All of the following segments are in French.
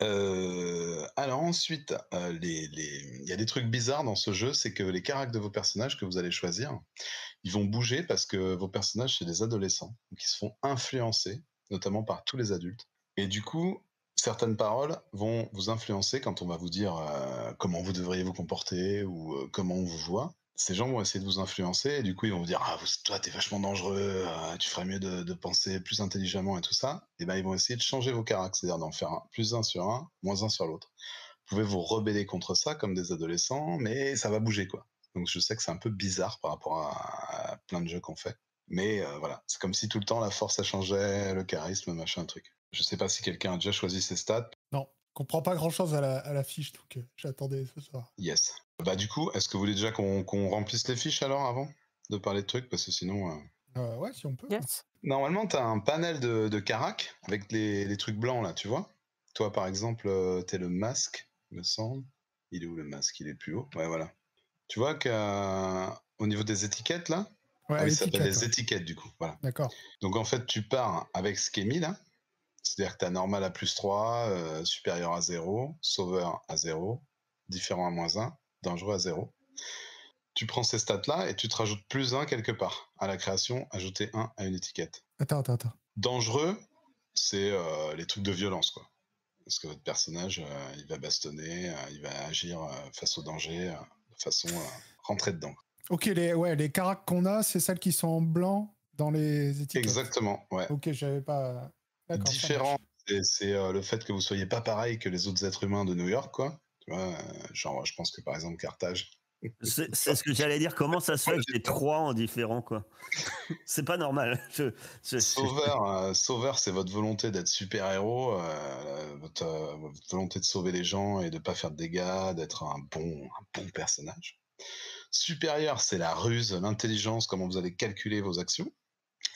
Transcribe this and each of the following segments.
Alors ensuite, il y a des trucs bizarres dans ce jeu, c'est que les caractères de vos personnages que vous allez choisir, ils vont bouger parce que vos personnages, c'est des adolescents, donc ils se font influencer, notamment par tous les adultes. Et du coup, certaines paroles vont vous influencer quand on va vous dire, comment vous devriez vous comporter ou, comment on vous voit. Ces gens vont essayer de vous influencer et du coup, ils vont vous dire: «Ah vous toi, t'es vachement dangereux, tu ferais mieux de penser plus intelligemment» et tout ça. Et ben, ils vont essayer de changer vos caractères, c'est-à-dire d'en faire un plus un sur un, moins un sur l'autre. Vous pouvez vous rebeller contre ça comme des adolescents, mais ça va bouger, quoi. Donc je sais que c'est un peu bizarre par rapport à plein de jeux qu'on fait. Mais voilà, c'est comme si tout le temps la force, ça changeait, le charisme, machin, truc. Je sais pas si quelqu'un a déjà choisi ses stats. Non, je comprends pas grand-chose à la fiche, donc j'attendais ce soir. Yes. Bah du coup, est-ce que vous voulez déjà qu'on remplisse les fiches alors avant de parler de trucs? Parce que sinon... Ouais, si on peut. Yes. Normalement, tu as un panel de caracs avec les trucs blancs là, tu vois? Toi, par exemple, tu le masque, il me semble. Il est où le masque? Il est plus haut. Ouais, voilà. Tu vois qu'au niveau des étiquettes là? Ouais, Ah à oui, ça s'appelle l'étiquette, les ouais. étiquettes du coup, voilà. D'accord. Donc en fait, tu pars avec ce qui est mis là, c'est-à-dire que tu as normal à +3, supérieur à 0, sauveur à 0, différent à -1, dangereux à 0. Tu prends ces stats là et tu te rajoutes +1 quelque part. À la création, ajouter 1 à une étiquette. Attends. Dangereux, c'est les trucs de violence, quoi. Parce que votre personnage, il va bastonner, il va agir face au danger, de façon à rentrer dedans. Ok, les caracs qu'on a, c'est celles qui sont en blanc dans les étiquettes. Exactement, ouais. Ok, j'avais pas. D'accord, ça Différent, marche. c'est le fait que vous soyez pas pareil que les autres êtres humains de New York, quoi. Tu vois, genre, je pense que par exemple Carthage. C'est ce que j'allais dire. Comment ça se fait que j'ai 3 en différent, quoi? C'est pas normal. Sauveur, c'est votre volonté d'être super-héros, votre volonté de sauver les gens et de pas faire de dégâts, d'être un bon personnage. Supérieur, c'est la ruse, l'intelligence, comment vous allez calculer vos actions.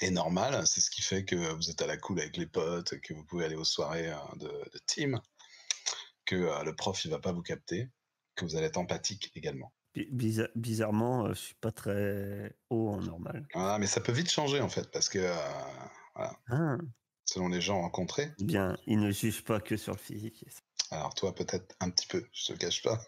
Et normal, c'est ce qui fait que vous êtes à la cool avec les potes, que vous pouvez aller aux soirées de team, que le prof il va pas vous capter, que vous allez être empathique également. Bizarrement, je suis pas très haut en normal. Ah, mais ça peut vite changer en fait, parce que voilà, Ah, selon les gens rencontrés. bien, ils ne jugent pas que sur le physique. Alors toi peut-être un petit peu, je te le cache pas.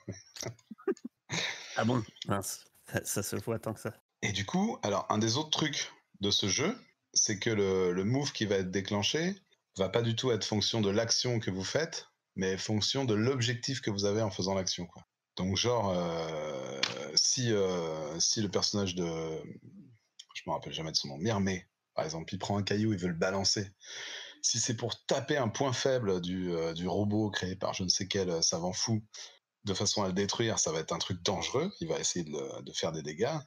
Ah bon? Mince, ça se voit tant que ça. Et du coup, alors un des autres trucs de ce jeu, c'est que le move qui va être déclenché va pas du tout être fonction de l'action que vous faites, mais fonction de l'objectif que vous avez en faisant l'action, quoi. Donc genre, si le personnage de... Je me rappelle jamais de son nom, Myrmé, par exemple, il prend un caillou, il veut le balancer. Si c'est pour taper un point faible du robot créé par je ne sais quel savant fou, de façon à le détruire, ça va être un truc dangereux. Il va essayer de faire des dégâts.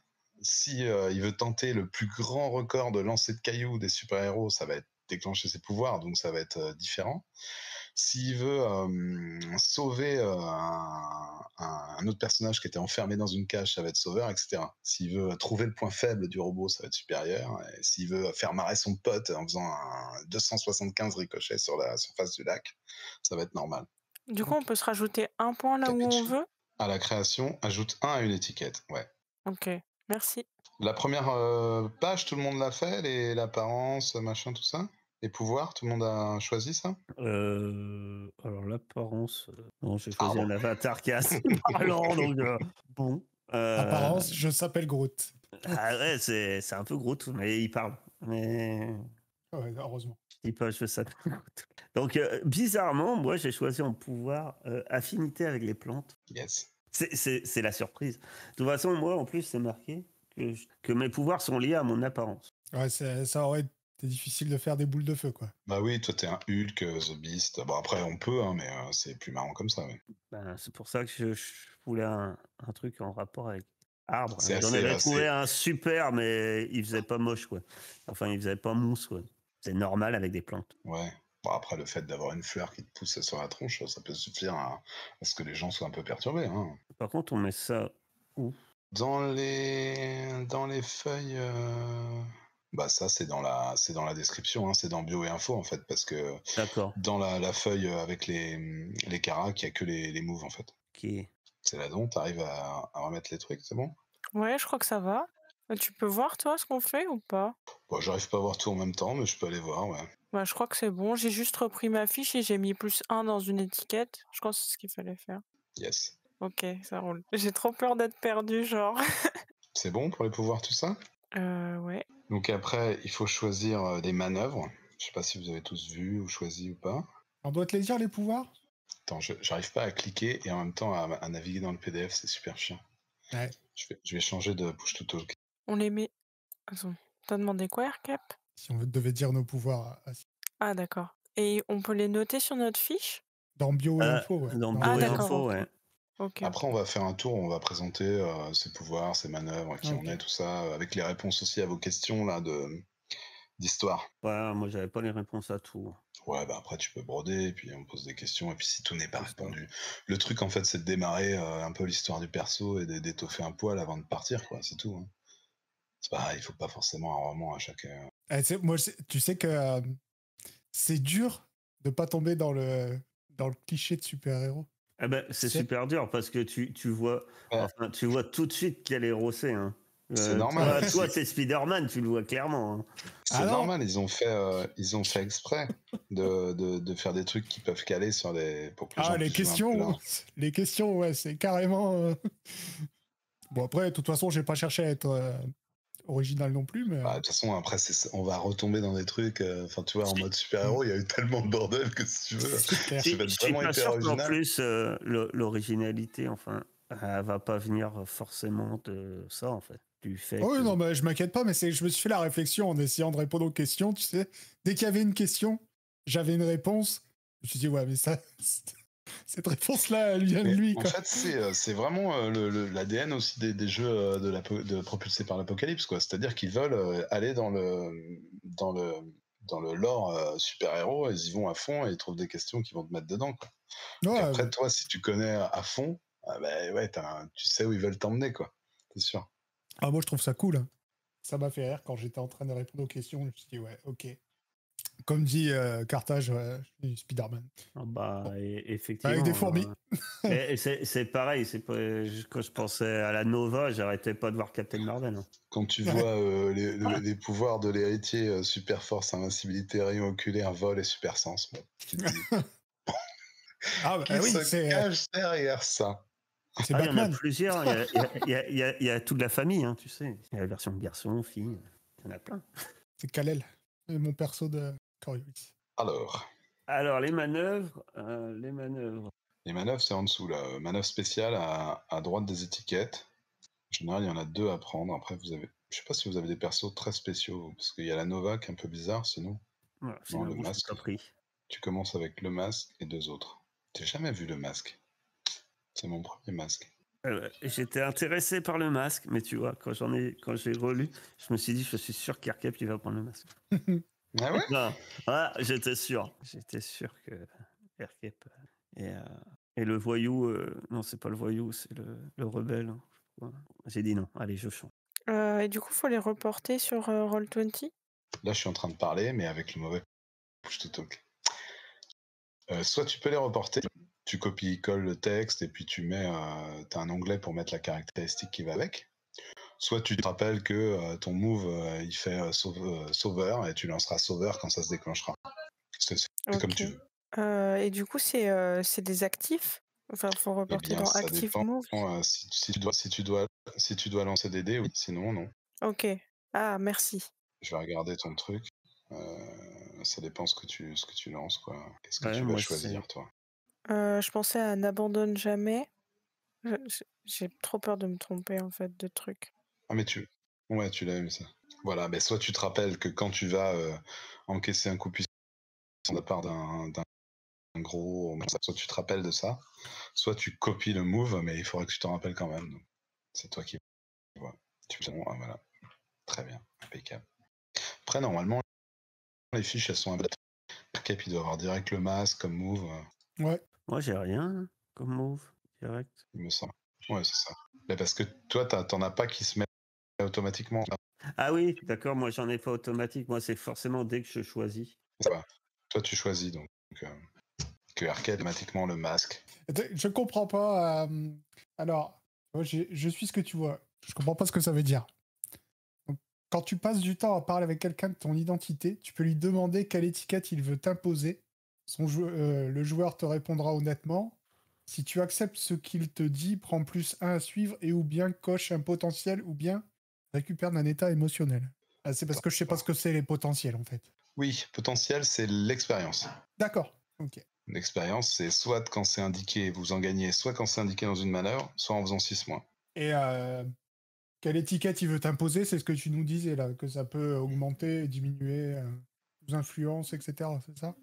Si il veut tenter le plus grand record de lancer de cailloux des super-héros, ça va être déclencher ses pouvoirs, donc ça va être différent. S'il veut sauver un autre personnage qui était enfermé dans une cage, ça va être sauveur, etc. S'il veut trouver le point faible du robot, ça va être supérieur. Et s'il veut faire marrer son pote en faisant un 275 ricochets sur la surface du lac, ça va être normal. Du coup, on peut se rajouter un point là où on Capiche. veut? À la création, ajoute 1 à une étiquette, ouais. OK, merci. La première page, tout le monde l'a fait, l'apparence, machin, tout ça? Les pouvoirs, tout le monde a choisi ça? Alors l'apparence, non, j'ai choisi Arbre. un avatar qui est assez parlant, donc bon. Apparence, je s'appelle Groot. Ah ouais, c'est un peu Groot, mais il parle. Mais Ouais, heureusement. je dis pas je s'appelle Groot. Donc bizarrement, moi j'ai choisi en pouvoir affinité avec les plantes. Yes. C'est la surprise. De toute façon, moi en plus c'est marqué que mes pouvoirs sont liés à mon apparence. Ouais, ça aurait été difficile de faire des boules de feu, quoi. Bah oui, toi t'es un Hulk, The Beast. Bon après on peut, hein, mais c'est plus marrant comme ça, ouais. Ben, c'est pour ça que je voulais un truc en rapport avec arbre. C'est J'en assez, avais trouvé un super, mais il faisait pas moche, quoi. Enfin, il faisait pas mousse, quoi. C'est normal avec des plantes. ouais. Bon après le fait d'avoir une fleur qui te pousse sur la tronche, ça peut suffire à ce que les gens soient un peu perturbés, hein. Par contre, on met ça où? Dans les feuilles, bah ça c'est dans la description, hein, c'est dans bio et info en fait, parce que D'accord. dans la feuille avec les caracs, il y a que les moves en fait. Ok. C'est là-dedans, t'arrives à remettre les trucs, c'est bon? Ouais, je crois que ça va. Tu peux voir, toi, ce qu'on fait ou pas? Bon, j'arrive pas à voir tout en même temps, mais je peux aller voir, ouais. Bah, je crois que c'est bon. J'ai juste repris ma fiche et j'ai mis +1 dans une étiquette. Je crois que c'est ce qu'il fallait faire. Yes. Ok, ça roule. J'ai trop peur d'être perdue, genre. C'est bon pour les pouvoirs, tout ça? Ouais. Donc après, il faut choisir des manœuvres. Je sais pas si vous avez tous vu ou choisi ou pas. On doit te les dire, les pouvoirs? Attends, j'arrive pas à cliquer et en même temps à naviguer dans le PDF, c'est super chiant. Ouais. Je vais changer de push to talk. On les met. Attends, t'as demandé quoi, AirCap? Si on devait dire nos pouvoirs Ah, d'accord. Et on peut les noter sur notre fiche? dans bio et info, ouais. Dans Non, bio Ah, et d'accord, info, ok. ouais. Ok. Après, on va faire un tour, on va présenter ses pouvoirs, ses manœuvres, qui on Ok. est, tout ça, avec les réponses aussi à vos questions là d'histoire. Ouais, moi, j'avais pas les réponses à tout. Ouais, bah après tu peux broder, et puis on pose des questions, et puis si tout n'est pas C'est ça. répondu. Le truc en fait, c'est de démarrer un peu l'histoire du perso et d'étoffer un poil avant de partir, quoi, c'est tout. Hein. C'est pareil, il faut pas forcément un roman à chaque. Moi, tu sais que c'est dur de pas tomber dans le cliché de super-héros. Eh ben, c'est C'est- super dur parce que tu vois, Ouais, enfin, tu vois tout de suite quel héros c'est. Hein. c'est normal. Toi, t'es Spider-Man, tu le vois clairement. Hein. C'est Ah non. normal, ils ont fait exprès de faire des trucs qui peuvent caler sur les pour que les gens Ah, les puissent jouer un peu là. questions, ouais, c'est carrément. Bon, après, de toute façon, j'ai pas cherché à être original non plus, mais. Bah, de toute façon, après, on va retomber dans des trucs. Enfin, tu vois, en mode super-héros, il y a eu tellement de bordel que si tu veux, C'est clair. tu vas Je être suis vraiment pas hyper sûr qu'en original. plus, l'originalité, enfin, elle va pas venir forcément de ça, en fait. Du fait Oh, oui, que... non, mais je m'inquiète pas, mais je me suis fait la réflexion en essayant de répondre aux questions, tu sais. Dès qu'il y avait une question, j'avais une réponse. Je me suis dit, ouais, mais ça, cette réponse-là, elle vient de Mais lui, en quoi. fait, c'est vraiment l'ADN aussi des jeux propulsés par l'Apocalypse, quoi. C'est-à-dire qu'ils veulent aller dans le lore super-héros, ils y vont à fond et ils trouvent des questions qui vont te mettre dedans, quoi. Donc Ouais, après, toi, si tu connais à fond, ah bah, ouais, tu sais où ils veulent t'emmener, quoi. C'est sûr. ah, moi, je trouve ça cool. Hein. Ça m'a fait rire quand j'étais en train de répondre aux questions. Je me suis dit, ouais, ok. Comme dit Carthage, ouais, je suis Spider-Man. Ah bah, Bon, effectivement. avec des fourmis. Et c'est pareil, quand je pensais à la Nova, j'arrêtais pas de voir Captain Marvel. Hein. Quand tu Ouais. vois les pouvoirs de l'héritier, super force, invincibilité, rayon oculaire, vol et super sens, bon, tu te dis, Ah, bah, qui oui, se c'est cache derrière ça? c'est Ah, il y en a Batman. plusieurs, il y a toute la famille, hein, tu sais. Il y a la version garçon, fille, il y en a plein. C'est Kal-El, mon perso de Coriolis. Alors, Les manœuvres, les manœuvres. les manœuvres, c'est en dessous, là. Manœuvre spéciale à droite des étiquettes. En général, il y en a 2 à prendre. Après, je sais pas si vous avez des persos très spéciaux, parce qu'il y a la Nova qui est un peu bizarre, sinon. Voilà, Non, le finalement, je l'ai masque. pas pris. Tu commences avec le masque et 2 autres. J'ai jamais vu le masque. C'est mon premier masque. J'étais intéressé par le masque, mais tu vois, quand j'ai relu, je me suis dit, je suis sûr qu'Arcap, il va prendre le masque. Ah ouais? Non, ah, j'étais sûr. J'étais sûr que Aircap et le voyou, non, c'est pas le voyou, c'est le rebelle. Hein. Ouais. J'ai dit non, allez, je change. Et du coup, faut les reporter sur Roll20? Là, je suis en train de parler, mais avec le mauvais push to talk. Soit tu peux les reporter, tu copies-colles le texte et puis tu as un onglet pour mettre la caractéristique qui va avec. Soit tu te rappelles que ton move, il fait sauveur et tu lanceras sauveur quand ça se déclenchera. C'est comme tu Ok. veux. Et du coup, c'est des actifs? Enfin, faut Eh reporter bien, dans ça Active dépend. Moves. Si tu dois lancer des dés, oui. Sinon, non. Ok. Ah, merci. Je vais regarder ton truc. Ça dépend ce que tu lances, quoi. Qu'est-ce que Ouais, tu vas moi, choisir, toi? Je pensais à N'abandonne jamais. J'ai trop peur de me tromper, en fait, de trucs. Ah, mais ouais, tu l'as eu, ça. Voilà, mais soit tu te rappelles que quand tu vas encaisser un coup puissant de la part d'un gros, soit tu te rappelles de ça, soit tu copies le move, mais il faudrait que tu t'en rappelles quand même. Donc, c'est toi qui vois. Ah, voilà, très bien, impeccable. Après, normalement, les fiches, elles sont un peu. Cap, il doit avoir direct le masque comme move, Ouais. moi, j'ai rien hein, comme move direct. il me semble. Ouais, c'est ça. Mais parce que toi, t'en as pas qui se met automatiquement. Ah oui, d'accord, moi, j'en ai pas automatique. Moi, c'est forcément dès que je choisis. Ça va. Toi, tu choisis donc que Arcade automatiquement le masque. Je comprends pas. Alors, je suis ce que tu vois. Je comprends pas ce que ça veut dire. Quand tu passes du temps à parler avec quelqu'un de ton identité, tu peux lui demander quelle étiquette il veut t'imposer. Le joueur te répondra honnêtement. Si tu acceptes ce qu'il te dit, prends +1 à suivre et ou bien coche un potentiel ou bien récupère d'un état émotionnel. Ah, c'est parce que je sais pas ce que c'est les potentiels en fait. Oui, potentiel, c'est l'expérience. D'accord, ok. L'expérience, c'est soit quand c'est indiqué, vous en gagnez, soit quand c'est indiqué dans une manœuvre, soit en faisant 6 mois. Et quelle étiquette il veut t'imposer, c'est ce que tu nous disais là, que ça peut augmenter, diminuer, sous influence, etc. C'est ça?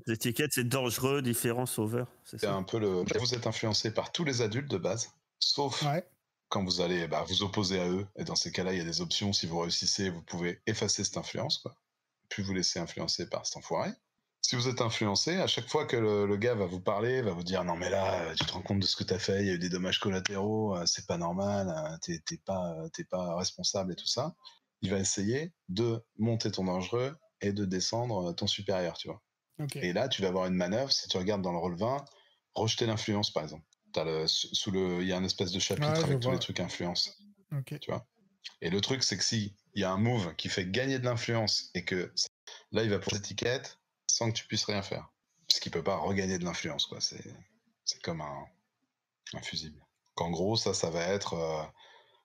L'étiquette, c'est dangereux, différent, sauveur, c'est C'est ça? un peu vous êtes influencé par tous les adultes de base, sauf Ouais. quand vous allez vous opposer à eux. Et dans ces cas-là, il y a des options. Si vous réussissez, vous pouvez effacer cette influence, quoi. Puis vous laisser influencer par cet enfoiré. Si vous êtes influencé, à chaque fois que le gars va vous parler, va vous dire non mais là, tu te rends compte de ce que t'as fait, il y a eu des dommages collatéraux, c'est pas normal, t'es pas responsable et tout ça. Il va essayer de monter ton dangereux et de descendre ton supérieur, tu vois. Ok. Et là, tu vas avoir une manœuvre, si tu regardes dans le rôle 20, rejeter l'influence, par exemple. Il y a un espèce de chapitre Ouais, je avec tous les vois. trucs influence, Ok. tu vois. Et le truc, c'est que si il y a un move qui fait gagner de l'influence et que là, il va pour l'étiquette sans que tu puisses rien faire. Puisqu'il peut pas regagner de l'influence, quoi. C'est comme un fusible. Qu'en gros, ça va être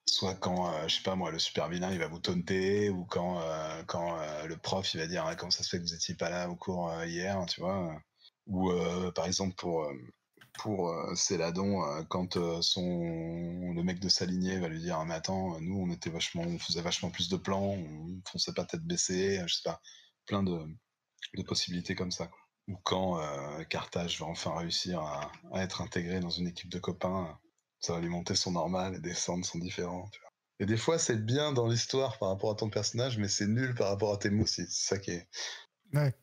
soit quand, je sais pas moi, le super vilain, il va vous taunter, ou quand le prof, il va dire ah, comment ça se fait que vous étiez pas là au cours hier, tu vois. Ou par exemple pour Céladon, quand le mec de Salinier va lui dire ah, mais attends, nous on faisait vachement plus de plans, on fonçait pas tête baissée, je sais pas, plein de possibilités comme ça, quoi. Ou quand Carthage va enfin réussir à être intégré dans une équipe de copains, ça va lui monter son normal et descendre son différent, tu vois. Et des fois c'est bien dans l'histoire par rapport à ton personnage, mais c'est nul par rapport à tes mots aussi, c'est ça qui est... Ouais.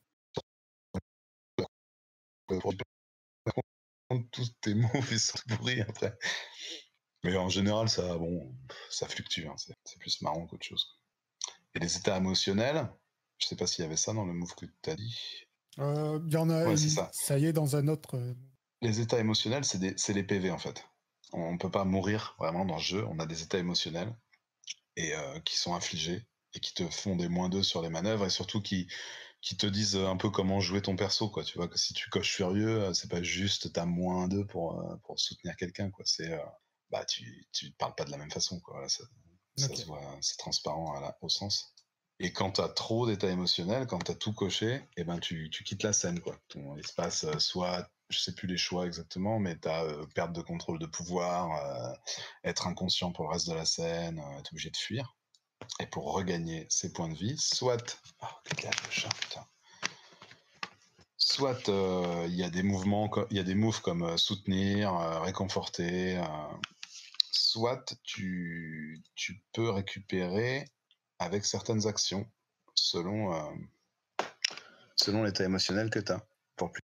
Tous tes mots ils sont pourris après. Mais en général, ça fluctue, hein. C'est plus marrant qu'autre chose. Et les états émotionnels, je sais pas s'il y avait ça dans le move que tu as dit. Il y en a Ouais, c'est ça. ça y est, dans un autre. Les états émotionnels, c'est les PV en fait. On peut pas mourir vraiment dans le jeu. On a des états émotionnels et qui sont infligés et qui te font des -2 sur les manœuvres et surtout qui te disent un peu comment jouer ton perso, quoi. Tu vois que si tu coches furieux, c'est pas juste t'as -2 pour soutenir quelqu'un, quoi. C'est tu parles pas de la même façon, quoi. Voilà, ça Ok. se voit, c'est transparent au sens. Et quand t'as trop d'état émotionnel, quand t'as tout coché, et ben tu quittes la scène, quoi. Il se passe soit, je sais plus les choix exactement, mais t'as perte de contrôle de pouvoir, être inconscient pour le reste de la scène, être obligé de fuir. Et pour regagner ses points de vie, soit... Oh, dégage le chat, putain. Soit il y a des moves comme soutenir, réconforter, soit tu peux récupérer avec certaines actions selon l'état émotionnel que tu as, pour plus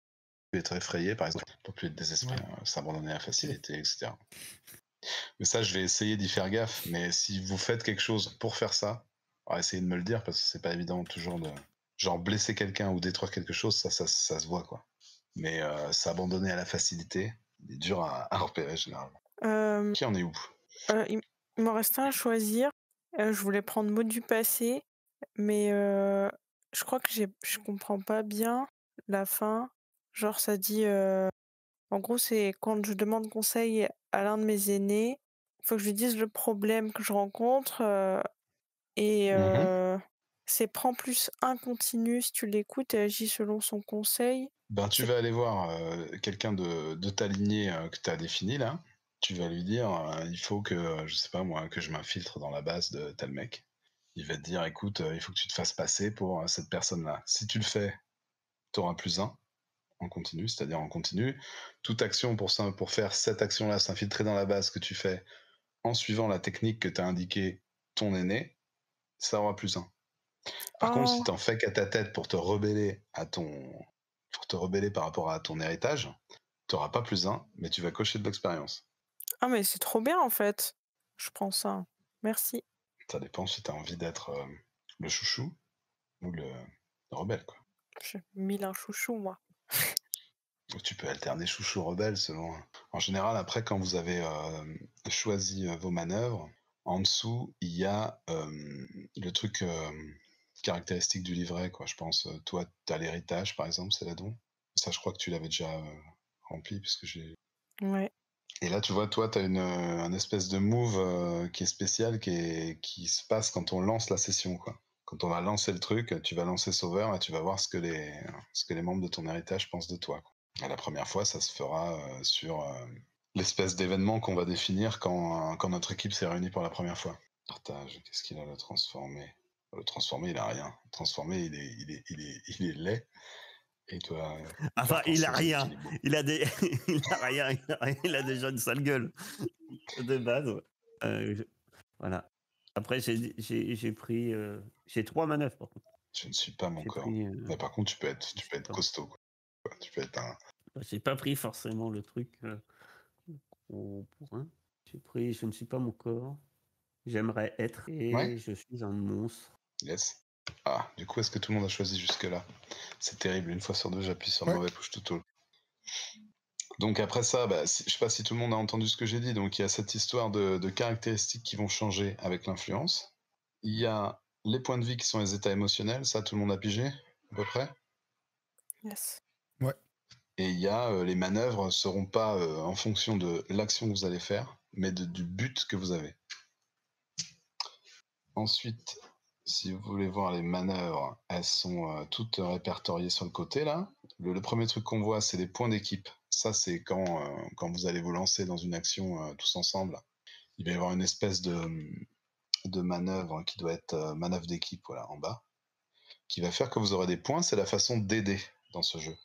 être effrayé par exemple, pour plus être désespéré, s'abandonner à la facilité, etc. Mais ça, je vais essayer d'y faire gaffe, mais si vous faites quelque chose pour faire ça, alors essayez de me le dire parce que c'est pas évident toujours de genre blesser quelqu'un ou détruire quelque chose, ça se voit, quoi. Mais s'abandonner à la facilité, il est dur à repérer généralement. Qui en est où? Il m'en reste un à choisir. Je voulais prendre mot du passé, mais je crois que je comprends pas bien la fin. Genre ça dit, en gros, c'est quand je demande conseil à l'un de mes aînés, il faut que je lui dise le problème que je rencontre, et c'est prends +1 continu si tu l'écoutes et agis selon son conseil. Ben, tu C'est vas aller voir quelqu'un de ta lignée que tu as défini là. Tu vas lui dire il faut que, je sais pas moi, que je m'infiltre dans la base de tel mec. Il va te dire écoute, il faut que tu te fasses passer pour cette personne-là. Si tu le fais, tu auras +1 en continu, c'est-à-dire en continu. Toute action pour faire cette action-là, s'infiltrer dans la base que tu fais en suivant la technique que tu as indiquée ton aîné, ça aura +1. Par contre, si oh! tu en fais qu'à ta tête pour te rebeller par rapport à ton héritage, tu n'auras pas +1, mais tu vas cocher de l'expérience. Ah mais c'est trop bien en fait. Je prends ça. Merci. Ça dépend si tu as envie d'être le chouchou ou le rebelle, quoi. J'ai 1001 chouchous moi. Ou tu peux alterner chouchou rebelle selon. En général, après, quand vous avez choisi vos manœuvres, En dessous, il y a le truc caractéristique du livret, quoi. Je pense, toi, tu as l'héritage, par exemple, c'est là-dedans. Ça, je crois que tu l'avais déjà rempli, puisque j'ai. Ouais. Et là, tu vois, toi, tu as un espèce de move qui est spécial, qui se passe quand on lance la session, quoi. Quand on va lancer le truc, tu vas lancer Sauveur et tu vas voir ce que les membres de ton héritage pensent de toi, quoi. Et la première fois, ça se fera sur l'espèce d'événement qu'on va définir quand notre équipe s'est réunie pour la première fois. Partage, qu'est-ce qu'il a le transformé? Le transformé, il a rien. Le transformé, il est laid. Et il doit Enfin, faire il a penser aux autres rien. qu'il est beau. Il a des, il a rien. Il a déjà une sale gueule de base. Voilà. Après, j'ai pris, j'ai 3 manœuvres par contre. Je ne suis pas mon J'ai corps. pris. Mais par contre, tu peux Je suis être pas. costaud, quoi. Tu peux être un. J'ai pas pris forcément le truc au point. J'ai pris. Je ne suis pas mon corps. J'aimerais être Ouais, et je suis un monstre. yes. Ah, du coup, est-ce que tout le monde a choisi jusque-là? C'est terrible. Une fois sur deux, j'appuie sur le Ouais. mauvais push to talk. Donc après ça, je sais pas si tout le monde a entendu ce que j'ai dit. Donc il y a cette histoire de caractéristiques qui vont changer avec l'influence. Il y a les points de vie qui sont les états émotionnels. Ça, tout le monde a pigé à peu près. Yes. Ouais. Et il y a les manœuvres seront pas en fonction de l'action que vous allez faire, mais du but que vous avez. Ensuite, si vous voulez voir les manœuvres, elles sont toutes répertoriées sur le côté là. Le premier truc qu'on voit, c'est les points d'équipe. Ça, c'est quand vous allez vous lancer dans une action tous ensemble. Il va y avoir une espèce de manœuvre qui doit être manœuvre d'équipe, voilà, en bas, qui va faire que vous aurez des points. C'est la façon d'aider dans ce jeu.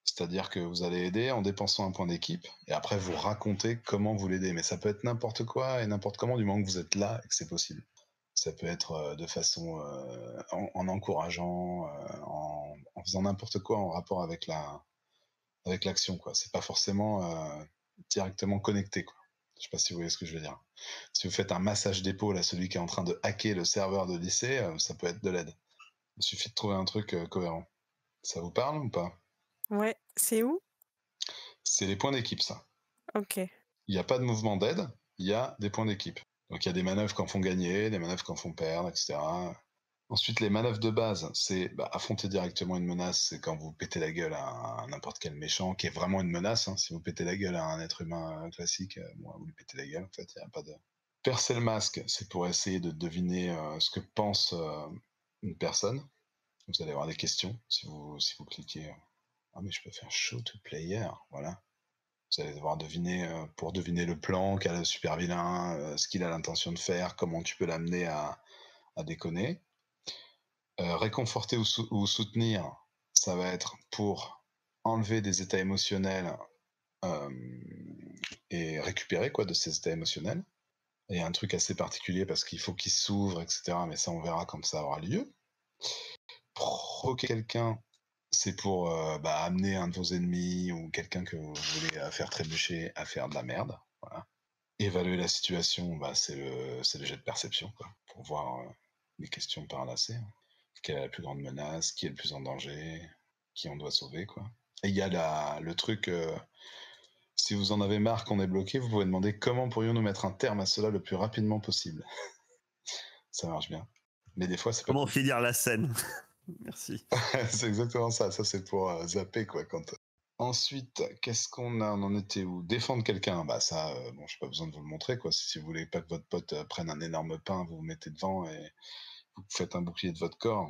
C'est-à-dire que vous allez aider en dépensant un point d'équipe, et après vous racontez comment vous l'aidez. Mais ça peut être n'importe quoi et n'importe comment, du moment que vous êtes là et que c'est possible. Ça peut être de façon en encourageant, en faisant n'importe quoi en rapport avec l'action, quoi. C'est pas forcément directement connecté, quoi. Je sais pas si vous voyez ce que je veux dire. Si vous faites un massage d'épaule à celui qui est en train de hacker le serveur de lycée, ça peut être de l'aide. Il suffit de trouver un truc cohérent. Ça vous parle ou pas? Ouais. C'est où? C'est les points d'équipe, ça. Ok. Il n'y a pas de mouvement d'aide, il y a des points d'équipe. Donc il y a des manœuvres qui en font gagner, des manœuvres qui en font perdre, etc. Ensuite, les manœuvres de base, c'est affronter directement une menace. C'est quand vous pétez la gueule à n'importe quel méchant, qui est vraiment une menace. Hein. Si vous pétez la gueule à un être humain classique, vous lui pétez la gueule, en fait, il n'y a pas de. Percer le masque, c'est pour essayer de deviner ce que pense une personne. Vous allez avoir des questions si vous cliquez. Ah, mais je peux faire show to player, voilà. Vous allez devoir deviner, pour deviner le plan qu'a le super vilain, ce qu'il a l'intention de faire, comment tu peux l'amener à déconner. Réconforter ou soutenir, ça va être pour enlever des états émotionnels et récupérer quoi de ces états émotionnels. Et il y a un truc assez particulier parce qu'il faut qu'il s'ouvre, etc. Mais ça, on verra quand ça aura lieu. Provoquer quelqu'un, c'est pour amener un de vos ennemis ou quelqu'un que vous voulez faire trébucher à faire de la merde. Voilà. Évaluer la situation, c'est le jet de perception, quoi, pour voir les questions par là. Quelle est la plus grande menace, qui est le plus en danger, qui on doit sauver, quoi. Et il y a le truc, si vous en avez marre qu'on est bloqué, vous pouvez demander comment pourrions-nous mettre un terme à cela le plus rapidement possible. Ça marche bien. Mais des fois, c'est pas Comment cool. finir la scène? Merci. C'est exactement ça. Ça, c'est pour zapper, quoi. Ensuite, qu'est-ce qu'on a? On en était où? Défendre quelqu'un, ça, bon, j'ai pas besoin de vous le montrer, quoi. Si vous voulez pas que votre pote prenne un énorme pain, vous vous mettez devant et vous faites un bouclier de votre corps.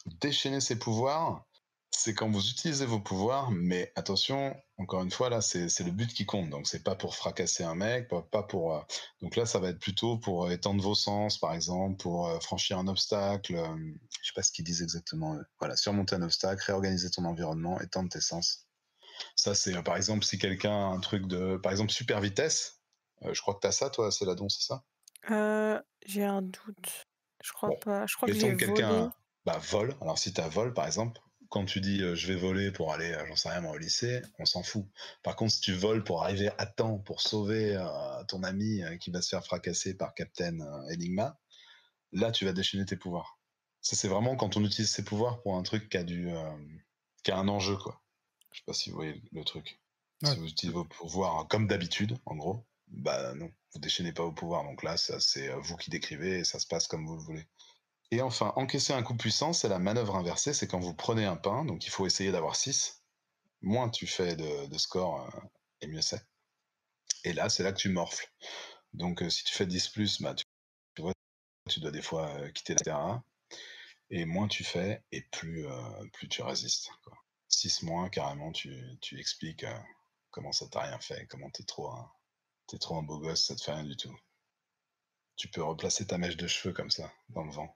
Déchaîner ses pouvoirs, c'est quand vous utilisez vos pouvoirs, mais attention, encore une fois, là, c'est le but qui compte. Donc, c'est pas pour fracasser un mec, pas pour. Donc là, ça va être plutôt pour étendre vos sens, par exemple, pour franchir un obstacle. Je sais pas ce qu'ils disent exactement. Voilà, surmonter un obstacle, réorganiser ton environnement, étendre tes sens. Ça, c'est par exemple si quelqu'un a un truc de. Par exemple, super vitesse. Je crois que t'as ça, toi, Céladon, c'est ça? J'ai un doute. Je crois Bon, pas. Je crois que mettons j'ai que volé. quelqu'un vole. Alors si tu as vol, par exemple, quand tu dis je vais voler pour aller, j'en sais rien, moi, au lycée, on s'en fout. Par contre, si tu voles pour arriver à temps, pour sauver ton ami qui va se faire fracasser par Captain Enigma, là, tu vas déchaîner tes pouvoirs. Ça, c'est vraiment quand on utilise ses pouvoirs pour un truc qui a un enjeu, quoi. Je sais pas si vous voyez le truc. Ouais. Si vous utilisez vos pouvoirs comme d'habitude, en gros, bah non, vous déchaînez pas vos pouvoirs. Donc là, ça, c'est vous qui décrivez et ça se passe comme vous le voulez. Et enfin, encaisser un coup puissant, c'est la manœuvre inversée. C'est quand vous prenez un pain, donc il faut essayer d'avoir 6. Moins tu fais de score, et mieux c'est. Et là, c'est là que tu morfles. Donc si tu fais 10+, bah, tu vois, tu dois des fois quitter le terrain. Et moins tu fais, et plus tu résistes, quoi. 6-, carrément, tu expliques comment ça t'a rien fait, comment t'es trop un beau gosse, ça te fait rien du tout. Tu peux replacer ta mèche de cheveux comme ça, dans le vent.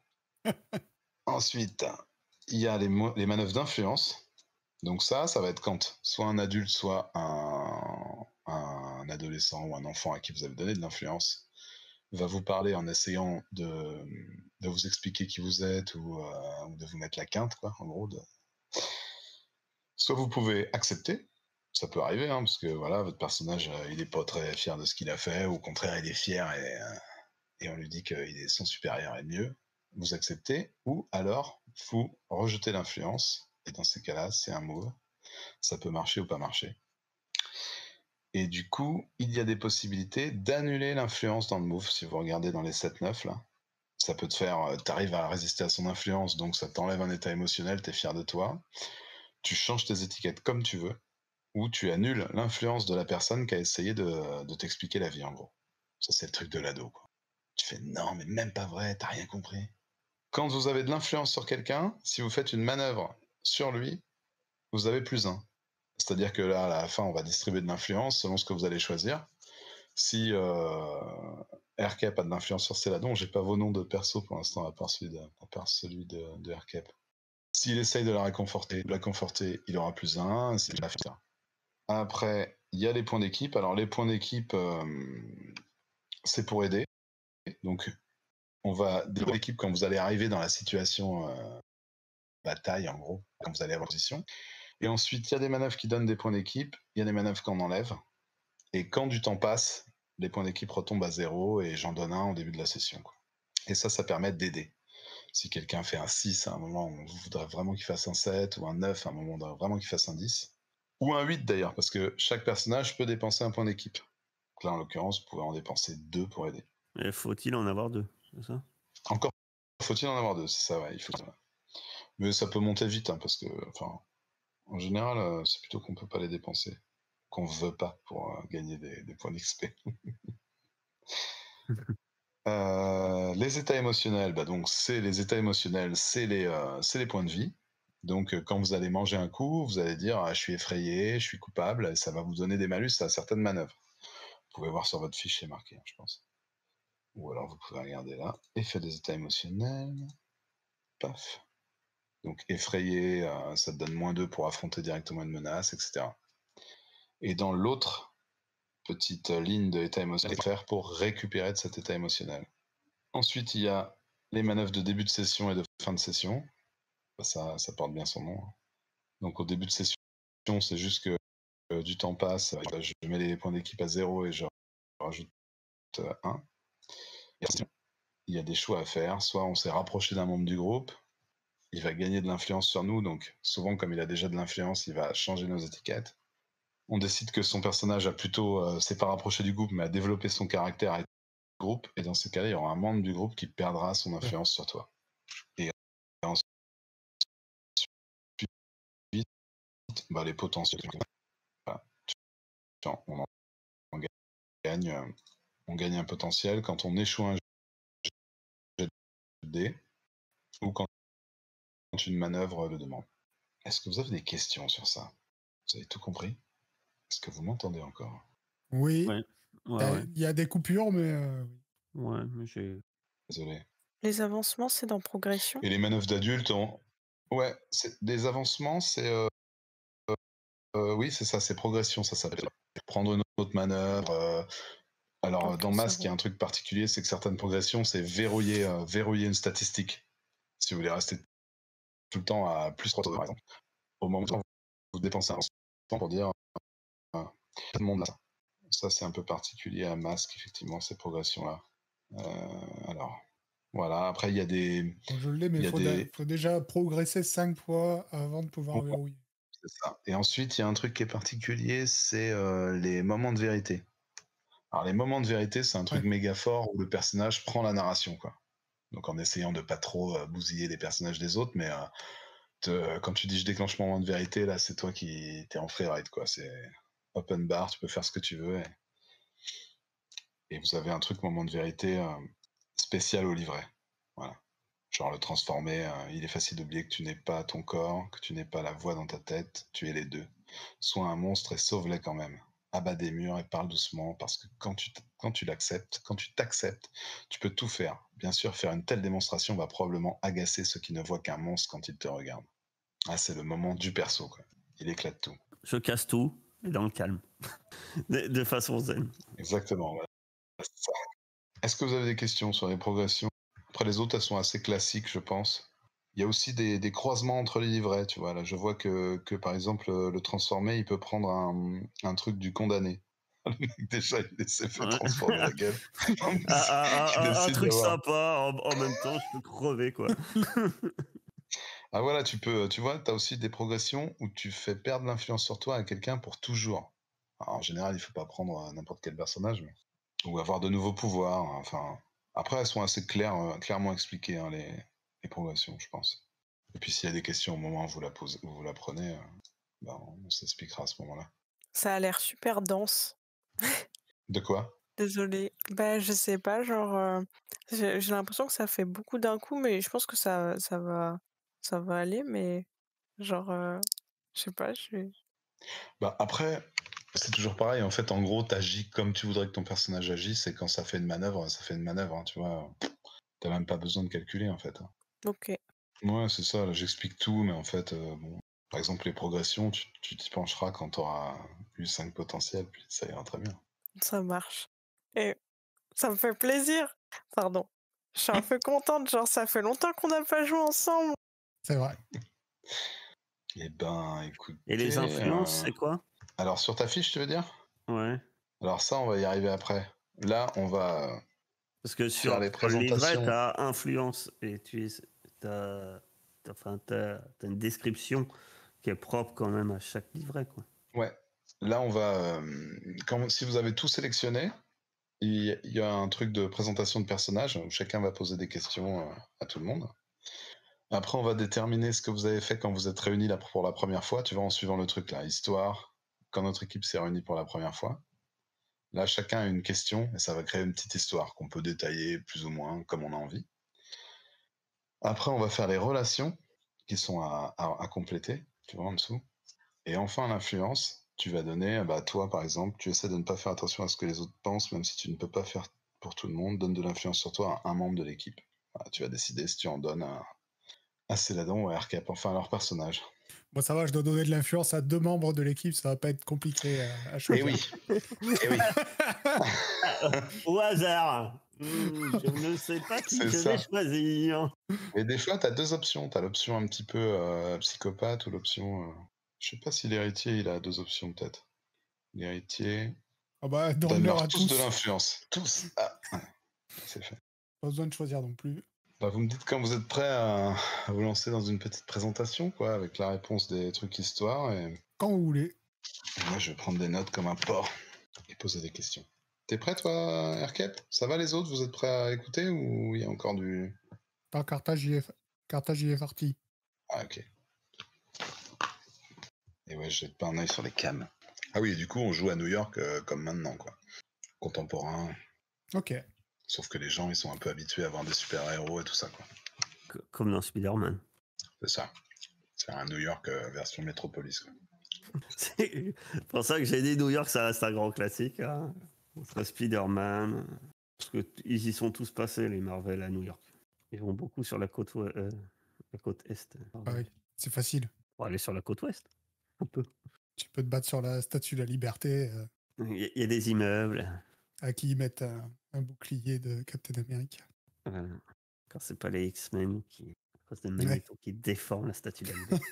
Ensuite, il y a les manœuvres d'influence. Donc ça va être quand soit un adulte, soit un adolescent ou un enfant à qui vous avez donné de l'influence va vous parler en essayant de vous expliquer qui vous êtes ou de vous mettre la quinte, quoi, en gros. Soit vous pouvez accepter, ça peut arriver, hein, parce que voilà, votre personnage, il est pas très fier de ce qu'il a fait, ou au contraire, il est fier et on lui dit qu'il est son supérieur et mieux. Vous acceptez, ou alors vous rejetez l'influence, et dans ces cas-là, c'est un move. Ça peut marcher ou pas marcher. Et du coup, il y a des possibilités d'annuler l'influence dans le move, si vous regardez dans les 7-9, là. Ça peut te faire, t'arrives à résister à son influence, donc ça t'enlève un état émotionnel, t'es fier de toi. Tu changes tes étiquettes comme tu veux, ou tu annules l'influence de la personne qui a essayé de t'expliquer la vie, en gros. Ça, c'est le truc de l'ado, quoi. Tu fais, non, mais même pas vrai, t'as rien compris. Quand vous avez de l'influence sur quelqu'un, si vous faites une manœuvre sur lui, vous avez +1. C'est-à-dire que là, à la fin, on va distribuer de l'influence selon ce que vous allez choisir. Si Aircap a de l'influence sur Céladon, j'ai pas vos noms de perso pour l'instant, à part celui de Aircap. S'il essaye de la conforter, il aura +1. C'est la faire. Après, il y a les points d'équipe. Alors, les points d'équipe, c'est pour aider. Donc, on va développer l'équipe quand vous allez arriver dans la situation bataille, en gros, quand vous allez avoir position. Et ensuite, il y a des manœuvres qui donnent des points d'équipe, il y a des manœuvres qu'on enlève. Et quand du temps passe, les points d'équipe retombent à 0 et j'en donne un au début de la session, quoi. Et ça permet d'aider. Si quelqu'un fait un 6 à un moment, on voudrait vraiment qu'il fasse un 7, ou un 9 à un moment, on voudrait vraiment qu'il fasse un 10. Ou un 8 d'ailleurs, parce que chaque personnage peut dépenser un point d'équipe. Donc là, en l'occurrence, vous pouvez en dépenser 2 pour aider. Et faut-il en avoir 2, c'est ça? Encore faut-il en avoir 2, c'est ça, ouais. Mais ça peut monter vite, hein, parce que, enfin, en général, c'est plutôt qu'on peut pas les dépenser. Qu'on veut pas pour gagner des points d'XP. Les états émotionnels, bah donc les états émotionnels, c'est les points de vie. Donc quand vous allez manger un coup, vous allez dire je suis effrayé, je suis coupable, et ça va vous donner des malus à certaines manœuvres. Vous pouvez voir sur votre fiche, c'est marqué, je pense. Ou alors vous pouvez regarder là, effet des états émotionnels, paf. Donc effrayé, ça te donne -2 pour affronter directement une menace, etc. Et dans l'autre petite ligne de état émotionnel, faire pour récupérer de cet état émotionnel. Ensuite, il y a les manœuvres de début de session et de fin de session. Ça porte bien son nom. Donc au début de session, c'est juste que du temps passe, je mets les points d'équipe à 0 et je rajoute 1. Et il y a des choix à faire. Soit on s'est rapproché d'un membre du groupe, il va gagner de l'influence sur nous, donc souvent comme il a déjà de l'influence, il va changer nos étiquettes. On décide que son personnage a plutôt, s'est pas rapproché du groupe, mais a développé son caractère avec le groupe, et dans ce cas-là, il y aura un membre du groupe qui perdra son influence sur toi. Et ensuite, bah, les potentiels. Voilà. On gagne un potentiel quand on échoue un jet de dés ou quand une manœuvre le demande. Est-ce que vous avez des questions sur ça? Vous avez tout compris? Est-ce que vous m'entendez encore? Oui. Ouais. Il y a des coupures, mais Ouais, mais j'ai. Désolé. Les avancements, c'est dans progression? Et les manœuvres d'adultes, ouais, des avancements, c'est oui, c'est ça, c'est progression, ça s'appelle. Prendre une autre manœuvre. Alors, dans Mask, il y a un truc particulier, c'est que certaines progressions, c'est verrouiller une statistique. Si vous voulez rester tout le temps à +3, par exemple, au moment où vous dépensez un temps pour dire tout le monde là. Ça, c'est un peu particulier à Mask, effectivement, ces progressions-là. Alors, voilà. Après, il y a des. je l'ai, mais il faut déjà progresser 5 fois avant de pouvoir verrouiller. C'est ça. Et ensuite, il y a un truc qui est particulier, c'est les moments de vérité. Alors, les moments de vérité, c'est un truc Ouais. méga fort où le personnage prend la narration, quoi. Donc, en essayant de pas trop bousiller les personnages des autres, mais quand tu dis je déclenche mon moment de vérité, là, c'est toi qui t'es en freeride, quoi. C'est open bar, tu peux faire ce que tu veux. Et vous avez un truc moment de vérité spécial au livret. Voilà. Genre le transformer, il est facile d'oublier que tu n'es pas ton corps, que tu n'es pas la voix dans ta tête, tu es les deux. Sois un monstre et sauve-les quand même. Abat des murs et parle doucement, parce que quand tu l'acceptes, quand tu t'acceptes, tu peux tout faire. Bien sûr, faire une telle démonstration va probablement agacer ceux qui ne voient qu'un monstre quand ils te regardent. Ah, c'est le moment du perso, quoi. Il éclate tout. Je casse tout, et dans le calme. De façon zen. Exactement, voilà. C'est ça. Est-ce que vous avez des questions sur les progressions? Après, les autres, elles sont assez classiques, je pense. Il y a aussi des croisements entre les livrets, tu vois. Là, je vois que par exemple, le transformé, il peut prendre un truc du condamné. Le mec, déjà, il s'est fait Ouais. transformer la gueule. En plus, il Un décide truc d'avoir... sympa, en même temps, je peux crever, quoi. Ah voilà, tu vois, t'as aussi des progressions où tu fais perdre l'influence sur toi à quelqu'un pour toujours. Alors, en général, il faut pas prendre n'importe quel personnage, mais... ou avoir de nouveaux pouvoirs. Enfin, après, elles sont assez clairement expliquées, hein, les progressions, je pense. Et puis, s'il y a des questions au moment où vous la prenez, ben, on s'expliquera à ce moment-là. Ça a l'air super dense. De quoi? Désolée. Bah, je sais pas, genre, j'ai l'impression que ça fait beaucoup d'un coup, mais je pense que ça va aller, mais genre, je sais pas, je Bah, après, c'est toujours pareil. En fait, en gros, t'agis comme tu voudrais que ton personnage agisse, et quand ça fait une manœuvre, ça fait une manœuvre, hein, tu vois. T'as même pas besoin de calculer, en fait, hein. OK. Ouais, c'est ça, là, j'explique tout, mais en fait, bon, par exemple, les progressions, tu t'y pencheras quand t'auras eu 5 potentiels, puis ça ira très bien. Ça marche et ça me fait plaisir. Pardon. Je suis un peu contente, genre, ça fait longtemps qu'on n'a pas joué ensemble. C'est vrai. Eh ben, Et les écoutez, influences, c'est quoi? alors sur ta fiche, tu veux dire? Ouais. Alors ça, on va y arriver après. Là, on va Parce que faire les sur le livret, présentations. t'as influence et t'as une description qui est propre quand même à chaque livret, quoi. Ouais. Là, on va, si vous avez tout sélectionné, il y a un truc de présentation de personnages où chacun va poser des questions à tout le monde. Après, on va déterminer ce que vous avez fait quand vous êtes réunis là pour la première fois, tu vois, en suivant le truc là, histoire, quand notre équipe s'est réunie pour la première fois. Là, chacun a une question et ça va créer une petite histoire qu'on peut détailler plus ou moins comme on a envie. Après, on va faire les relations qui sont à compléter, tu vois, en dessous. Et enfin, l'influence, tu vas donner, bah, toi, par exemple, tu essaies de ne pas faire attention à ce que les autres pensent, même si tu ne peux pas faire pour tout le monde, donne de l'influence sur toi à un membre de l'équipe. Voilà, tu vas décider si tu en donnes à Céladon ou à Aircap, enfin à leur personnage. Bon, ça va, je dois donner de l'influence à 2 membres de l'équipe, ça va pas être compliqué à Eh choisir. oui, eh oui, Au hasard. Je ne sais pas qui c'est je vais ça. choisir. Et des fois, tu as deux options. Tu as l'option un petit peu psychopathe ou l'option... je sais pas si l'héritier, il a deux options peut-être. L'héritier... Ah bah, donne-leur Donne-leur à tous de tous. l'influence. Tous. Ah, ouais, c'est fait. Pas besoin de choisir non plus. Bah, vous me dites quand vous êtes prêts à vous lancer dans une petite présentation, quoi, avec la réponse des trucs histoire. Et Quand vous voulez. moi, je vais prendre des notes comme un porc et poser des questions. T'es prêt, toi, Aircap? Ça va, les autres? Vous êtes prêts à écouter ou il y a encore du... Par Carthage, Carthage y est parti. Ah, ok. Et ouais, je jette pas un œil sur les cams. Ah oui, et du coup, on joue à New York comme maintenant, quoi. Contemporain. Ok. Sauf que les gens, ils sont un peu habitués à voir des super-héros et tout ça, quoi. Comme dans Spider-Man. C'est ça. C'est un New York version métropolis, quoi. C'est pour ça que j'ai dit New York, ça reste un grand classique. Hein. Entre Spider-Man. Parce qu'ils y sont tous passés, les Marvel, à New York. Ils vont beaucoup sur la côte est. Ah oui, c'est facile. Pour aller sur la côte ouest. Un peu. Tu peux te battre sur la statue de la liberté, Il y a des immeubles. à qui ils mettent un bouclier de Captain America. Quand c'est pas les X-Men qui, à cause de Ouais, Magneto, qui déforment la statue de la liberté.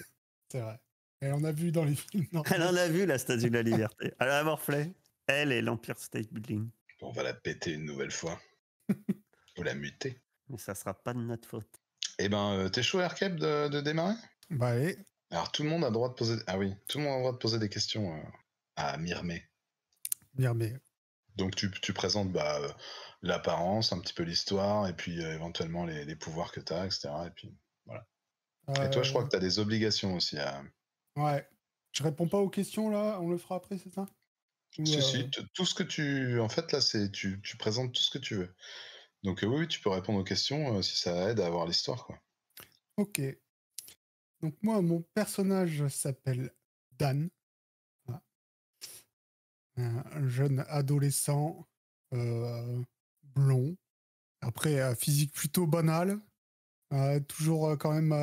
c'est vrai. Et on a vu dans les films. Elle en a vu la statue de la liberté. Elle a morflé. Elle et l'Empire State Building. On va la péter une nouvelle fois. Ou la muter. Mais ça sera pas de notre faute. Eh ben, t'es chaud, Aircap, de démarrer? Bah allez, Alors, tout le monde a le droit de poser... Ah oui, tout le monde a le droit de poser des questions à Myrmé. bien, mais Donc tu présentes l'apparence, un petit peu l'histoire, et puis éventuellement les pouvoirs que tu as, etc. Et puis voilà. Et toi, je crois que tu as des obligations aussi à. Ouais. Je réponds pas aux questions là, on le fera après, c'est ça? Ou, Si, tout ce que tu. En fait, là, c'est tu présentes tout ce que tu veux. Donc oui, tu peux répondre aux questions si ça aide à avoir l'histoire, quoi. Ok. Donc moi, mon personnage s'appelle Dan. Voilà. Un jeune adolescent blond. Après, physique plutôt banal. Toujours quand même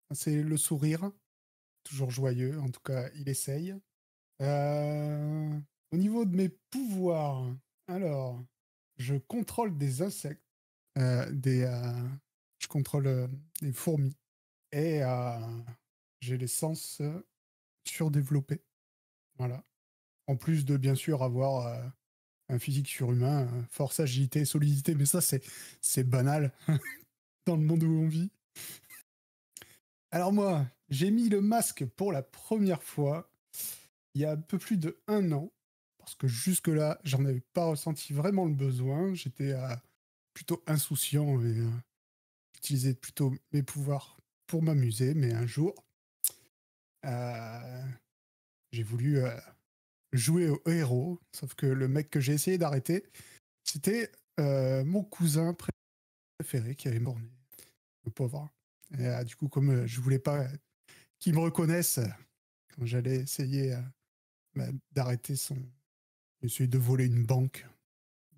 assez le sourire. Toujours joyeux, en tout cas, il essaye. Au niveau de mes pouvoirs, alors, je contrôle des insectes, je contrôle des fourmis et j'ai les sens surdéveloppés. Voilà. En plus de bien sûr avoir un physique surhumain, force, agilité, solidité, mais ça c'est banal dans le monde où on vit. Alors moi, j'ai mis le masque pour la première fois il y a un peu plus de 1 an, parce que jusque-là, j'en avais pas ressenti vraiment le besoin. J'étais plutôt insouciant et j'utilisais plutôt mes pouvoirs pour m'amuser. Mais un jour, euh, j'ai voulu jouer au héros, sauf que le mec que j'ai essayé d'arrêter, c'était mon cousin préféré qui avait morné, le pauvre. Et du coup, comme je voulais pas qu'il me reconnaisse quand j'allais essayer d'arrêter essayer de voler une banque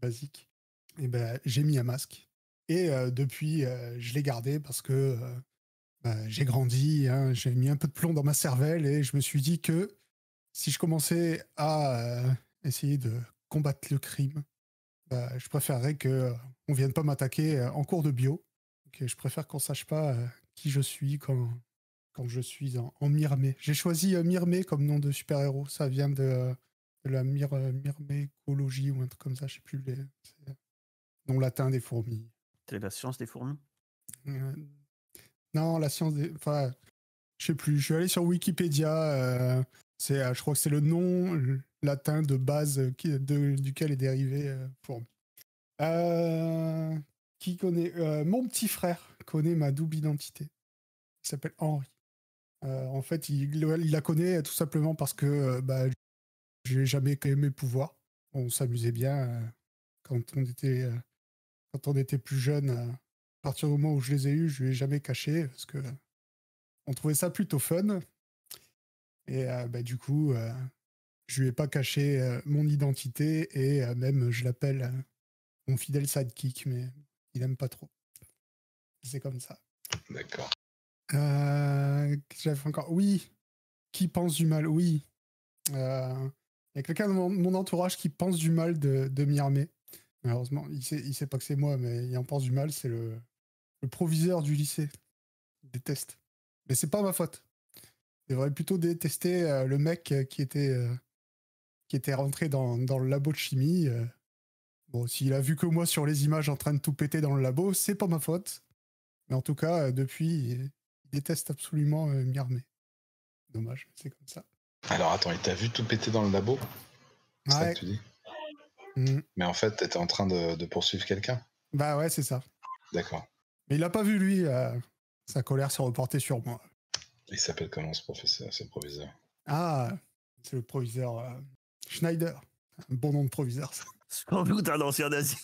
basique, et ben j'ai mis un masque. Et depuis, je l'ai gardé parce que j'ai grandi, hein, j'ai mis un peu de plomb dans ma cervelle et je me suis dit que si je commençais à essayer de combattre le crime, je préférerais que on vienne pas m'attaquer en cours de bio. Donc, je préfère qu'on sache pas qui je suis quand je suis en Myrmé. J'ai choisi Myrmé comme nom de super-héros. Ça vient de la myrmécologie ou un truc comme ça, je sais plus c'est nom latin des fourmis. C'est la science des fourmis. Non, la science des. Enfin, je sais plus. Je suis allé sur Wikipédia. Je crois que c'est le nom latin de base duquel est dérivé fourmi. Qui connaît mon petit frère connaît ma double identité. Il s'appelle Henri. En fait, il la connaît tout simplement parce que j'ai jamais aimé mes pouvoirs. On s'amusait bien quand on était plus jeune. À partir du moment où je les ai eus, je ne l'ai jamais caché parce que on trouvait ça plutôt fun. Et du coup, je lui ai pas caché mon identité et même je l'appelle mon fidèle sidekick, mais il aime pas trop. C'est comme ça. D'accord. J'avais encore. Oui, qui pense du mal? Oui. Il y a quelqu'un de mon entourage qui pense du mal de Myrmé. Malheureusement, il sait pas que c'est moi, mais il en pense du mal. C'est le proviseur du lycée. Il déteste. Mais c'est pas ma faute. Il devrait plutôt détester le mec qui était rentré dans le labo de chimie. Bon, s'il a vu que moi sur les images en train de tout péter dans le labo, c'est pas ma faute. Mais en tout cas, depuis, il déteste absolument Myrmé. Dommage, c'est comme ça. Alors attends, il t'a vu tout péter dans le labo? C'est ça Ouais. que tu dis? Mmh. Mais en fait, t'étais en train de poursuivre quelqu'un? Bah ouais, c'est ça. D'accord. Mais il l'a pas vu, lui. Sa colère s'est reportée sur moi. Il s'appelle comment ce professeur, ce proviseur? Ah, c'est le proviseur Schneider. Un bon nom de proviseur, ça. Sans doute un ancien nazi.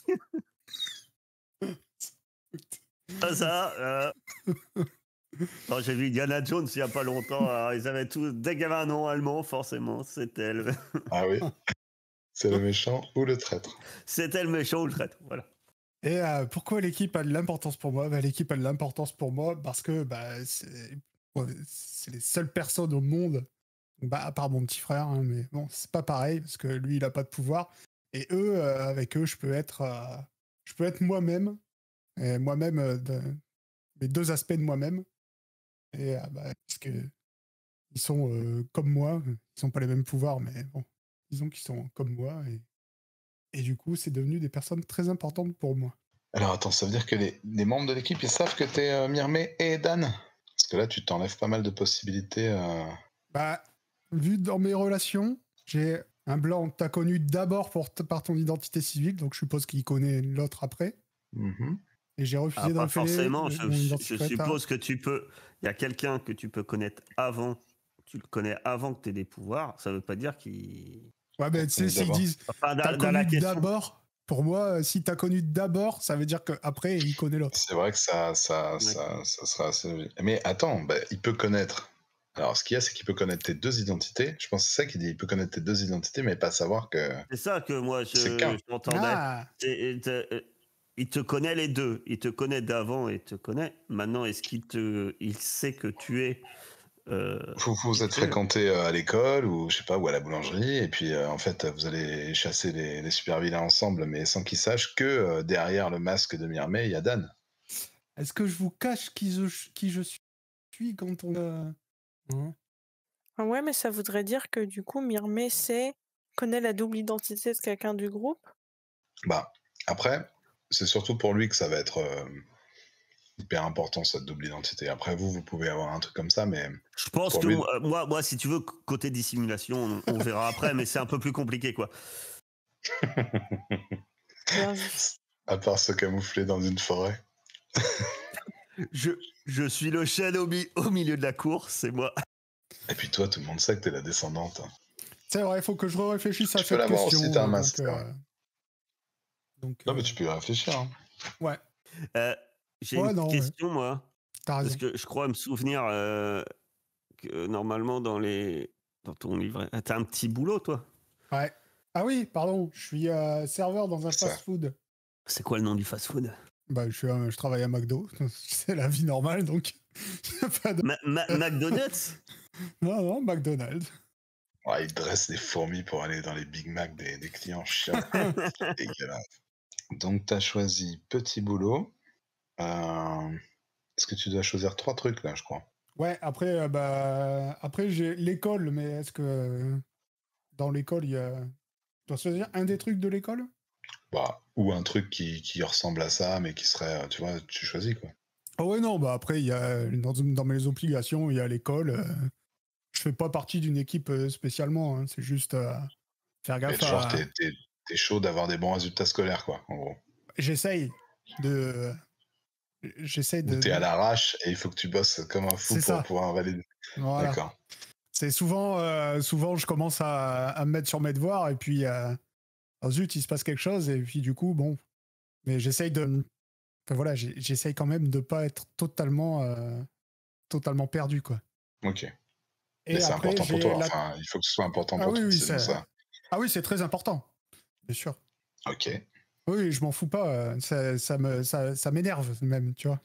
Ça. Non, j'ai vu Indiana Jones il y a pas longtemps. Ils avaient tous. Dès qu'il y avait un nom allemand, forcément, c'était le. Ah oui. C'est le méchant ou le traître? C'était le méchant ou le traître. Voilà. Et pourquoi l'équipe a de l'importance pour moi? L'équipe a de l'importance pour moi parce que c'est les seules personnes au monde, à part mon petit frère, hein, mais bon, c'est pas pareil parce que lui, il a pas de pouvoir. Et eux, avec eux, je peux être moi-même. Et moi-même, les deux aspects de moi-même. Et parce que ils sont comme moi. Ils n'ont pas les mêmes pouvoirs, mais bon, disons qu'ils sont comme moi. Et du coup, c'est devenu des personnes très importantes pour moi. Alors attends, ça veut dire que les membres de l'équipe, ils savent que t'es Myrmé et Dan? Parce que là, tu t'enlèves pas mal de possibilités. Vu dans mes relations, j'ai Un blanc, t'as connu d'abord par ton identité civile, donc je suppose qu'il connaît l'autre après. Mhm. Et j'ai Ah, refusé de pas révéler forcément. mon identité Je secrète à... suppose que tu peux. Il y a quelqu'un que tu peux connaître avant. Tu le connais avant que tu aies des pouvoirs. Ça veut pas dire qu'il. Ouais, mais tu sais, s'ils D'abord. disent Enfin, t'as dans la connu question. d'abord, pour moi, si t'as connu d'abord, ça veut dire qu'après, il connaît l'autre. C'est vrai que ça sera assez logique. Mais attends, bah, il peut connaître. Alors, ce qu'il y a, c'est qu'il peut connaître tes deux identités. Je pense que c'est ça qu'il dit. Il peut connaître tes deux identités, mais pas savoir que C'est ça que moi c'est qu'un. j'entendais. Ah, Il te connaît les deux. Il te connaît d'avant et il te connaît. Maintenant, est-ce il sait que tu es. Vous vous qui êtes tu es fréquentés à l'école ou je sais pas, ou à la boulangerie, et puis en fait, vous allez chasser les super vilains ensemble, mais sans qu'ils sachent que derrière le masque de Myrmay, il y a Dan. est-ce que je vous cache qui je suis quand on... Hein. Ah ouais, mais ça voudrait dire que du coup, Myrmay connaît la double identité de quelqu'un du groupe. Bah, après, c'est surtout pour lui que ça va être hyper important, cette double identité. Après, vous pouvez avoir un truc comme ça, mais Je pense pour que lui, moi, si tu veux, côté dissimulation, on verra après, mais c'est un peu plus compliqué, quoi. Bien vu. à part se camoufler dans une forêt. Je suis le chêne au milieu de la course, c'est moi. Et puis toi, tout le monde sait que t'es la descendante. C'est vrai, il faut que je réfléchisse à Tu peux cette l'avoir question. aussi, t'as un masque. Donc, Non, mais tu peux y réfléchir. Hein. ouais, J'ai ouais, une non, ouais, question, moi, t'as parce raison. que je crois me souvenir que normalement dans ton livret, t'as un petit boulot, toi. Ouais. Ah oui, pardon, je suis serveur dans un Ça. fast-food. C'est quoi le nom du fast-food? Bah, je travaille à McDo, c'est la vie normale, donc y a pas de... McDonald's? Non, McDonald's. Ouais, il dresse des fourmis pour aller dans les Big Mac des clients chiants. Dégueulasse. Donc, tu as choisi petit boulot. Est-ce que tu dois choisir 3 trucs là, je crois? Ouais, après, après j'ai l'école, mais est-ce que dans l'école, il y a... Tu dois choisir un des trucs de l'école? Bah, ou un truc qui ressemble à ça, mais qui serait, tu vois, tu choisis quoi. Ah ouais, non, bah après, il y a, dans mes obligations, il y a l'école. Je fais pas partie d'une équipe spécialement, hein, c'est juste faire Mais gaffe genre, à... t'es chaud d'avoir des bons résultats scolaires, quoi, en gros. J'essaye de... J'essaye Ou de... t'es à l'arrache et il faut que tu bosses comme un fou C'est pour ça, pouvoir valider. voilà. D'accord. C'est souvent, je commence à me mettre sur mes devoirs et puis, oh zut, il se passe quelque chose et puis du coup, bon. Mais j'essaye de... Enfin voilà, j'essaye quand même de pas être totalement perdu, quoi. Ok. Mais Et c'est après, important pour j'ai toi. la... Enfin, il faut que ce soit important Ah pour oui, toi, oui, sinon ça. Ah oui, c'est très important, bien sûr. Ok. Oui, je m'en fous pas, ça m'énerve même, tu vois.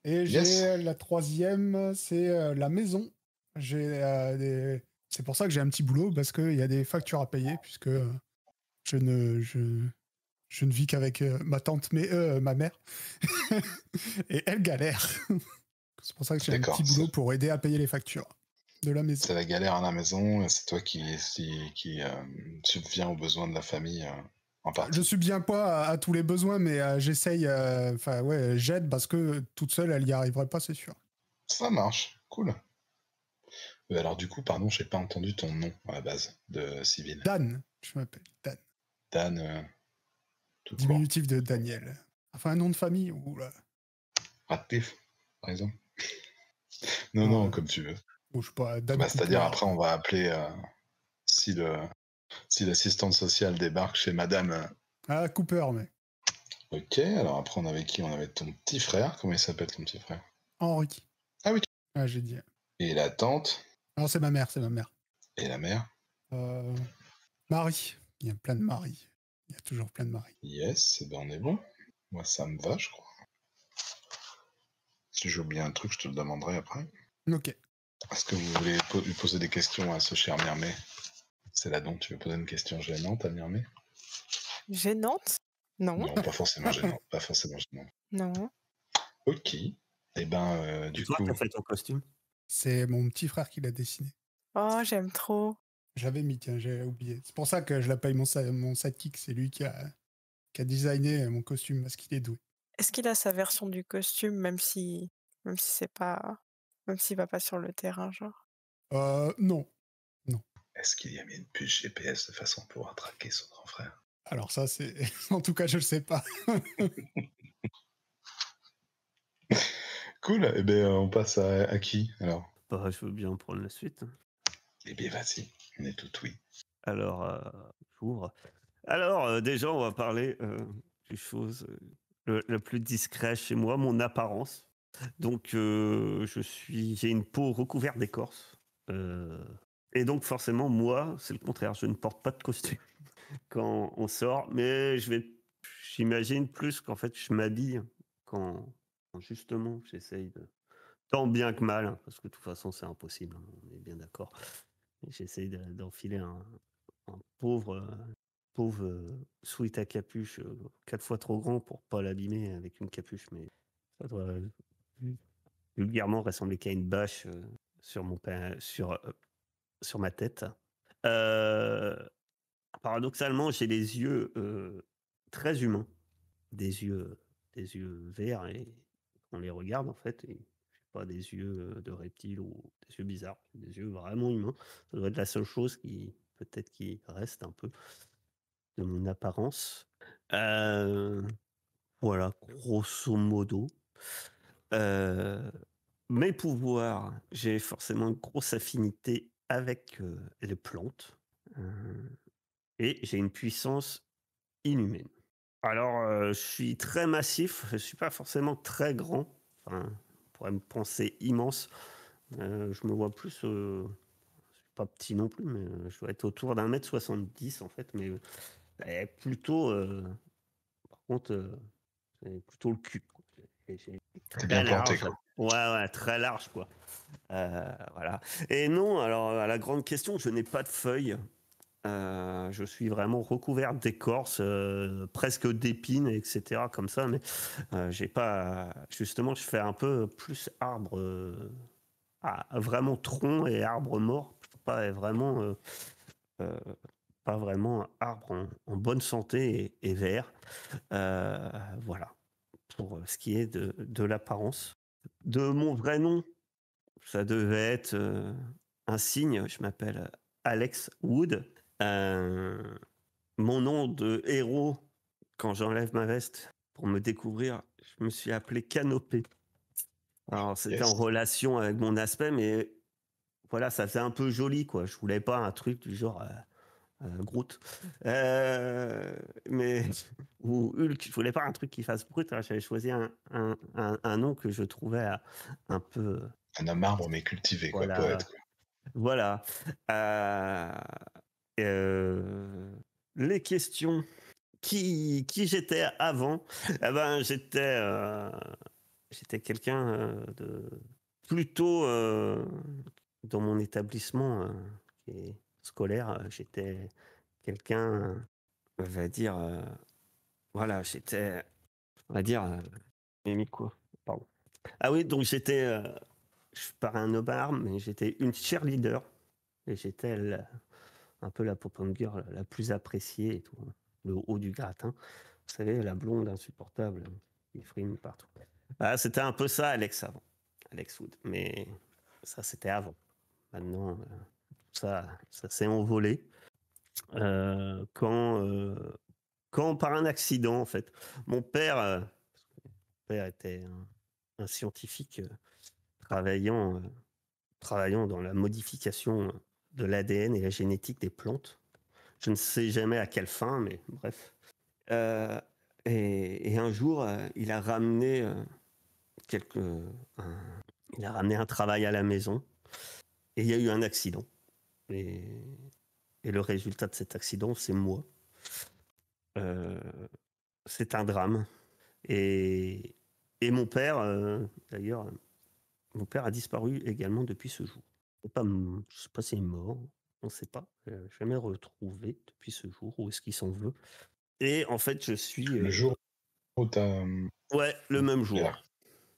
Et Yes. j'ai la troisième, c'est la maison. C'est pour ça que j'ai un petit boulot, parce qu'il y a des factures à payer, puisque je ne, je, je ne vis qu'avec ma tante, mais ma mère. Et elle galère. C'est pour ça que j'ai un D'accord. petit boulot pour aider à payer les factures de la maison. C'est la galère à la maison, et c'est toi qui subvient aux besoins de la famille en Je partie. subviens pas à tous les besoins, mais j'essaye, enfin ouais, j'aide parce que toute seule, elle y arriverait pas, c'est sûr. Ça marche. Cool. Alors du coup, pardon, j'ai pas entendu ton nom à la base de civil. Dan, je m'appelle Dan. Dan, tout court. Diminutif de Daniel. Enfin, un nom de famille, oula. Ratcliffe, par exemple. Non, comme tu veux. Ou je sais pas, Dan Bah, c'est-à-dire Coupoir. après, on va appeler si l'assistante sociale débarque chez Madame. Ah, Cooper, mais. Ok. Alors après, on avait qui? On avait ton petit frère. Comment il s'appelle ton petit frère? Henri. Ah oui. Ah, j'ai dit. Et la tante Non, c'est ma mère, c'est ma mère. et la mère. Marie. Il y a plein de Marie. Il y a toujours plein de Marie. Yes. Et ben on est bon. Moi, ça me va, je crois. Si j'ai oublié un truc, je te le demanderai après. Ok. Est-ce que vous voulez lui poser des questions à ce cher Myrmay? C'est là dont tu veux poser une question gênante à Myrmay? Gênante? Non. Non, pas forcément gênante. Pas forcément gênante. Non. Ok. Et ben, C'est du toi coup, qui as fait ton costume? C'est mon petit frère qui l'a dessiné. Oh, j'aime trop. J'avais mis, tiens, j'ai oublié. C'est pour ça que je l'appelle mon sidekick. C'est lui qui a designé mon costume parce qu'il est doué. Est-ce qu'il a sa version du costume, même s'il va pas sur le terrain, genre? Non. Est-ce qu'il y a mis une puce GPS de façon à pouvoir traquer son grand frère? Alors ça, c'est... En tout cas, je le sais pas. Cool, eh bien, on passe à qui, alors? Bah, je veux bien prendre la suite. Eh bien, vas-y, on est tout oui. Alors, j'ouvre. Alors, déjà, on va parler des choses le plus discret chez moi, mon apparence. Donc, j'ai une peau recouverte d'écorce. Et donc, forcément, moi, c'est le contraire. Je ne porte pas de costume quand on sort, mais j'imagine plus qu'en fait, je m'habille quand justement, j'essaye de, tant bien que mal, hein, parce que de toute façon, c'est impossible, hein, on est bien d'accord. J'essaye d'enfiler un pauvre sweat à capuche 4 fois trop grand pour pas l'abîmer avec une capuche, mais ça doit vulgairement ressembler qu'à une bâche sur ma tête. Euh, Paradoxalement, j'ai les yeux très humains, des yeux, des yeux verts, et on les regarde en fait, et j'ai pas des yeux de reptile ou des yeux bizarres, j'ai des yeux vraiment humains. Ça doit être la seule chose qui peut-être qui reste un peu de mon apparence. Euh, voilà, grosso modo. Euh, Mes pouvoirs, j'ai forcément une grosse affinité avec les plantes, et j'ai une puissance inhumaine. Alors, je suis très massif, je suis pas forcément très grand, enfin, on pourrait me penser immense. Je me vois plus, je suis pas petit non plus, mais je dois être autour d'1,70 m en fait, mais plutôt, par contre, c'est plutôt le cul, quoi. J'ai T'es bien très planté, large. quoi. Ouais, très large, quoi. Voilà. Et non, alors, à la grande question, je n'ai pas de feuilles. Je suis vraiment recouvert d'écorce, presque d'épines, etc. comme ça, mais j'ai pas. Justement, je fais un peu plus arbre, vraiment tronc et arbre mort, pas vraiment, euh, pas vraiment arbre en bonne santé et vert. Voilà, pour ce qui est de l'apparence. De mon vrai nom, ça devait être un signe. Je m'appelle Alex Wood. Euh, Mon nom de héros, quand j'enlève ma veste pour me découvrir, je me suis appelé Canopée. Alors, c'était en Yes. relation avec mon aspect, mais voilà, ça faisait un peu joli, quoi. Je voulais pas un truc du genre Groot. Mais ou Hulk, je voulais pas un truc qui fasse brut. Alors, j'avais choisi un nom que je trouvais un peu, Un homme arbre, mais cultivé, quoi, poète, voilà, quoi. voilà. Euh, euh, les questions qui j'étais avant. Eh ben, j'étais quelqu'un de plutôt dans mon établissement qui est scolaire. J'étais quelqu'un, on va dire, voilà, on va dire, mais quoi, pardon. Ah oui, donc je parais un homme, mais j'étais une cheerleader et j'étais un peu la pop-up girl la plus appréciée et tout, le haut du gratin. Vous savez, la blonde insupportable qui frime partout. Ah, c'était un peu ça, Alex, avant. Alex Wood. Mais ça, c'était avant. Maintenant, ça s'est envolé. Quand, par un accident, en fait, mon père était un scientifique travaillant, travaillant dans la modification de l'ADN et la génétique des plantes. Je ne sais jamais à quelle fin, mais bref. Euh, et un jour, il a ramené quelques, un, il a ramené un travail à la maison et il y a eu un accident. Et, et le résultat de cet accident, c'est moi. Euh, c'est un drame. Et, et mon père, d'ailleurs, mon père a disparu également depuis ce jour. Je ne sais pas s'il est mort, on ne sait pas. Jamais retrouvé depuis ce jour. Où est-ce qu'il s'en veut? Et en fait, je suis. Le jour où Ouais, le même jour.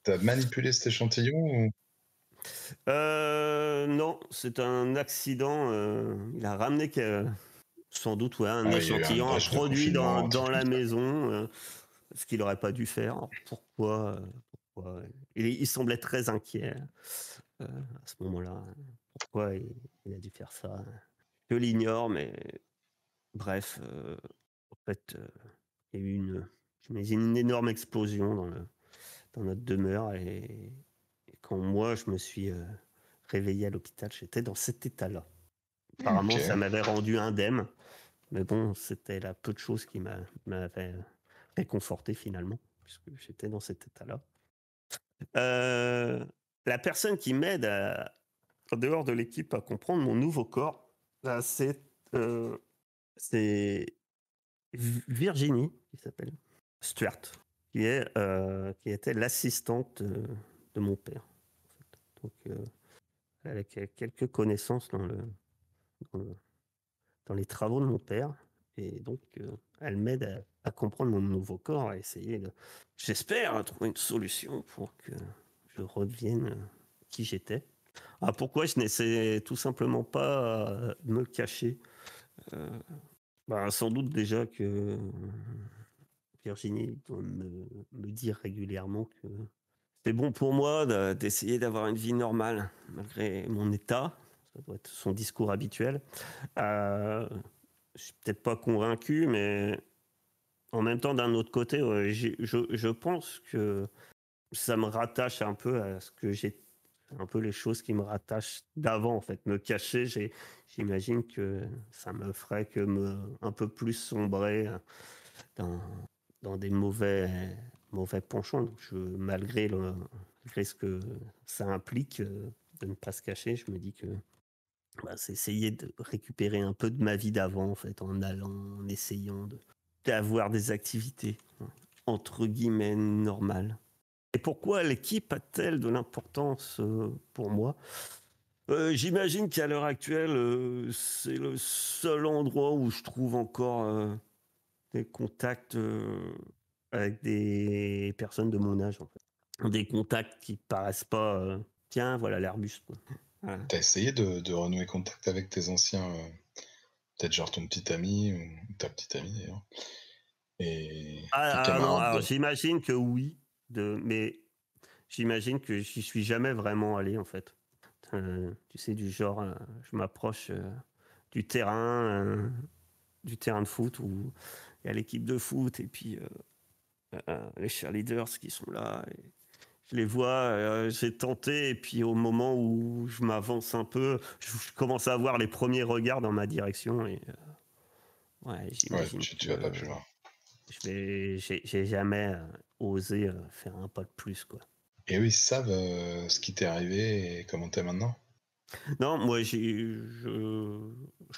t'as manipulé cet échantillon ou... Non, c'est un accident. Il a ramené sans doute un Ah oui, il y a eu une échantillon, un brèche de produit confinement, un dans truc la comme ça. maison, ce qu'il n'aurait pas dû faire. Alors, pourquoi il semblait très inquiet à ce moment-là. Pourquoi il a dû faire ça? je l'ignore, mais bref, en fait, il y a eu j'imagine une énorme explosion dans notre demeure et quand moi je me suis réveillé à l'hôpital, j'étais dans cet état-là. Apparemment, Ok. ça m'avait rendu indemne, mais bon, c'était la peu de choses qui m'avaient réconforté finalement, puisque j'étais dans cet état-là. La personne qui m'aide en dehors de l'équipe à comprendre mon nouveau corps, c'est Virginie, qui s'appelle Stuart, qui était l'assistante de mon père. En fait. Donc, elle a quelques connaissances dans le- dans les travaux de mon père. Et donc, elle m'aide à comprendre mon nouveau corps, à essayer j'espère, trouver une solution pour que je redevienne qui j'étais. Ah, pourquoi je n'essaie tout simplement pas de me cacher sans doute déjà que Virginie doit me dire régulièrement que c'est bon pour moi d'essayer d'avoir une vie normale, malgré mon état. Ça doit être son discours habituel. Je suis peut-être pas convaincu, mais en même temps, d'un autre côté, ouais, je pense que ça me rattache un peu à ce que j'ai, un peu les choses qui me rattachent d'avant, en fait. Me cacher, j'imagine que ça me ferait un peu plus sombrer dans, dans des mauvais penchants. Donc malgré ce que ça implique de ne pas se cacher, je me dis que c'est essayer de récupérer un peu de ma vie d'avant, en fait, en essayant d'avoir des activités, entre guillemets, normales. Et pourquoi l'équipe a-t-elle de l'importance pour moi? J'imagine qu'à l'heure actuelle, c'est le seul endroit où je trouve encore des contacts avec des personnes de mon âge, en fait. Des contacts qui paraissent pas, tiens, voilà l'Airbus. Voilà. T'as essayé de renouer contact avec tes anciens, peut-être genre ton petit ami ou ta petite amie d'ailleurs, et tes Non, camarades alors de... j'imagine que oui, mais j'imagine que j'y suis jamais vraiment allé, en fait. Tu sais, du genre, je m'approche du du terrain de foot où il y a l'équipe de foot et puis les cheerleaders qui sont là. Et je les vois, j'ai tenté et puis au moment où je m'avance un peu, je commence à avoir les premiers regards dans ma direction et ouais, Ouais, j'imagine tu vas pas plus loin. j'ai jamais osé faire un pas de plus, quoi. Et eux, ils savent ce qui t'est arrivé et comment t'es maintenant? Non, moi, je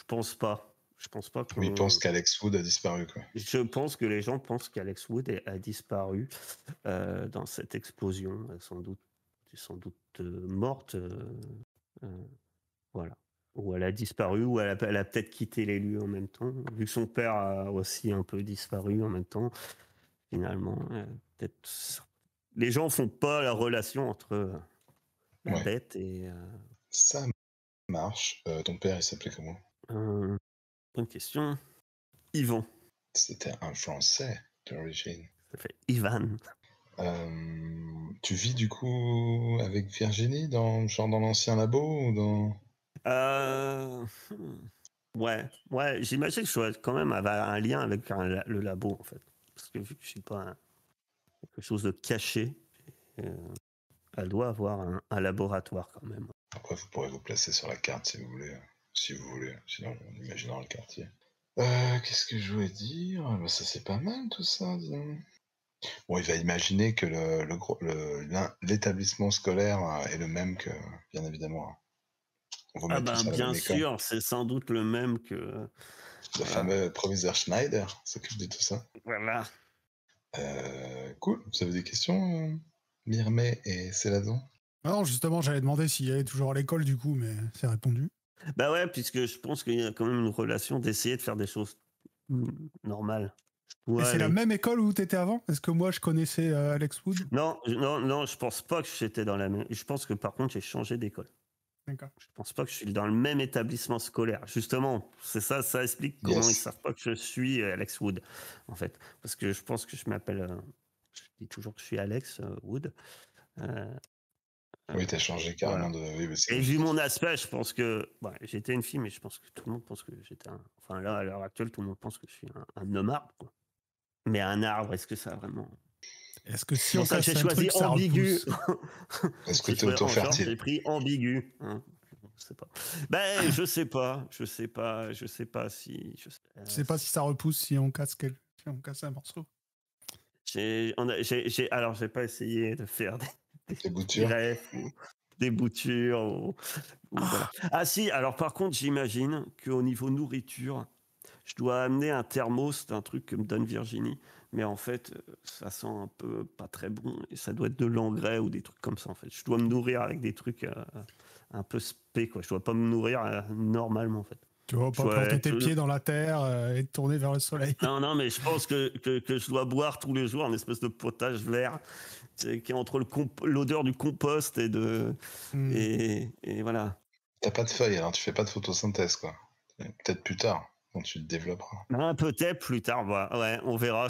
pense pas. Je pense pas Ou ils pensent qu'on. qu'Alex Wood a disparu, quoi. Je pense que les gens pensent qu'Alex Wood a disparu dans cette explosion, sans doute morte, euh, voilà. Ou elle a disparu, ou elle a peut-être quitté les lieux en même temps, vu que son père a aussi un peu disparu en même temps. Finalement, peut-être. Les gens font pas la relation entre la Ouais, bête et. ça marche. Ton père, il s'appelait comment? Bonne question. Yvan. C'était un Français d'origine. Ça fait Ivan. Tu vis du coup avec Virginie, genre dans l'ancien labo ou dans... Euh, ouais, j'imagine que je dois quand même avoir un lien avec le labo, en fait. Parce que vu que je suis pas quelque chose de caché, euh, elle doit avoir un laboratoire quand même. Après, vous pourrez vous placer sur la carte si vous voulez. Si vous voulez, sinon on imaginera le quartier. Qu'est-ce que je voulais dire? Bah, ça c'est pas mal tout ça, disons. Bon, il va imaginer que l'établissement scolaire est le même que, bien évidemment, on vous Ah met ben, tous à la bien même école. sûr, c'est sans doute le même que... Le Voilà. fameux proviseur Schneider s'occupe de tout ça. Voilà. Cool. Vous avez des questions, Mirmet et Céladon? Non, justement, j'allais demander s'il allait toujours à l'école du coup, mais c'est répondu. Bah ouais, puisque je pense qu'il y a quand même une relation d'essayer de faire des choses normales. Et c'est la Allez. même école où tu étais avant? Est-ce que moi je connaissais Alex Wood? Non, je pense pas que j'étais dans la même... Je pense que par contre, j'ai changé d'école. D'accord. Je pense pas que je suis dans le même établissement scolaire. Justement, c'est ça, ça explique comment ils Yes. savent pas que je suis Alex Wood, en fait. Parce que je pense que je m'appelle, je dis toujours que je suis Alex Wood. Euh, Oui, t'as changé carrément Voilà. de. Oui, parce que Et vu mon aspect, je pense que j'étais une fille, mais je pense que tout le monde pense que j'étais un. Enfin là, à l'heure actuelle, tout le monde pense que je suis un homme arbre, quoi. Mais un arbre, est-ce que ça a vraiment. Est-ce que si C'est on pour ça que casse j'ai un choisi truc, ça ambigu. repousse? est-ce que J'ai t'es choisi en genre, auto-fertile? j'ai pris ambigu. Hein. Je sais pas. Ben, je sais pas si. Je sais pas si ça repousse si on casse, si on casse un morceau. Alors, j'ai pas essayé de faire Des des boutures? greffes ou des boutures ou voilà. Ah si, alors par contre, j'imagine qu'au niveau nourriture, je dois amener un thermos, c'est un truc que me donne Virginie, mais en fait, ça sent un peu pas très bon et ça doit être de l'engrais ou des trucs comme ça en fait. Je dois me nourrir avec des trucs un peu spé quoi. Je dois pas me nourrir normalement en fait. Tu vas Je pas dois planter tes être pieds dans la terre et te tourner vers le soleil. non, non, mais je pense que je dois boire tous les jours un espèce de potage vert qui est entre l'odeur du compost Hmm. et voilà. T'as pas de feuilles, alors tu fais pas de photosynthèse, quoi. Peut-être plus tard, quand tu te développeras. Ah, peut-être plus tard, ouais, on verra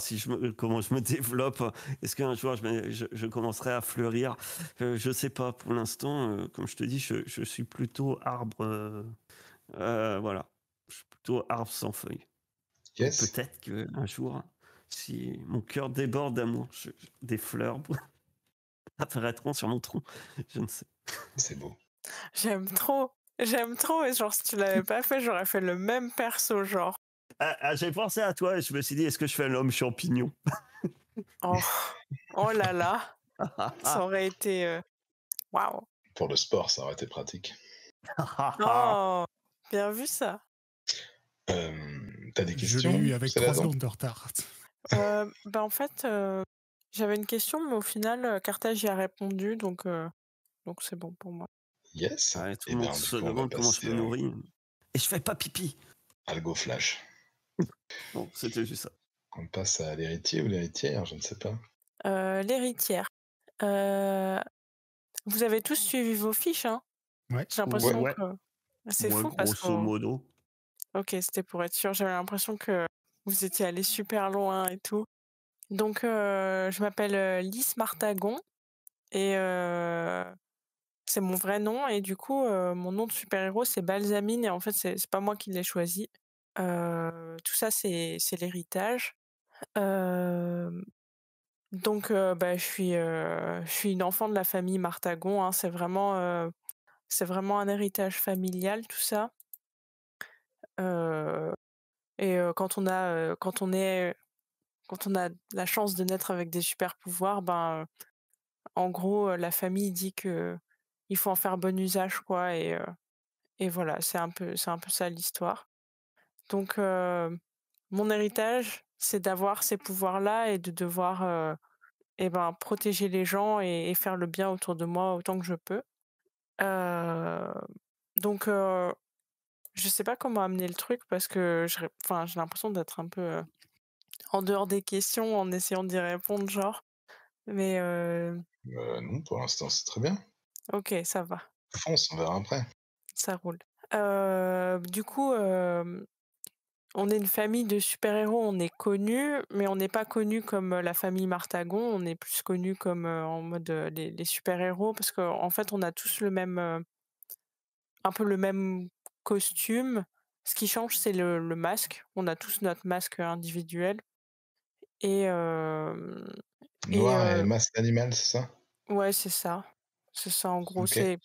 comment je me développe. Est-ce qu'un jour je commencerai à fleurir? Je sais pas. Pour l'instant, comme je te dis, je suis plutôt arbre. Voilà, je suis plutôt arbre sans feuilles. Mais Yes, peut-être qu'un jour, si mon cœur déborde d'amour, des fleurs apparaîtront sur mon tronc. Je ne sais. c'est beau. J'aime trop. J'aime trop. Et genre, si tu l'avais pas fait, j'aurais fait le même perso, genre. J'ai pensé à toi et je me suis dit, est-ce que je fais l'homme champignon? Oh, oh là là. Ça aurait été. Waouh. Pour le sport, ça aurait été pratique. Oh, bien vu ça. T'as des Je l'ai questions, eu avec 3 Céladon? secondes de retard. En fait, j'avais une question, mais au final, Carthage y a répondu, donc c'est bon pour moi. Yes. Ouais, tout Et le monde bien, du se coup, on va demande comment je passer me nourris. Et je fais pas pipi. à Algo Flash. Bon, c'était juste ça. On passe à l'héritier ou l'héritière, je ne sais pas. L'héritière. Euh, Vous avez tous suivi vos fiches, hein? Ouais. J'ai Ouais. l'impression Ouais, que c'est moi, fou parce grosso qu'on. modo. Ok, c'était pour être sûr. J'avais l'impression que vous étiez allé super loin et tout. Donc, je m'appelle Lys Martagon et c'est mon vrai nom. Et du coup, mon nom de super-héros, c'est Balsamine. Et en fait, c'est pas moi qui l'ai choisi. Tout ça, c'est l'héritage. Donc, je suis une enfant de la famille Martagon, hein. C'est vraiment un héritage familial, tout ça. Euh, quand on a la chance de naître avec des super pouvoirs, en gros, la famille dit que il faut en faire bon usage, quoi. Et voilà, c'est un peu ça l'histoire. Donc, mon héritage, c'est d'avoir ces pouvoirs-là et de devoir protéger les gens et faire le bien autour de moi autant que je peux. Euh, donc, je sais pas comment amener le truc parce que j'ai l'impression d'être un peu en dehors des questions en essayant d'y répondre, genre. Mais Non, pour l'instant, c'est très bien. ok, ça va, Fonce, on verra après. ça roule. Du coup, on est une famille de super-héros, on est connus, mais on n'est pas connus comme la famille Martagon, on est plus connus comme en mode les super-héros parce qu'en fait, on a tous un peu le même costume. Ce qui change, c'est le masque. On a tous notre masque individuel. Et, euh, et Noir et masque d'animal, c'est ça? ouais, c'est ça. C'est ça, en gros, Ok. c'est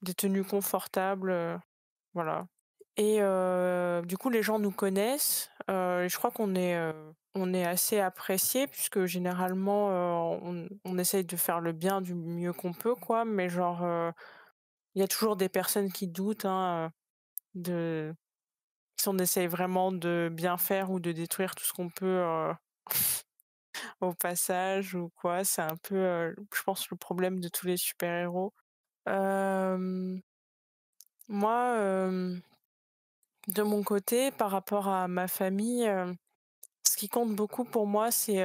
des tenues confortables. Voilà. Et du coup, les gens nous connaissent. Et je crois on est assez apprécié puisque généralement, on essaye de faire le bien du mieux qu'on peut, quoi. Mais genre, il y a toujours des personnes qui doutent, hein, de si on essaye vraiment de bien faire ou de détruire tout ce qu'on peut au passage ou quoi. C'est un peu, je pense, le problème de tous les super-héros. Euh, Moi, de mon côté, par rapport à ma famille, ce qui compte beaucoup pour moi, c'est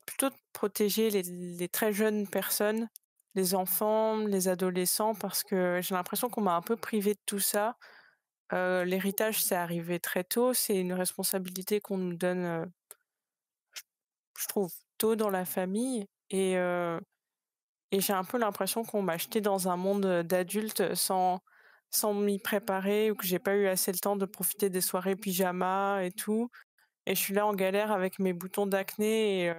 plutôt de protéger les très jeunes personnes, les enfants, les adolescents, parce que j'ai l'impression qu'on m'a un peu privée de tout ça. L'héritage, c'est arrivé très tôt, c'est une responsabilité qu'on nous donne, je trouve, tôt dans la famille. Et et j'ai un peu l'impression qu'on m'a jeté dans un monde, d'adulte, sans m'y préparer ou que j'ai pas eu assez le temps de profiter des soirées pyjama et tout et je suis là en galère avec mes boutons d'acné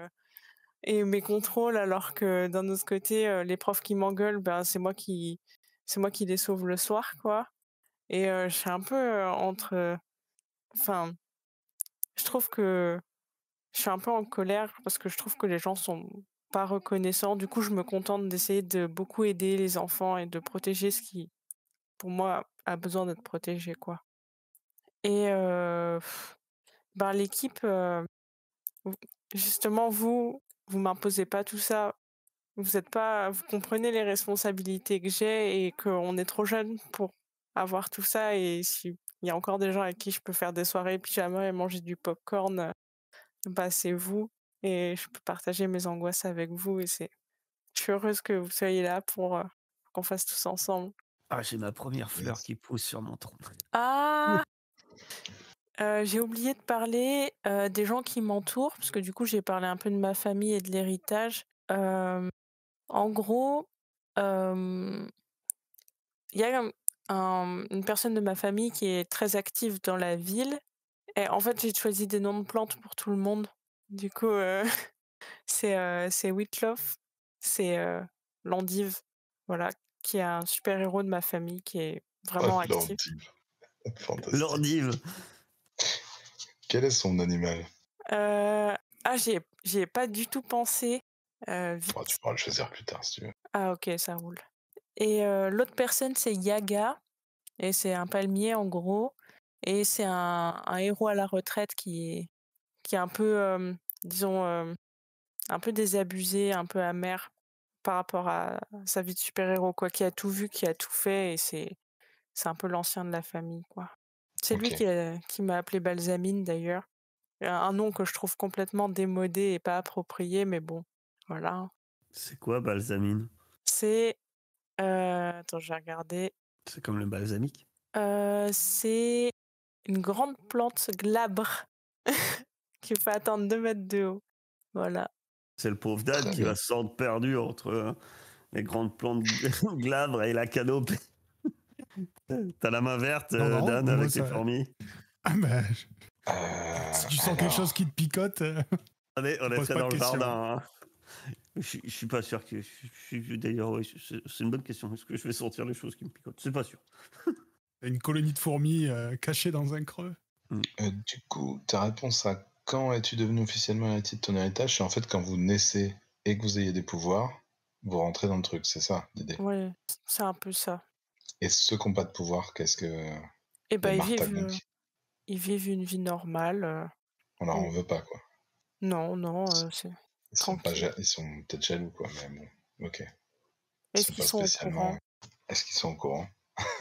et mes contrôles alors que d'un autre côté, les profs qui m'engueulent, ben, c'est moi qui les sauve le soir, quoi et je suis un peu, enfin, je trouve que je suis un peu en colère parce que je trouve que les gens sont pas reconnaissants. Du coup, je me contente d'essayer de beaucoup aider les enfants et de protéger ce qui, pour moi, a besoin d'être protégé, quoi. Et ben, l'équipe, v justement, vous m'imposez pas tout ça. Vous comprenez les responsabilités que j'ai et qu'on est trop jeune pour avoir tout ça et si il y a encore des gens avec qui je peux faire des soirées pyjama et manger du popcorn, bah, c'est vous et je peux partager mes angoisses avec vous et je suis heureuse que vous soyez là pour qu'on fasse tous ensemble. Ah, j'ai ma première fleur Yes. qui pousse sur mon tronc. Ah! J'ai oublié de parler, des gens qui m'entourent, parce que du coup, j'ai parlé un peu de ma famille et de l'héritage. En gros, hem, il y a une personne de ma famille qui est très active dans la ville et en fait, j'ai choisi des noms de plantes pour tout le monde. Du coup, c'est Wittlof, c'est, l'endive, voilà, qui est un super héros de ma famille qui est Oh, vraiment actif. l'endive. Fantastique. L'ordive. Quel est son animal? J'y ai pas du tout pensé, Oh, tu vite. pourras le choisir plus tard si tu veux. Ah OK, ça roule et l'autre personne, c'est Yaga et c'est un palmier, en gros et c'est un héros à la retraite qui est un peu, disons, un peu désabusé, un peu amer par rapport à sa vie de super-héros, quoi, qui a tout vu, qui a tout fait et c'est un peu l'ancien de la famille, quoi. C'est lui Ok. qui m'a appelée Balsamine, d'ailleurs. Un nom que je trouve complètement démodé et pas approprié, mais bon, voilà. C'est quoi balsamine? C'est, attends, je vais regarder. C'est comme le balsamique? C'est une grande plante glabre qui peut atteindre 2 mètres de haut. Voilà. C'est le pauvre Dan Très qui bien. va se sentir perdu entre les grandes plantes glabres et la canopée. T'as la main verte, Non, non, Dan, moi avec les ça. fourmis. Ah bah, si tu sens quelque chose Alors, qui te picote, On est pose très pas dans de le questions. jardin. Hein. Je suis pas sûr que. D'ailleurs, oui, c'est une bonne question. Est-ce que je vais sentir les choses qui me picotent? C'est pas sûr. Une colonie de fourmis cachée dans un creux. du coup, ta réponse à quand es-tu devenu officiellement héritier de ton héritage, c'est en fait quand vous naissez et que vous ayez des pouvoirs, vous rentrez dans le truc, c'est ça l'idée. Ouais, c'est un peu ça. Et ceux qui n'ont pas de pouvoir, qu'est-ce que Et les bah, Martagons, ils vivent une vie normale, on leur en où veut pas quoi. non, non, c'est Ils sont pas, tranquille. ils sont peut-être jaloux quoi, mais bon, ok. Ils Est-ce sont qu'ils pas sont au spécialement. courant? Est-ce qu'ils sont au courant?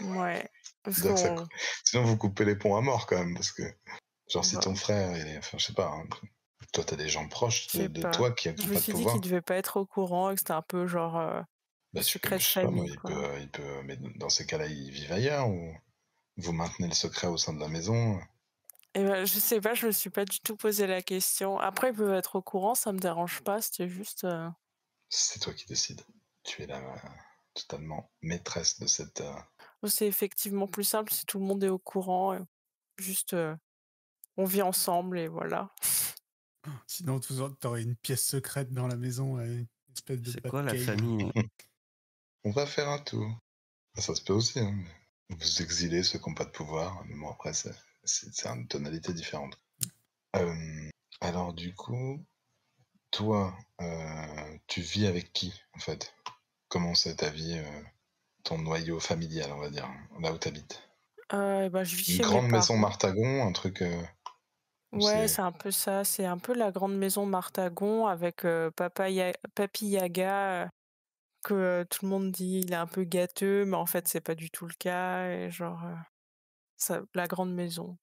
Ouais, parce C'est-à-dire que qu'on sinon vous coupez les ponts à mort quand même, parce que genre si bah, ton frère, enfin je sais pas, hein, toi t'as des gens proches je de, sais de pas. toi qui Je n'ont me pas de suis dit qu'ils pouvoir. devaient pas être au courant et que c'était un peu genre, Bah tu peux, secret de je sais pas moi, famille, quoi. mais dans ces cas-là ils vivent ailleurs ou vous maintenez le secret au sein de la maison. Et bah, je sais pas, je me suis pas du tout posé la question. Après, ils peuvent être au courant, ça me dérange pas, c'était juste, C'est toi qui décides. Tu es la totalement maîtresse de cette. c'est effectivement plus simple si tout le monde est au courant, juste, on vit ensemble et voilà. Sinon, t'aurais une pièce secrète dans la maison, une espèce de C'est quoi la Batcave. famille? On va faire un tour. Ça se peut aussi. Hein. Vous exilez ceux qui n'ont pas de pouvoir, mais bon après c'est une tonalité différente. Alors du coup, toi, tu vis avec qui en fait? Comment c'est ta vie, ton noyau familial, on va dire, là où tu habites? Et bah, je vis Une chez mes grande maison parents. Martagon, un truc où Ouais, c'est. c'est un peu ça, c'est un peu la grande maison Martagon avec, Papy Yaga, que, tout le monde dit il est un peu gâteux, mais en fait, c'est pas du tout le cas et genre, ça la grande maison.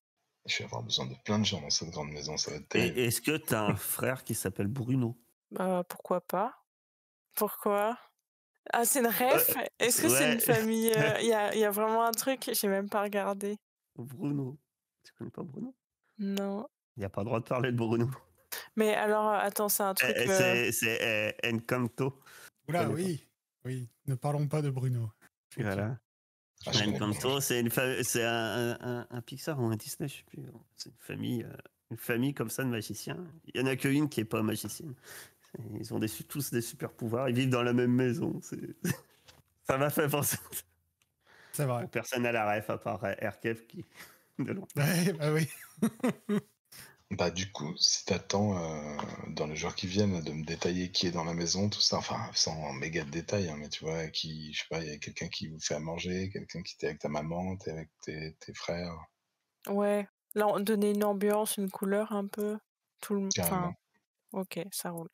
Je vais avoir besoin de plein de gens dans cette grande maison, ça va être terrible. Et est-ce que t'as un frère qui s'appelle Bruno? Bah, pourquoi pas? Pourquoi? Ah, c'est une ref? Est-ce que c'est une Ouais, famille, il y a vraiment un truc? J'ai même pas regardé. Bruno. Tu connais pas Bruno? Non. Il n'y a pas le droit de parler de Bruno. Mais alors, attends, c'est un truc, C'est Encanto. Tu Oula, connais pas? oui. Oui, ne parlons pas de Bruno. Effectivement. Voilà. Ah, je connais pas. Encanto, c'est c'est un Pixar ou un Disney, je sais plus. C'est une famille comme ça de magiciens. Il y en a qu'une qui est pas magicienne. Ils ont tous des super pouvoirs. Ils vivent dans la même maison. Ça m'a fait penser. C'est vrai. Bon, personne à la ref à part Erkev qui de loin. Ouais, bah oui. Bah, du coup, si t'attends dans les jours qui viennent de me détailler qui est dans la maison, tout ça, enfin, sans méga de détails, hein, mais tu vois, je sais pas, il y a quelqu'un qui vous fait à manger, quelqu'un qui t'est avec ta maman, t'es avec tes frères, Ouais. Là, on donnait une ambiance, une couleur un peu. Enfin, carrément. ok, ça roule.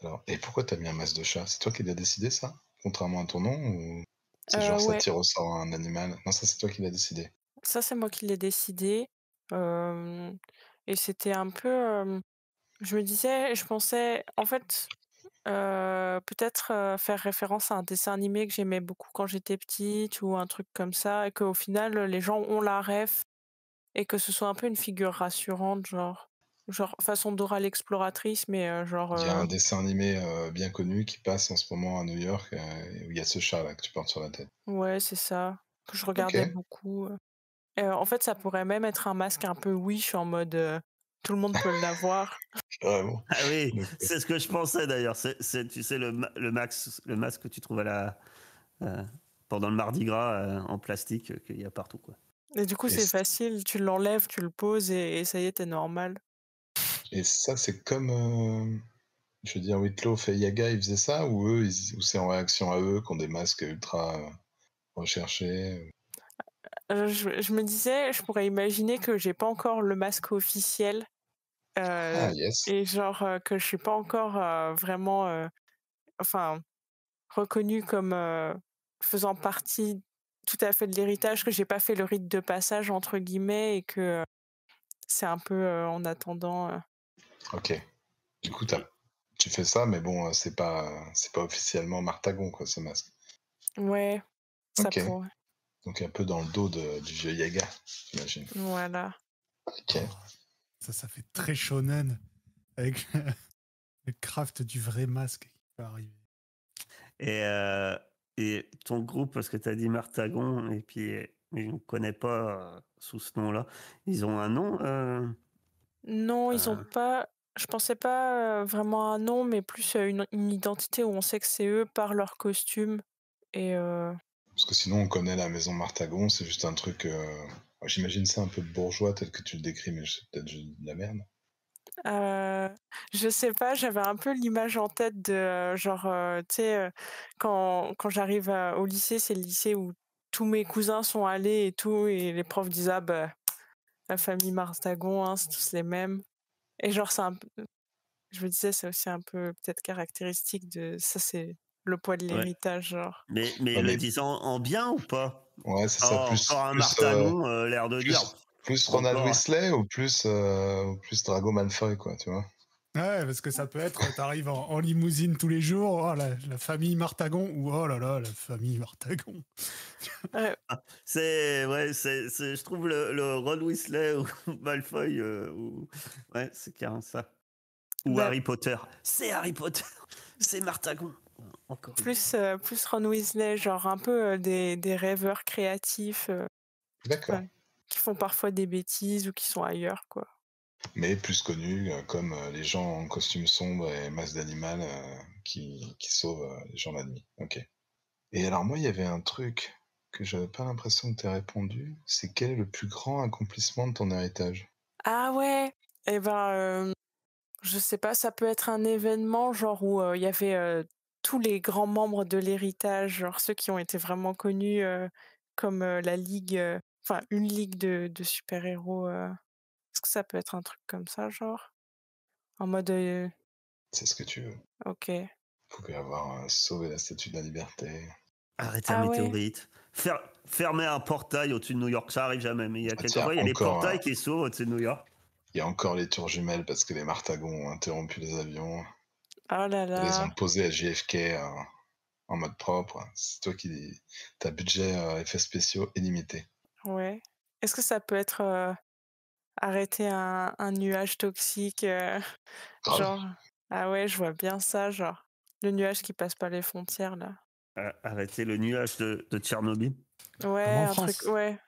Alors, et pourquoi t'as mis un masque de chat? C'est toi qui l'as décidé, ça? Contrairement à ton nom, ou c'est genre ça Ouais, tire au sort un animal? Non, ça c'est toi qui l'as décidé. ça c'est moi qui l'ai décidé. Euh, et c'était un peu. Je pensais, en fait, peut-être faire référence à un dessin animé que j'aimais beaucoup quand j'étais petite ou un truc comme ça, et qu'au final, les gens ont la ref et que ce soit un peu une figure rassurante, genre façon Dora l'exploratrice, mais genre, Il y a un dessin animé bien connu qui passe en ce moment à New York, où il y a ce chat là que tu portes sur la tête. ouais, c'est ça, que je Ok, regardais beaucoup. En fait, ça pourrait même être un masque un peu Wish en mode tout le monde peut l'avoir. carrément. Ah oui, Donc, c'est ce que je pensais d'ailleurs. Tu sais, le masque que tu trouves euh, pendant le Mardi Gras en plastique qu'il y a partout, quoi. Et du coup, et, c'est facile, tu l'enlèves, tu le poses et ça y est, t'es normal. et ça, c'est comme, je veux dire, Whitlow et Yaga, ils faisaient ça, ou eux, ou c'est en réaction à eux, qui ont des masques ultra recherchés? Je me disais, je pourrais imaginer que j'ai pas encore le masque officiel, Ah, heu yes. et genre, que je suis pas encore, vraiment, enfin, reconnue comme, faisant partie tout à fait de l'héritage, que j'ai pas fait le «rite de passage» entre guillemets et que, c'est un peu, en attendant, Ok. Du coup, tu fais ça, mais bon, c'est pas officiellement Martagon, quoi, ce masque. ouais, ça Ok. pourrait. Donc un peu dans le dos du vieux Yaga, j'imagine. Voilà. Ok. Oh, ça fait très shonen avec le craft du vrai masque qui peut arriver. Et, euh, et ton groupe, parce que tu as dit Martagon, et puis je ne connais pas sous ce nom-là, ils ont un nom Non, ils ont euh, pas, je pensais pas, vraiment à un nom, mais plus, une identité où on sait que c'est eux par leur costume et Parce que sinon, on connaît la maison Martagon, c'est juste un truc. J'imagine ça un peu bourgeois tel que tu le décris, mais c'est peut-être juste de la merde. Heu, je sais pas, j'avais un peu l'image en tête de, genre, tu sais, quand j'arrive au lycée, c'est le lycée où tous mes cousins sont allés et tout et les profs disent: «Ah bah, la famille Martagon, hein, c'est tous les mêmes» et genre c'est un p je me disais: «C'est aussi un peu peut-être caractéristique de ça, c'est le poids de ouais. l'héritage», genre. Mais Ouais, le mais disant en bien ou pas? ouais, c'est ça. Oh, encore un Martagon, l'air de dire. Plus Ronald Encore. Weasley ou plus Drago Malfoy, quoi, tu vois. Ouais, parce que ça peut être, t'arrives en limousine tous les jours, oh, la famille Martagon, ou oh là là, la famille Martagon. Ouais, Ouais, je trouve le Ron Weasley ou Malfoy, ouais, c'est carrément ça. Ou bah, Harry Potter. C'est Harry Potter. C'est Martagon. Encore une fois. plus Ron Weasley, genre un peu, des rêveurs créatifs, D'accord. enfin, qui font parfois des bêtises ou qui sont ailleurs, quoi. Mais plus connu comme les gens en costume sombre et masque d'animal qui sauvent les gens la nuit. Ok. Et alors moi, il y avait un truc que j'avais pas l'impression que tu aies répondu, c'est quel est le plus grand accomplissement de ton héritage? Ah ouais! Et ben, je sais pas, ça peut être un événement genre où, il y avait, tous les grands membres de l'héritage, genre ceux qui ont été vraiment connus, comme, la ligue, enfin une ligue de super-héros, est-ce que ça peut être un truc comme ça, genre? En mode, C'est ce que tu veux. OK. Vous pouvez avoir sauvé la Statue de la Liberté. Arrêter un Ah ouais? météorite. Fermer un portail au-dessus de New York. Ça arrive jamais, mais il y a Ah quelquefois, tiens, il y a des encore, portails qui s'ouvrent au-dessus de New York. il y a encore les tours jumelles parce que les Martagons ont interrompu les avions. Oh là Ils les là. ont posés à JFK en mode propre. C'est toi qui... T'as budget effets spéciaux illimité. Ouais. Est-ce que ça peut être, arrêter un nuage toxique, Grave. genre ah ouais, je vois bien ça, genre. Le nuage qui passe pas les frontières, là. Arrêter le nuage de Tchernobyl. Ouais, Comme en un truc, France. ouais,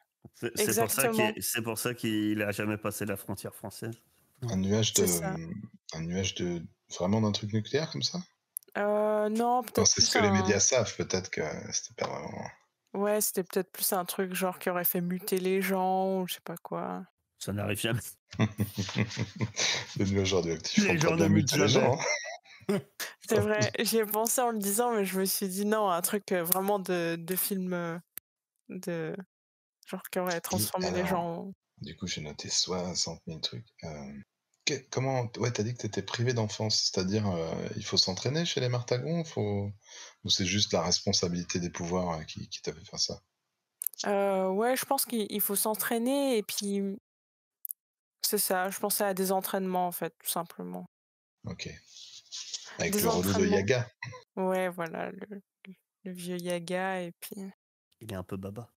exactement. C'est pour ça qu'il a jamais passé la frontière française. Un nuage C'est ça. un nuage de vraiment d'un truc nucléaire comme ça? Non, Non, peut-être c'est ce plus que les un. médias savent, peut-être que c'était pas vraiment Ouais, c'était peut-être plus un truc genre qui aurait fait muter les gens ou je sais pas quoi. Ça n'arrive jamais. les nuages radioactifs font Les très gens ne bien mutent muter les jamais. gens, hein. C'est vrai, j'y ai pensé en le disant, mais je me suis dit non, un truc vraiment de film de genre qui aurait Et transformé les alors, gens. du coup, j'ai noté 60 000 trucs. Comment ouais, t'as dit que t'étais privé d'enfance, c'est-à-dire, il faut s'entraîner chez les Martagons? Ou c'est juste la responsabilité des pouvoirs, qui t'a fait faire ça? Ouais, je pense qu'il faut s'entraîner et puis c'est ça, je pensais à des entraînements en fait, tout simplement. OK. Avec Des le relou de entraînements. Yaga? Ouais, voilà, le vieux Yaga et puis Il est un peu baba.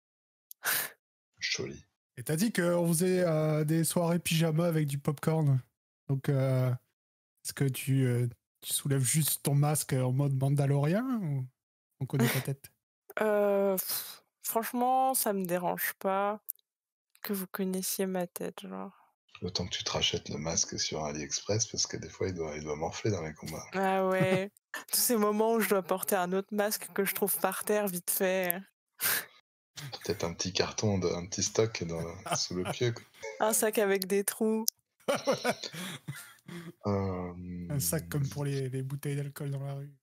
Joli. Et t'as dit qu'on faisait des soirées pyjama avec du popcorn. Donc, est-ce que tu soulèves juste ton masque en mode mandalorien ou on connaît ta tête? franchement, ça me dérange pas que vous connaissiez ma tête, genre. Le temps que tu te rachètes le masque sur AliExpress parce que des fois il doit morfler dans les combats. Ah ouais, tous ces moments où je dois porter un autre masque que je trouve par terre vite fait. Peut-être un petit carton un petit stock sous le pied, quoi. Un sac avec des trous. Un sac Hem, comme pour les bouteilles d'alcool dans la rue.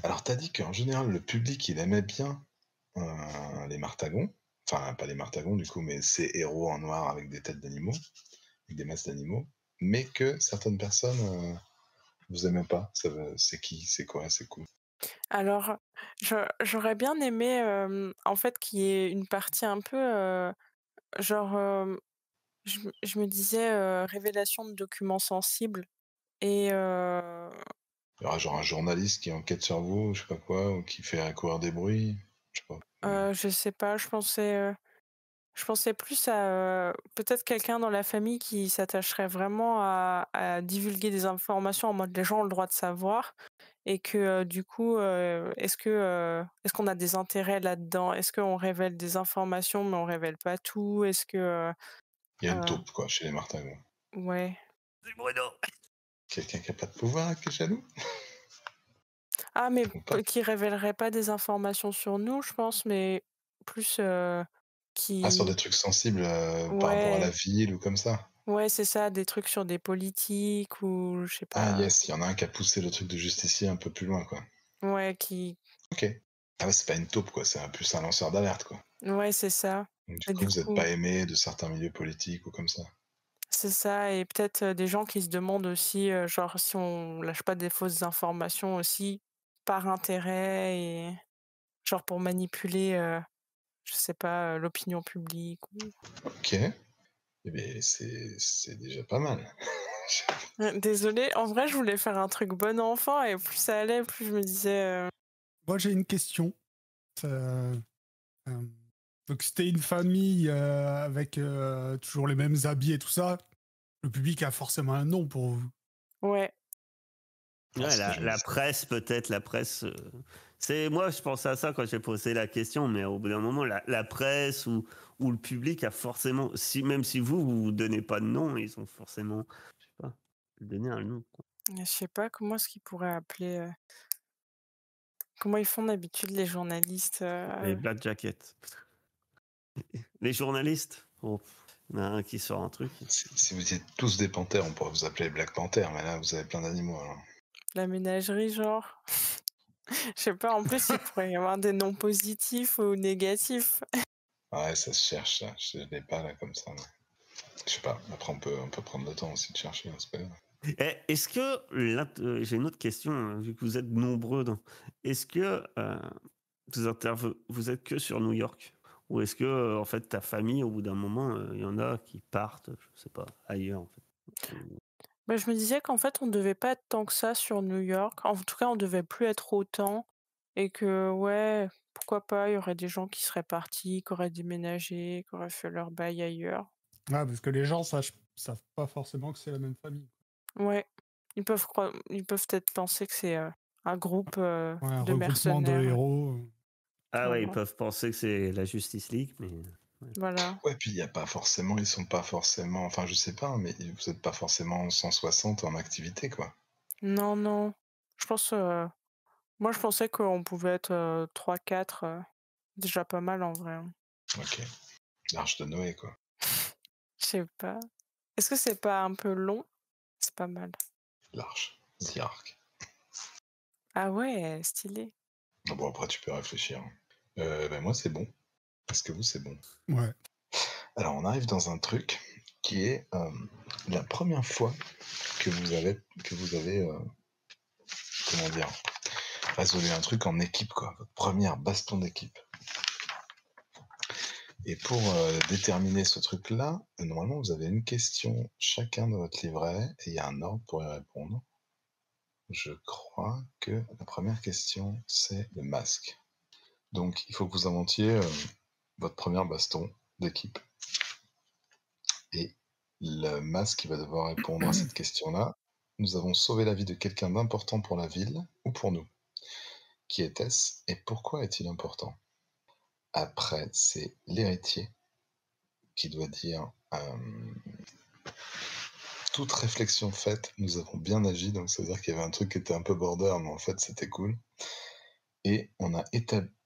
alors tu as dit qu'en général le public il aimait bien, les Martagons, enfin pas les Martagons du coup, mais ces héros en noir avec des têtes d'animaux, avec des masques d'animaux, mais que certaines personnes, vous aimez pas. C'est qui? C'est quoi? C'est cool? Alors, j'aurais bien aimé, en fait, qu'il y ait une partie un peu, genre, je me disais, révélation de documents sensibles et Il y aura genre un journaliste qui enquête sur vous, je sais pas quoi, ou qui fait courir des bruits, je sais pas. je sais pas, je pensais plus à, peut-être quelqu'un dans la famille qui s'attacherait vraiment à divulguer des informations en mode les gens ont le droit de savoir et que, du coup, est-ce qu'on a des intérêts là-dedans? Est-ce qu'on révèle des informations mais on révèle pas tout? Est-ce que, Il y a une heu, taupe quoi chez les Martagons. ouais. C'est Bruno. Quelqu'un qui a pas de pouvoir, qui est jaloux? Ah mais Ou pas? qui révélerait pas des informations sur nous, je pense, mais plus, Ah, sur des qui trucs sensibles, par rapport à la ouais, ville ou comme ça? ouais, c'est ça, des trucs sur des politiques ou je sais Ah pas, yes, il y en a un qui a poussé le truc de justicier un peu plus loin, quoi. ouais, qui OK. Ah ouais, c'est pas une taupe, quoi, c'est plus un lanceur d'alerte, quoi. ouais, c'est ça Donc du et coup, du vous êtes coup pas aimé de certains milieux politiques ou comme ça? c'est ça et peut-être, des gens qui se demandent aussi, genre si on lâche pas des fausses informations aussi par intérêt et genre pour manipuler, je sais pas, l'opinion publique ou OK. Eh beh, c'est déjà pas mal. désolée, en vrai, je voulais faire un truc bon enfant et plus ça allait, plus je me disais, Moi, j'ai une question. Euh, euh, donc, c'était une famille avec toujours les mêmes habits et tout ça. Le public a forcément un nom pour vous. ouais. Ah, Ouais, ce que je me la disais. presse, peut-être, la presse. C'est moi, je pensais à ça quand j'ai posé la question, mais au bout d'un moment, la presse ou le public a forcément, si, même si vous donnez pas de nom, ils ont forcément, je sais pas, donné un nom, quoi. Je sais pas comment est-ce qu'ils pourraient appeler, comment ils font d'habitude les journalistes, Les Black Jackets. Les journalistes, oh, il y en a un qui sort un truc. Si vous êtes tous des panthères, on pourrait vous appeler les Black Panthers, mais là, vous avez plein d'animaux, alors. la ménagerie genre? Je sais pas, en plus, il pourrait y avoir des noms positifs ou négatifs. Ouais, ça se cherche ça, je l'ai pas là comme ça, mais je sais pas, après on peut prendre le temps aussi de chercher, hein, c'est pas grave. Est-ce que, là, j'ai une autre question, vu que vous êtes nombreux est-ce que vous êtes que sur New York? Ou est-ce que, en fait, ta famille, au bout d'un moment, il y en a qui partent, je sais pas, ailleurs, en fait? Bah, je me disais qu'en fait, on devait pas être tant que ça sur New York. En tout cas, on devait plus être autant et que ouais, pourquoi pas, il y aurait des gens qui seraient partis, qui auraient déménagé, qui auraient fait leur bail ailleurs. Ah, parce que les gens savent pas forcément que c'est la même famille. Ouais, ils peuvent peut-être penser que c'est, un groupe un de regroupement de mercenaires. héros. Ah ouais, ils Clairement. peuvent penser que c'est la Justice League, mais Voilà. Ouais, puis il y a pas forcément, ils sont pas forcément, enfin je sais pas, mais vous êtes pas forcément 160 en activité, quoi. Non, non. Je pense, moi, je pensais qu'on pouvait être 3-4, déjà pas mal en vrai. Hein. Ok. L'Arche de Noé, quoi. Je sais pas. Est-ce que c'est pas un peu long? C'est pas mal. L'Arche. The Ark. Ah ouais, stylé. Ah bon, après tu peux réfléchir. Ben moi c'est bon. Est-ce que vous c'est bon? Ouais. Alors on arrive dans un truc qui est la première fois que vous avez comment dire, résolu un truc en équipe, quoi. Votre première baston d'équipe. Et pour déterminer ce truc-là, normalement vous avez une question chacun de votre livret et il y a un ordre pour y répondre. Je crois que la première question c'est le masque. Donc il faut que vous inventiez votre première baston d'équipe. Et le masque qui va devoir répondre à cette question-là. Nous avons sauvé la vie de quelqu'un d'important pour la ville ou pour nous. Qui était-ce et pourquoi est-il important? Après, c'est l'héritier qui doit dire toute réflexion faite, nous avons bien agi, donc ça veut dire qu'il y avait un truc qui était un peu border, mais en fait c'était cool. Et on a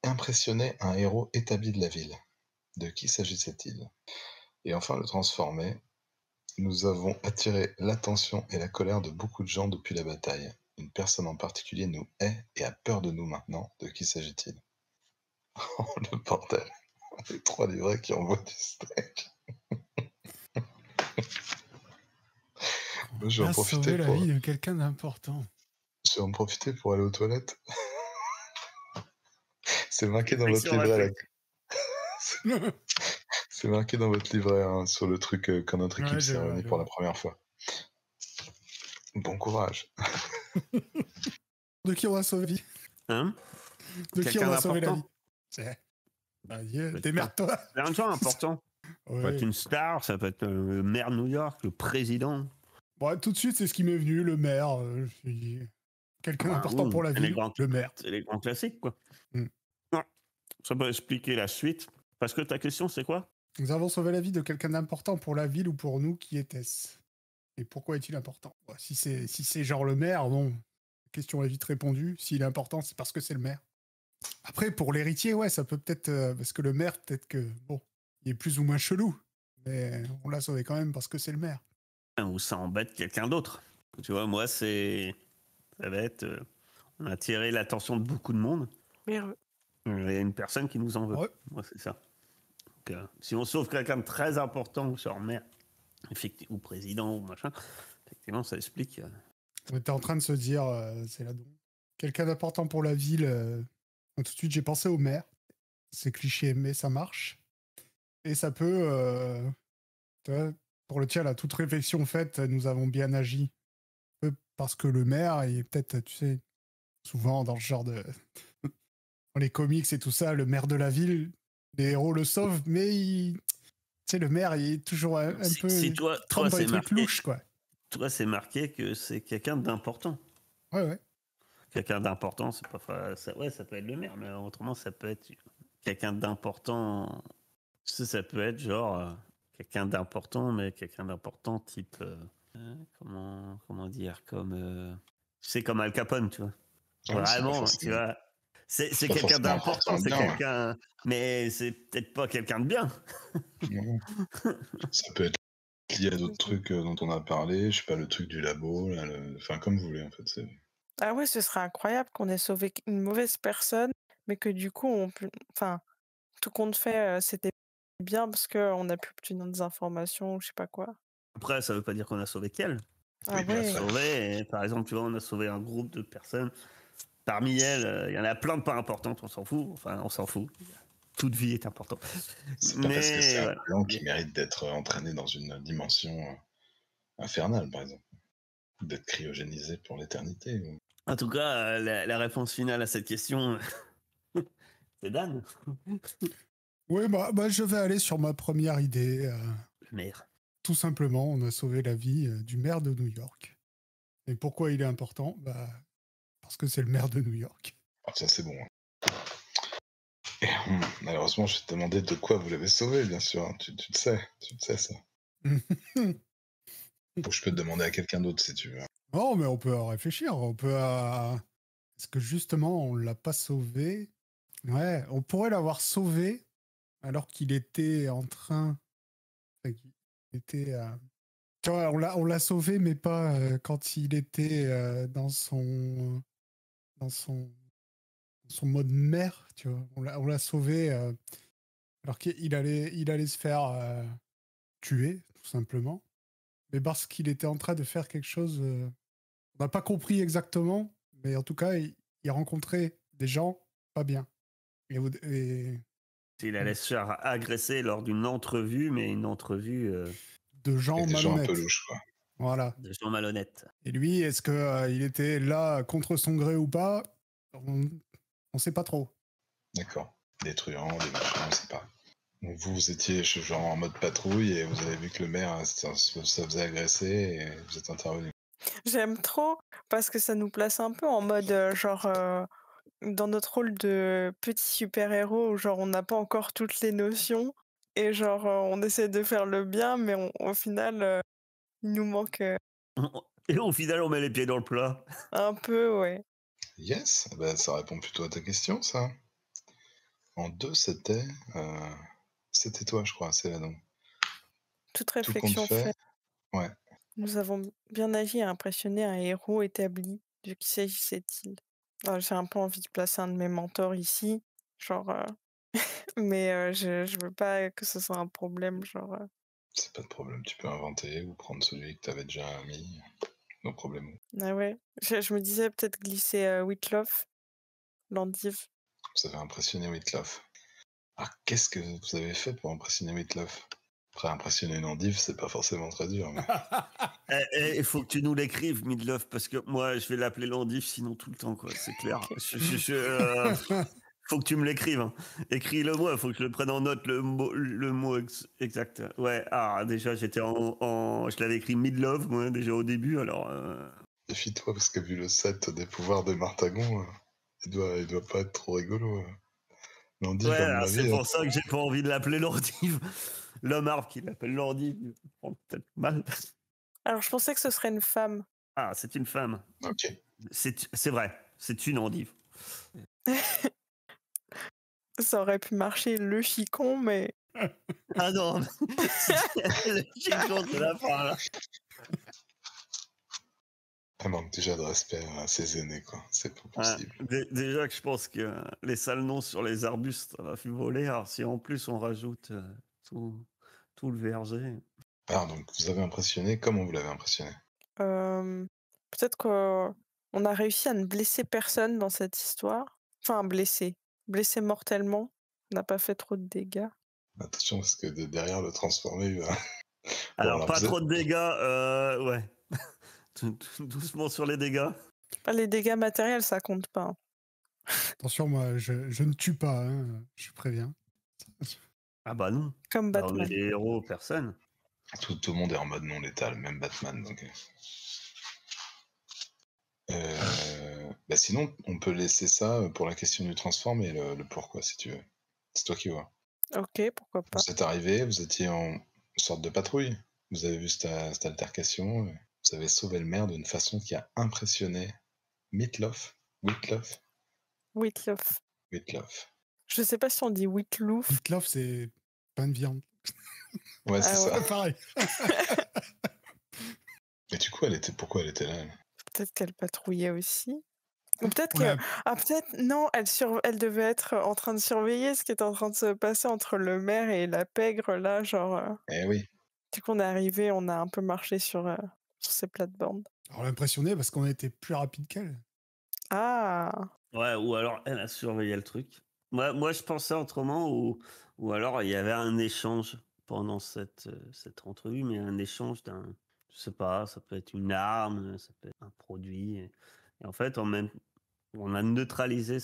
impressionné un héros établi de la ville. De qui s'agissait-il? Et enfin, le transformé. Nous avons attiré l'attention et la colère de beaucoup de gens depuis la bataille. Une personne en particulier nous hait et a peur de nous maintenant. De qui s'agit-il? Oh, le bordel. Les 3 livrets qui envoient du steak. Moi, je vais On en a profiter sauvé la pour... vie de quelqu'un d'important. Je vais en profiter pour aller aux toilettes. C'est marqué dans votre réflexion, livret, là. Ouais, C'est marqué dans votre livret, hein, sur le truc quand notre équipe je s'est vois, réunie je pour la vois. première fois. Bon courage. De qui on a sauvé la vie? hein De qui Quelqu'un on a sauvé la vie? d'important. C'est... Vas-y, Peut être démerde-toi. plein de gens importants. Ça peut être Ouais. une star, ça peut être le maire de New York, le président. Bon, tout de suite, c'est ce qui m'est venu, le maire. Je dis, quelqu'un Bah, d'important oui, pour la ville, le maire. c'est les grands classiques, quoi. Mm. Ouais. Ça peut expliquer la suite. Parce que ta question, c'est quoi? Nous avons sauvé la vie de quelqu'un d'important pour la ville ou pour nous, qui était-ce? Et pourquoi est-il important? Bon, si c'est genre le maire, bon, la question est vite répondue. S'il est important, c'est parce que c'est le maire. Après, pour l'héritier, ouais, ça peut peut-être... parce que le maire, peut-être que, bon, il est plus ou moins chelou. Mais on l'a sauvé quand même parce que c'est le maire. Ou ça embête quelqu'un d'autre. Tu vois, moi, ça va être... on a attiré l'attention de beaucoup de monde. Mais Il y a une personne qui nous en veut. Ouais. Moi, c'est ça. Donc, si on sauve quelqu'un de très important, genre maire, ou président, ou machin, effectivement, ça explique. On était en train de se dire, c'est là quelqu'un d'important pour la ville. Tout de suite, j'ai pensé au maire. C'est cliché, mais ça marche. Et ça peut, tu vois, pour le tien, là, toute réflexion faite, nous avons bien agi. Parce que le maire, il est peut-être, tu sais, souvent dans ce genre de... dans les comics et tout ça, le maire de la ville, les héros le sauvent, mais tu sais, le maire, il est toujours un peu... Si toi trempe dans c'est les trucs marqué, louches, quoi. toi, c'est marqué que c'est quelqu'un d'important. Ouais, ouais. Quelqu'un d'important, c'est pas ouais, ça peut être le maire, mais autrement, ça peut être quelqu'un d'important. Ça peut être genre quelqu'un d'important, mais quelqu'un d'important type comment dire, comme c'est comme Al Capone, tu vois. Ah oui, c'est pas Vraiment, tu forcément, vois. C'est c'est pas quelqu'un forcément important d'important, c'est bien, ouais. quelqu'un, mais c'est peut-être pas quelqu'un de bien. Non. Ça peut être lié à d'autres trucs dont on a parlé, je sais pas, le truc du labo, là, enfin comme vous voulez en fait. ah ouais, ce serait incroyable qu'on ait sauvé une mauvaise personne, mais que du coup, enfin, tout compte fait, c'était bien parce qu'on a pu obtenir des informations ou je sais pas quoi. Après, ça veut pas dire qu'on a sauvé qu'elle. Ah Oui, bien On a ouais, sûr. sauvé, par exemple, tu vois, on a sauvé un groupe de personnes. Parmi elles, il y en a plein de pas importantes, on s'en fout. Enfin, on s'en fout. Toute vie est importante. C'est pas parce que c'est Mais un voilà. blanc qui mérite d'être entraîné dans une dimension infernale, par exemple. D'être cryogénisé pour l'éternité. En tout cas, la réponse finale à cette question, c'est Dan, Ouais, bah, je vais aller sur ma première idée. le maire. Tout simplement, on a sauvé la vie du maire de New York. Et pourquoi il est important? Bah, parce que c'est le maire de New York. Ah, ça, c'est bon. Et, malheureusement, je vais te demander de quoi vous l'avez sauvé, bien sûr. Hein. Tu le sais, ça. Ou je peux te demander à quelqu'un d'autre, si tu veux. Non, mais on peut réfléchir. On peut. Est-ce que justement, on l'a pas sauvé? Ouais, on pourrait l'avoir sauvé alors qu'il était en train. Enfin, qu'il était. Tu vois, on l'a sauvé, mais pas quand il était dans son mode mère, tu vois. On l'a sauvé alors qu'il allait se faire tuer, tout simplement. Mais parce qu'il était en train de faire quelque chose, on n'a pas compris exactement, mais en tout cas, il rencontrait des gens pas bien. Et Il allait se faire agresser lors d'une entrevue, mais une entrevue de gens Avec des gens un malhonnêtes. peu louches, quoi. Voilà. de gens malhonnêtes. Et lui, est-ce que il était là contre son gré ou pas? On sait pas trop. D'accord. Des truands, des machins, on sait pas. Donc vous étiez genre en mode patrouille et vous avez vu que le maire ça faisait agresser et vous êtes intervenu. J'aime trop parce que ça nous place un peu en mode dans notre rôle de petit super-héros, genre on n'a pas encore toutes les notions et genre on essaie de faire le bien, mais au final, il nous manque Et au final, on met les pieds dans le plat. un peu, ouais. Yes, bah, ça répond plutôt à ta question, ça. En 2, c'était toi, je crois, c'est là donc. Toute Tout compte réflexion fait, faite, ouais. nous avons bien agi à impressionner un héros établi. De qui s'agissait-il? J'ai un peu envie de placer un de mes mentors ici, genre, mais je veux pas que ce soit un problème, genre. C'est pas de problème, tu peux inventer ou prendre celui que t'avais déjà mis. No problème. Ah ouais. Je me disais peut-être glisser Whitloff, l'endive. Vous avez impressionné Whitloff. Ah, qu'est-ce que vous avez fait pour impressionner Whitloff? Après, impressionner une endive, c'est pas forcément très dur. Mais... Il faut que tu nous l'écrives, Midlove, parce que moi, je vais l'appeler l'Andif, sinon tout le temps, quoi. C'est clair. Faut que tu me l'écrives. Hein. Écris-le-moi, faut que je le prenne en note, le mot exact. Ouais, déjà, je l'avais écrit Midlove, moi, déjà au début, alors... Défie-toi, parce que vu le set des pouvoirs de Martagon, il doit pas être trop rigolo. L'endive, à mon avis... c'est pour ça que j'ai pas envie de l'appeler l'Ordive. L'homme arbre qui l'appelle l'Ordive, il prend peut-être mal. Alors, je pensais que ce serait une femme. Ah, c'est une femme. Ok. C'est vrai, c'est une endive. Ça aurait pu marcher le chicon, mais... Ah non, le chicon, c'est la fin, là. Elle manque déjà de respect à ses aînés, quoi. C'est pas possible. Déjà que je pense que les sales noms sur les arbustes, ça va faire voler. Alors si en plus on rajoute tout le verger... Ah, donc vous avez impressionné, comment vous l'avez impressionné? Peut-être qu'on a réussi à ne blesser personne dans cette histoire. Enfin, blesser mortellement. On n'a pas fait trop de dégâts. Attention, parce que derrière le transformé, il va... Alors pas trop de dégâts, ouais. Doucement sur les dégâts. Les dégâts matériels, ça compte pas. Hein. Attention, moi, je ne tue pas, hein, je préviens. Ah bah non. Comme Bah, on Batman. est des héros, personne. Tout le monde est en mode non létal, même Batman. Donc... bah sinon, on peut laisser ça pour la question du transform et le pourquoi, si tu veux. C'est toi qui vois. Ok, pourquoi pas. Vous êtes arrivé, vous étiez en sorte de patrouille. Vous avez vu cette altercation. Vous avez sauvé le maire d'une façon qui a impressionné Whitloff. Whitloff. Je sais pas si on dit Whitloff. Whitloff, c'est pain de viande. Ouais, c'est ça. Pareil. Mais du coup, pourquoi elle était là? Peut-être qu'elle patrouillait aussi. Ou peut-être Ouais. que... Ah, peut-être... Non, elle devait être en train de surveiller ce qui est en train de se passer entre le maire et la pègre, là, genre... Eh oui. Du coup, on est arrivé, on a un peu marché sur ces plates-bandes. On l'a impressionné parce qu'on a été plus rapide qu'elle. Ah. Ouais, ou alors elle a surveillé le truc. Moi je pensais autrement, ou alors il y avait un échange pendant cette entrevue, mais un échange je sais pas, ça peut être une arme, ça peut être un produit. Et en fait, on a neutralisé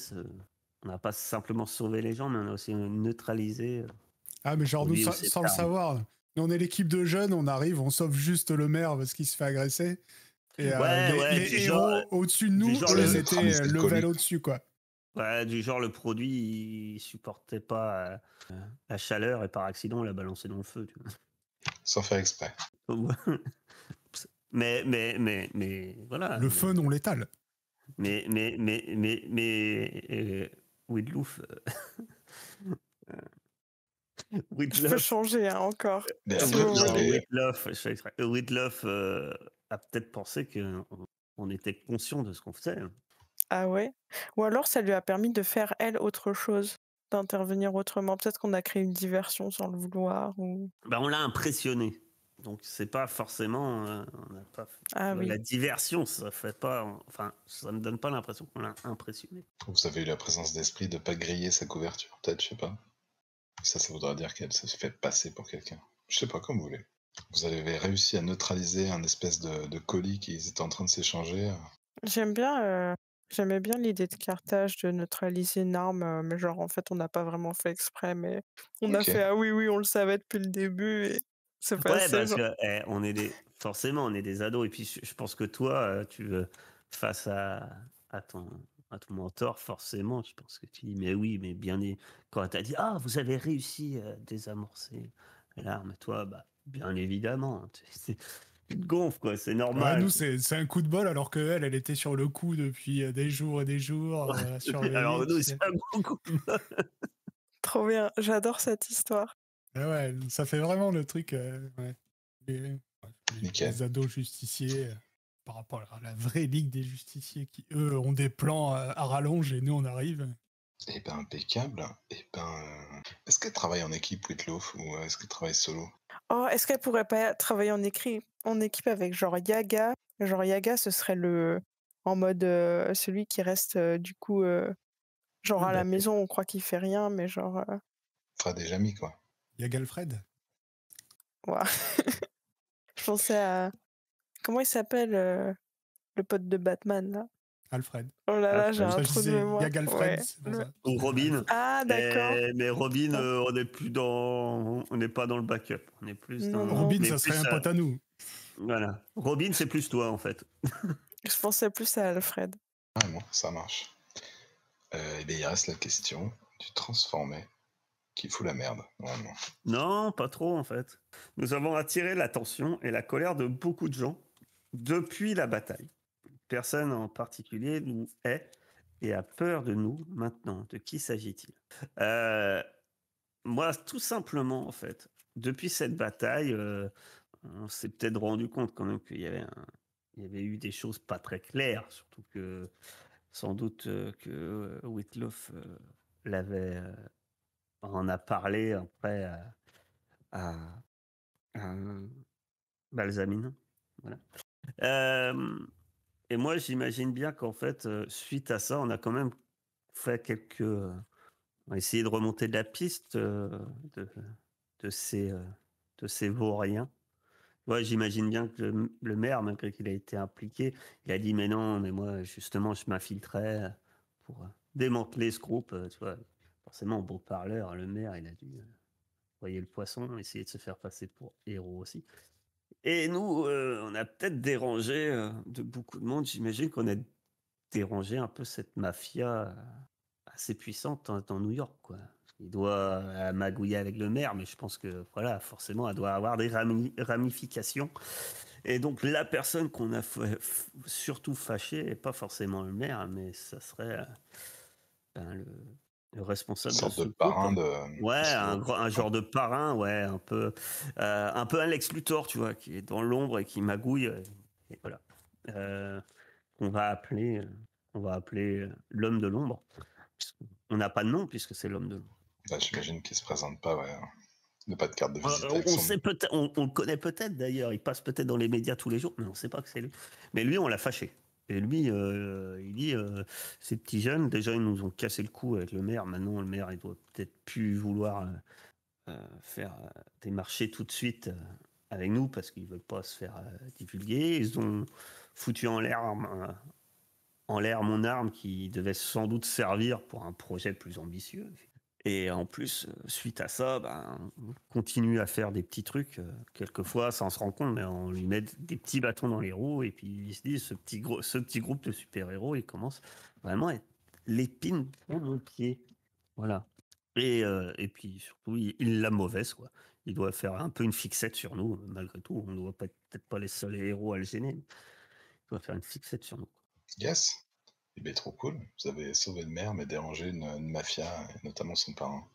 on n'a pas simplement sauvé les gens, mais on a aussi neutralisé. Ah, mais genre, nous, Oui, sans le savoir, nous, on est l'équipe de jeunes, on arrive, on sauve juste le maire parce qu'il se fait agresser. Et Ouais, les du héros genre, au-dessus de du nous, genre eux, C'est ils notre étaient ami level alcoolique. au-dessus, quoi. ouais, du genre le produit, il supportait pas la chaleur et par accident, on l'a balancé dans le feu. Tu Sans faire exprès. vois. Mais voilà. Le feu non létal. Mais Whitloaf, Je peux Whitloaf, changer hein, encore. Mais Si après, vous vous non, voulez. avez. Whitloaf a peut-être pensé qu'on était conscient de ce qu'on faisait. Ah ouais? Ou alors ça lui a permis de faire, elle, autre chose, d'intervenir autrement. Peut-être qu'on a créé une diversion sans le vouloir ou Bah, on l'a impressionné. Donc c'est pas forcément, on n'a pas. ah La oui. diversion, ça fait pas. Enfin, ça me donne pas l'impression qu'on l'a impressionné. Vous avez eu la présence d'esprit de pas griller sa couverture, peut-être, je sais pas. Ça voudra dire qu'elle se fait passer pour quelqu'un. Je sais pas, comme vous voulez. Vous avez réussi à neutraliser un espèce de colis qu'ils étaient en train de s'échanger. J'aimais bien l'idée de cartage de neutraliser une arme, mais genre en fait on n'a pas vraiment fait exprès, mais on a Ok. fait ah oui oui on le savait depuis le début et c'est Ouais, passé parce genre. que forcément, on est des ados. Et puis, je pense que toi, face à ton, à ton mentor, forcément, je pense que tu dis, mais oui, mais bien, quand tu as dit, ah, vous avez réussi à désamorcer l'arme, toi, bah, bien évidemment, tu te gonfles, quoi, c'est Ouais, normal. nous, c'est un coup de bol, alors qu'elle, elle était sur le coup depuis des jours et des jours, à surveiller, Alors, tu nous, c'est sais. un bon coup de bol. Trop bien, j'adore cette histoire. Ah ouais, ça fait vraiment le truc, ouais. Les, Nickel. les ados justiciers, par rapport à la vraie ligue des justiciers, qui, eux, ont des plans à rallonge, et nous, on arrive. Eh ben, impeccable. Eh ben, est-ce qu'elle travaille en équipe, Whitloaf, ou est-ce qu'elle travaille solo? Oh, est-ce qu'elle pourrait pas travailler en équipe avec genre Yaga? Genre Yaga, ce serait en mode celui qui reste du coup genre à la maison, on croit qu'il fait rien, mais genre Fera des amis, quoi. Il y a Galfred, ouah. Je pensais à comment il s'appelle le pote de Batman là? Alfred. Oh là là, j'ai Pour un ça, je trou de disais, il y a mémoire. Galfred, Ouais. c'est pour ça. Ou Robin. Ah d'accord. Mais Robin, Putain. on n'est plus on n'est pas dans le backup. On est plus Non, dans. non. Robin, Mais ça serait plus, un pote à nous. voilà. Robin, c'est plus toi, en fait. Je pensais plus à Alfred. Ah bon, ça marche. Eh bien, il reste la question du transformé qui fout la merde, normalement. Non, pas trop, en fait. Nous avons attiré l'attention et la colère de beaucoup de gens depuis la bataille. Personne en particulier nous hait et a peur de nous maintenant. De qui s'agit-il? Moi, tout simplement, en fait, depuis cette bataille, on s'est peut-être rendu compte quand même il y avait eu des choses pas très claires, surtout que sans doute que Whitloff en a parlé après à, à Balsamine. Voilà. Et moi, j'imagine bien qu'en fait, suite à ça, on a quand même fait on a essayé de remonter de la piste de, de ces, euh, de ces vauriens. Ouais, j'imagine bien que le maire, malgré qu'il a été impliqué, il a dit mais non, mais moi justement je m'infiltrais pour démanteler ce groupe. Tu vois, forcément beau parleur, le maire il a dû voyer le poisson, essayer de se faire passer pour héros aussi. Et nous, on a peut-être dérangé de beaucoup de monde. J'imagine qu'on a dérangé un peu cette mafia assez puissante dans New York, quoi. Il doit magouiller avec le maire, mais je pense que voilà, forcément, elle doit avoir des ramifications. Et donc la personne qu'on a surtout fâchée n'est pas forcément le maire, mais ça serait ben, le Une responsable de sorte de ce groupe. parrain Ouais, de ce groupe. un genre de parrain, ouais, un peu un Lex Luthor, tu vois, qui est dans l'ombre et qui magouille. Et voilà. Euh, qu'on va appeler, l'homme de l'ombre. On n'a pas de nom puisque c'est l'homme de l'ombre. Bah, j'imagine qu'il se présente pas, ouais. Il n'a pas de carte de visite avec On son... sait peut-être, on le connaît peut-être d'ailleurs. Il passe peut-être dans les médias tous les jours, mais on ne sait pas que c'est lui. Mais lui, on l'a fâché. Et lui, il dit ces petits jeunes, déjà, ils nous ont cassé le cou avec le maire. Maintenant, le maire, il doit peut-être plus vouloir faire des marchés tout de suite avec nous parce qu'ils ne veulent pas se faire divulguer. Ils ont foutu en l'air mon arme qui devait sans doute servir pour un projet plus ambitieux. Et en plus, suite à ça, on continue à faire des petits trucs, quelquefois sans se rendre compte, mais on lui met des petits bâtons dans les roues et puis il se dit ce petit groupe de super-héros, il commence vraiment à être l'épine dans mon pied. Voilà. Et puis surtout, il l'a mauvaise, quoi. Il doit faire un peu une fixette sur nous, malgré tout. On ne doit peut-être pas les seuls héros à le gêner, mais il doit faire une fixette sur nous. Yes. Eh bien, trop cool. Vous avez sauvé une mère, mais dérangé une mafia, et notamment son parrain,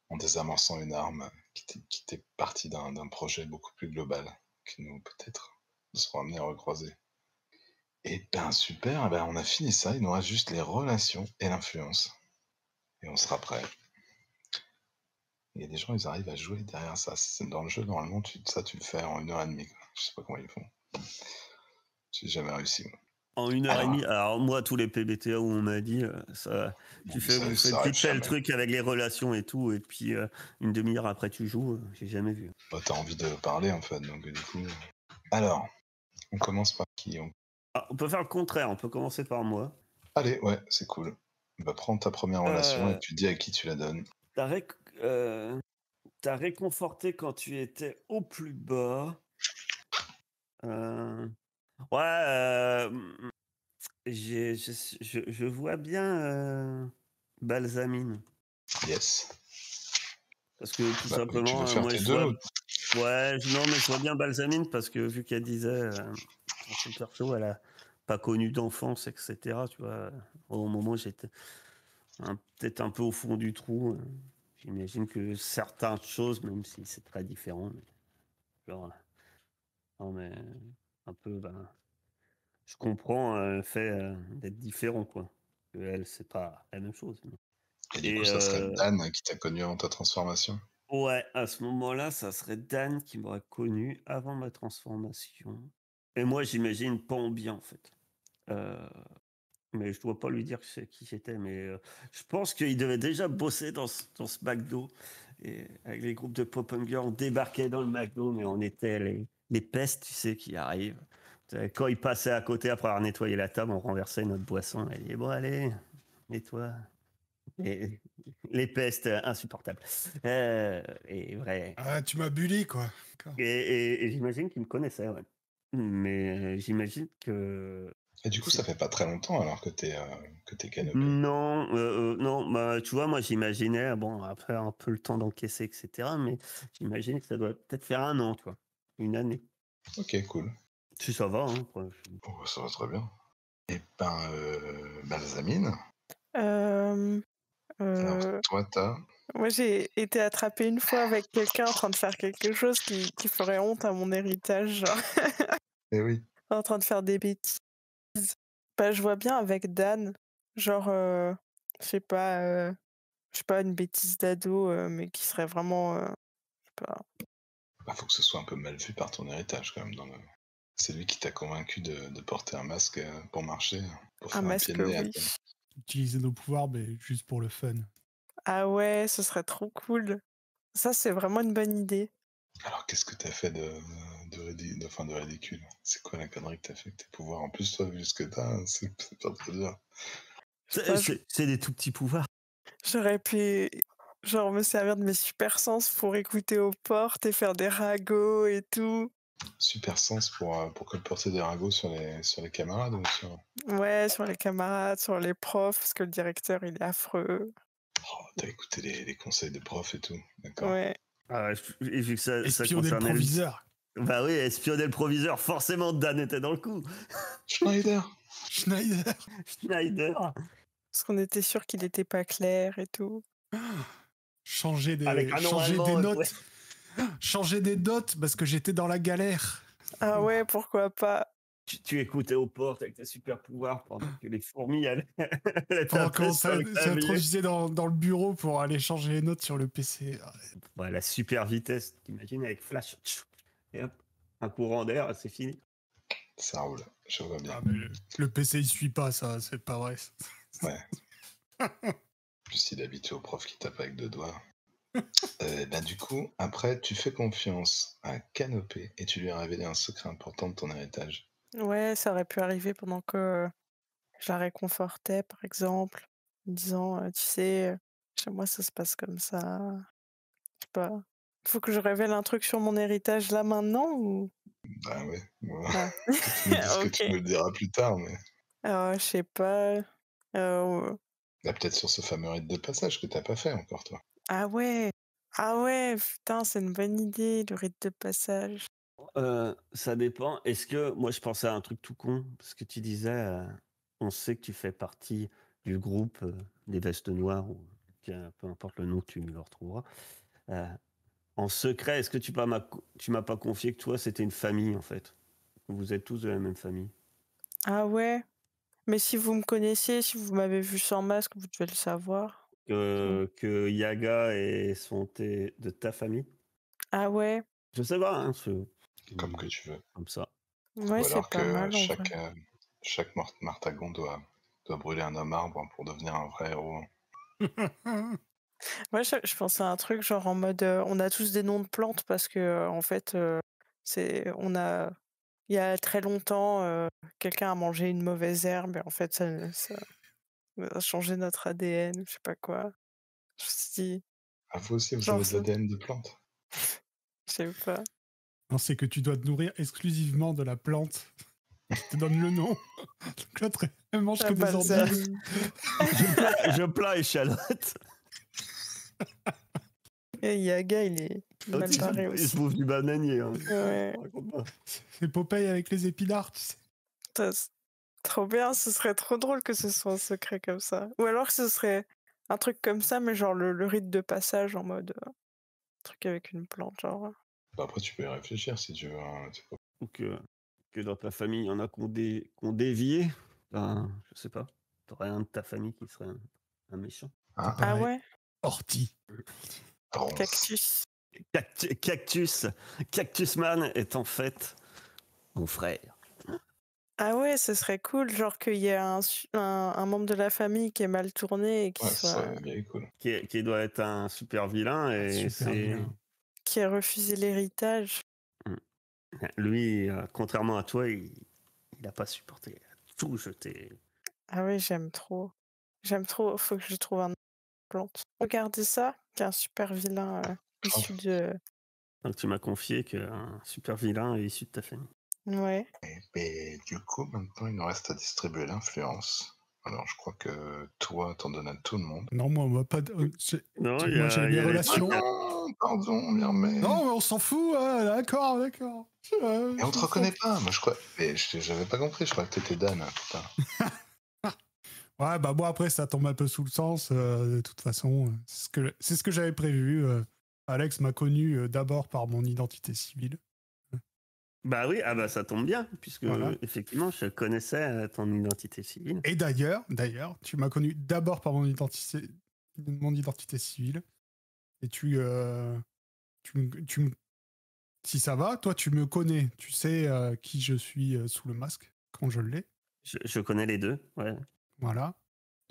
en désamorçant une arme qui était partie d'un projet beaucoup plus global, qui nous, peut-être, nous serons amenés à recroiser. Eh ben, super. Eh ben, on a fini ça. Il nous reste juste les relations et l'influence. Et on sera prêt. Il y a des gens, ils arrivent à jouer derrière ça. Dans le jeu, normalement, tu le fais en 1h30. Quoi. Je sais pas comment ils font. J'ai jamais réussi. Moi. En 1h30, alors moi, tous les PBTA où on m'a dit, vous faites vite fait le truc avec les relations et tout, et puis une demi-heure après tu joues, j'ai jamais vu. Bah, t'as envie de parler en fait, donc du coup. Alors, on commence par qui on peut faire le contraire, on peut commencer par moi. Allez, ouais, c'est cool. Bah, prends ta première relation et tu dis à qui tu la donnes. T'as réconforté quand tu étais au plus bas. Je vois bien Balsamine. Yes. Parce que tout simplement, tu veux moi tes je deux, vois. Non, mais je vois bien Balsamine parce que vu qu'elle disait dans son perso, elle a pas connu d'enfance, etc. Tu vois, au moment où j'étais peut-être un peu au fond du trou. J'imagine que certaines choses, même si c'est très différent, mais genre, non, mais un peu, je comprends le fait d'être différent, quoi. Que elle, c'est pas la même chose. Et du coup, ça serait Dan qui t'a connu avant ta transformation. Ouais, à ce moment-là, ça serait Dan qui m'aurait connu avant ma transformation. Et moi, j'imagine pas en bien, en fait. Mais je dois pas lui dire qui j'étais, mais je pense qu'il devait déjà bosser dans ce McDo. Et avec les groupes de Pop Hunger, on débarquait dans le McDo, mais on était les pestes, tu sais, qui arrivent. Quand ils passaient à côté après avoir nettoyé la table, on renversait notre boisson. Elle dit bon, allez, nettoie. Et les pestes insupportables. Et vrai. Ah, tu m'as bully, quoi. Et j'imagine qu'ils me connaissaient, ouais. Mais j'imagine que. Et du coup, ça fait pas très longtemps alors que t'es canopé. Non, non, tu vois, moi j'imaginais, bon, après un peu le temps d'encaisser, etc. Mais j'imaginais que ça doit peut-être faire 1 an, tu vois. 1 année. Ok, cool. Si ça va, hein. Oh, ça va très bien. Et ben, Balsamine. Alors, toi, Moi, j'ai été attrapée une fois avec quelqu'un en train de faire quelque chose qui ferait honte à mon héritage, genre. Eh oui. En train de faire des bêtises. Bah, je vois bien avec Dan, genre, je sais pas, une bêtise d'ado, mais qui serait vraiment, je sais pas. Bah, faut que ce soit un peu mal vu par ton héritage quand même. C'est lui qui t'a convaincu de porter un masque pour marcher, pour faire un pied de nez à Oui. toi. Utiliser nos pouvoirs, mais juste pour le fun. Ah ouais, ce serait trop cool. Ça, c'est vraiment une bonne idée. Alors, qu'est-ce que t'as fait de ridicule? C'est quoi la connerie que t'as fait avec tes pouvoirs? En plus, toi, vu ce que t'as, c'est pas très dur. C'est des tout petits pouvoirs. J'aurais pu, genre, me servir de mes super sens pour écouter aux portes et faire des ragots et tout. Super sens pour colporter des ragots sur les camarades ou sur... Ouais, sur les camarades, sur les profs, parce que le directeur, il est affreux. Oh, t'as écouté les conseils des profs et tout, d'accord. Ouais. Et vu que ça Espionner le concernait proviseur. Bah oui, espionner le proviseur, forcément Dan était dans le coup. Schneider. Parce qu'on était sûr qu'il était pas clair et tout. Changer des notes. Ouais. Changer des notes parce que j'étais dans la galère. Ah ouais, pourquoi pas. Tu écoutais aux portes avec tes super pouvoirs pendant que les fourmis allaient Pendant qu'on s'introduisait dans le bureau pour aller changer les notes sur le PC. Ouais, la super vitesse, t'imagines, avec Flash. Et hop, un courant d'air, c'est fini. Ça roule, je vois bien. Ah, mais le PC, il suit pas ça, c'est pas vrai. Ouais. Plus il est habitué au prof qui tape avec 2 doigts. Du coup, après, tu fais confiance à Canopé et tu lui as révélé un secret important de ton héritage. Ouais, ça aurait pu arriver pendant que je la réconfortais, par exemple, en disant, tu sais, Chez moi, ça se passe comme ça. Je sais pas. Faut que je révèle un truc sur mon héritage là maintenant ou? Bah ouais, Ah. que tu me dises que tu OK. me le diras plus tard, mais Je sais pas. Heu, bah, peut-être sur ce fameux rite de passage que t'as pas fait encore, toi. ah ouais! Ah ouais, putain, c'est une bonne idée, le rite de passage. Ça dépend. Est-ce que moi, je pensais à un truc tout con, parce que tu disais, on sait que tu fais partie du groupe, des vestes noires ou peu importe le nom que tu leur trouveras. Heu, En secret, est-ce que tu m'as pas confié que toi, c'était une famille, en fait? Vous êtes tous de la même famille? Ah ouais? Mais si vous me connaissiez, si vous m'avez vu sans masque, vous devez le savoir. Mmh. Que Yaga de ta famille? Ah ouais? Je sais pas, hein, c'est une Comme que idée, tu veux. comme ça. Ouais, Ou c'est alors pas que mal en vrai. chaque Martagon doit brûler un homme arbre pour devenir un vrai héros. Ouais, je pensais à un truc genre en mode, on a tous des noms de plantes parce que, en fait, il y a très longtemps, quelqu'un a mangé une mauvaise herbe et en fait ça a changé notre ADN ou je sais pas quoi. Je me suis dit Ah, vous aussi, vous genre avez de ça, l'ADN de plante? je sais pas. Non, c'est que tu dois te nourrir exclusivement de la plante qui te donne le nom. Donc l'autre, elle mange que La des endives. balsamine. Je plains échalote. Et Yaga, il est mal barré Il se aussi. bouffe du bananier, hein. Ouais, Raconte pas. C'est Popeye avec les épinards, tu sais. putain, c trop bien, ce serait trop drôle que ce soit un secret comme ça. Ou alors que ce serait un truc comme ça, mais genre le rite de passage en mode, truc avec une plante, genre. Bah, après, tu peux y réfléchir si tu veux, hein, c'est pas Ou que dans ta famille, il y en a qui ont dévié. Ben, je sais pas. T'aurais un de ta famille qui serait un méchant. hein? Ah Pareil. ouais? Ortie. Bronze. Cactus. Cactus Man est en fait mon frère. Ah ouais, ce serait cool, genre qu'il y ait un membre de la famille qui est mal tourné et Ouais, ça serait bien cool. Qui doit être un super vilain et Super bien. qui a refusé l'héritage. lui, contrairement à toi, il a pas supporté. Il a tout jeté. Ah ouais, j'aime trop. J'aime trop, faut que je trouve un plante. Regardez ça, qui est un super vilain, issu Grave. de Donc tu m'as confié qu'un super vilain est issu de ta famille. ouais. Et du coup, maintenant, il nous reste à distribuer l'influence. Alors, je crois que toi, t'en donnes à tout le monde. Non, moi, on m'a pas. Non, Moi, j'ai il y mes a les relations. trucs. Non, pardon, on y remet. Non, mais on s'en fout. D'accord, d'accord. Et on te reconnaît pas. Moi, je crois. Mais j'avais pas compris. Je croyais que t'étais Dan. Putain. Ouais, bah moi après ça tombe un peu sous le sens. De toute façon, c'est ce que j'avais prévu. Alex m'a connu d'abord par mon identité civile. Bah oui, ah bah ça tombe bien, puisque Voilà. effectivement, je connaissais ton identité civile. Et d'ailleurs, tu m'as connu d'abord par mon identité civile. Et si ça va, toi tu me connais, tu sais qui je suis sous le masque quand je l'ai. Je connais les deux, ouais. Voilà.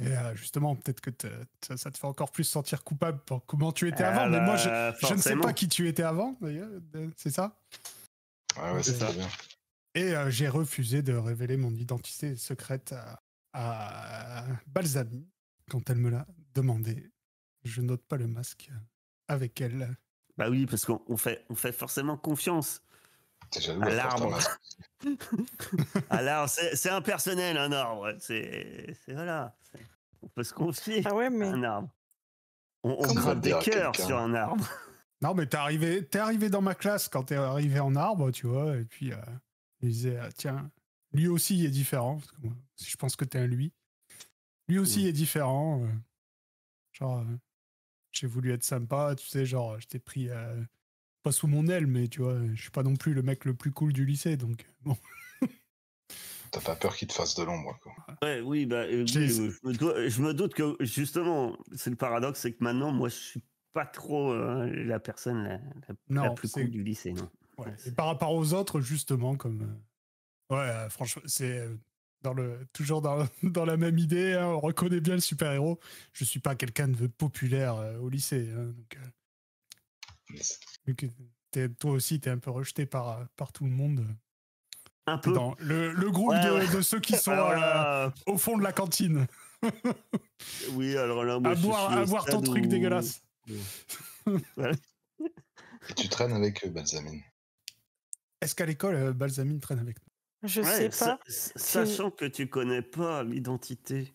Et justement, peut-être que ça te fait encore plus sentir coupable pour comment tu étais avant. Ah Mais moi, bah, je ne sais forcément. pas qui tu étais avant, d'ailleurs. C'est ça? Ouais, c'est ça. bien. Et j'ai refusé de révéler mon identité secrète à Balsami quand elle me l'a demandé. Je note pas le masque avec elle. Bah oui, parce qu'on fait forcément confiance T'es jaloux à à porter un l'arbre. masque. Alors, c'est impersonnel, un arbre. Voilà. On peut se confier Ah ouais, à mais un arbre. On Ça va grave le des dire à cœurs quelqu'un. sur un arbre. Non, mais t'es arrivé dans ma classe quand t'es arrivé en arbre, tu vois, et puis il disait, tiens, lui aussi il est différent, parce que moi, je pense que t'es un lui. Lui aussi est différent. Genre, j'ai voulu être sympa, tu sais, genre, je t'ai pris, pas sous mon aile, mais tu vois, je suis pas non plus le mec le plus cool du lycée, donc bon. T'as pas peur qu'il te fasse de l'ombre, quoi. Ouais, oui, bah oui, je me doute que justement, c'est le paradoxe, c'est que maintenant, moi, je suis pas trop la personne la Non, plus cool du lycée, non. Ouais. Ouais, Et par rapport aux autres, justement, comme. Franchement, c'est toujours dans la même idée. Hein, on reconnaît bien le super-héros. Je suis pas quelqu'un de populaire au lycée. Hein, donc, vu que toi aussi, t'es un peu rejeté par tout le monde. un T'es peu. dans le groupe Ouais, ouais. de ceux qui sont Alors là, au fond de la cantine. Oui, alors là, moi, je suis à au boire ton stade truc où... dégueulasse. Voilà. Et tu traînes avec Balsamine. Est-ce qu'à l'école, Balsamine traîne avec nous? Je sais Ouais, pas. C'est une- sachant que tu connais pas l'identité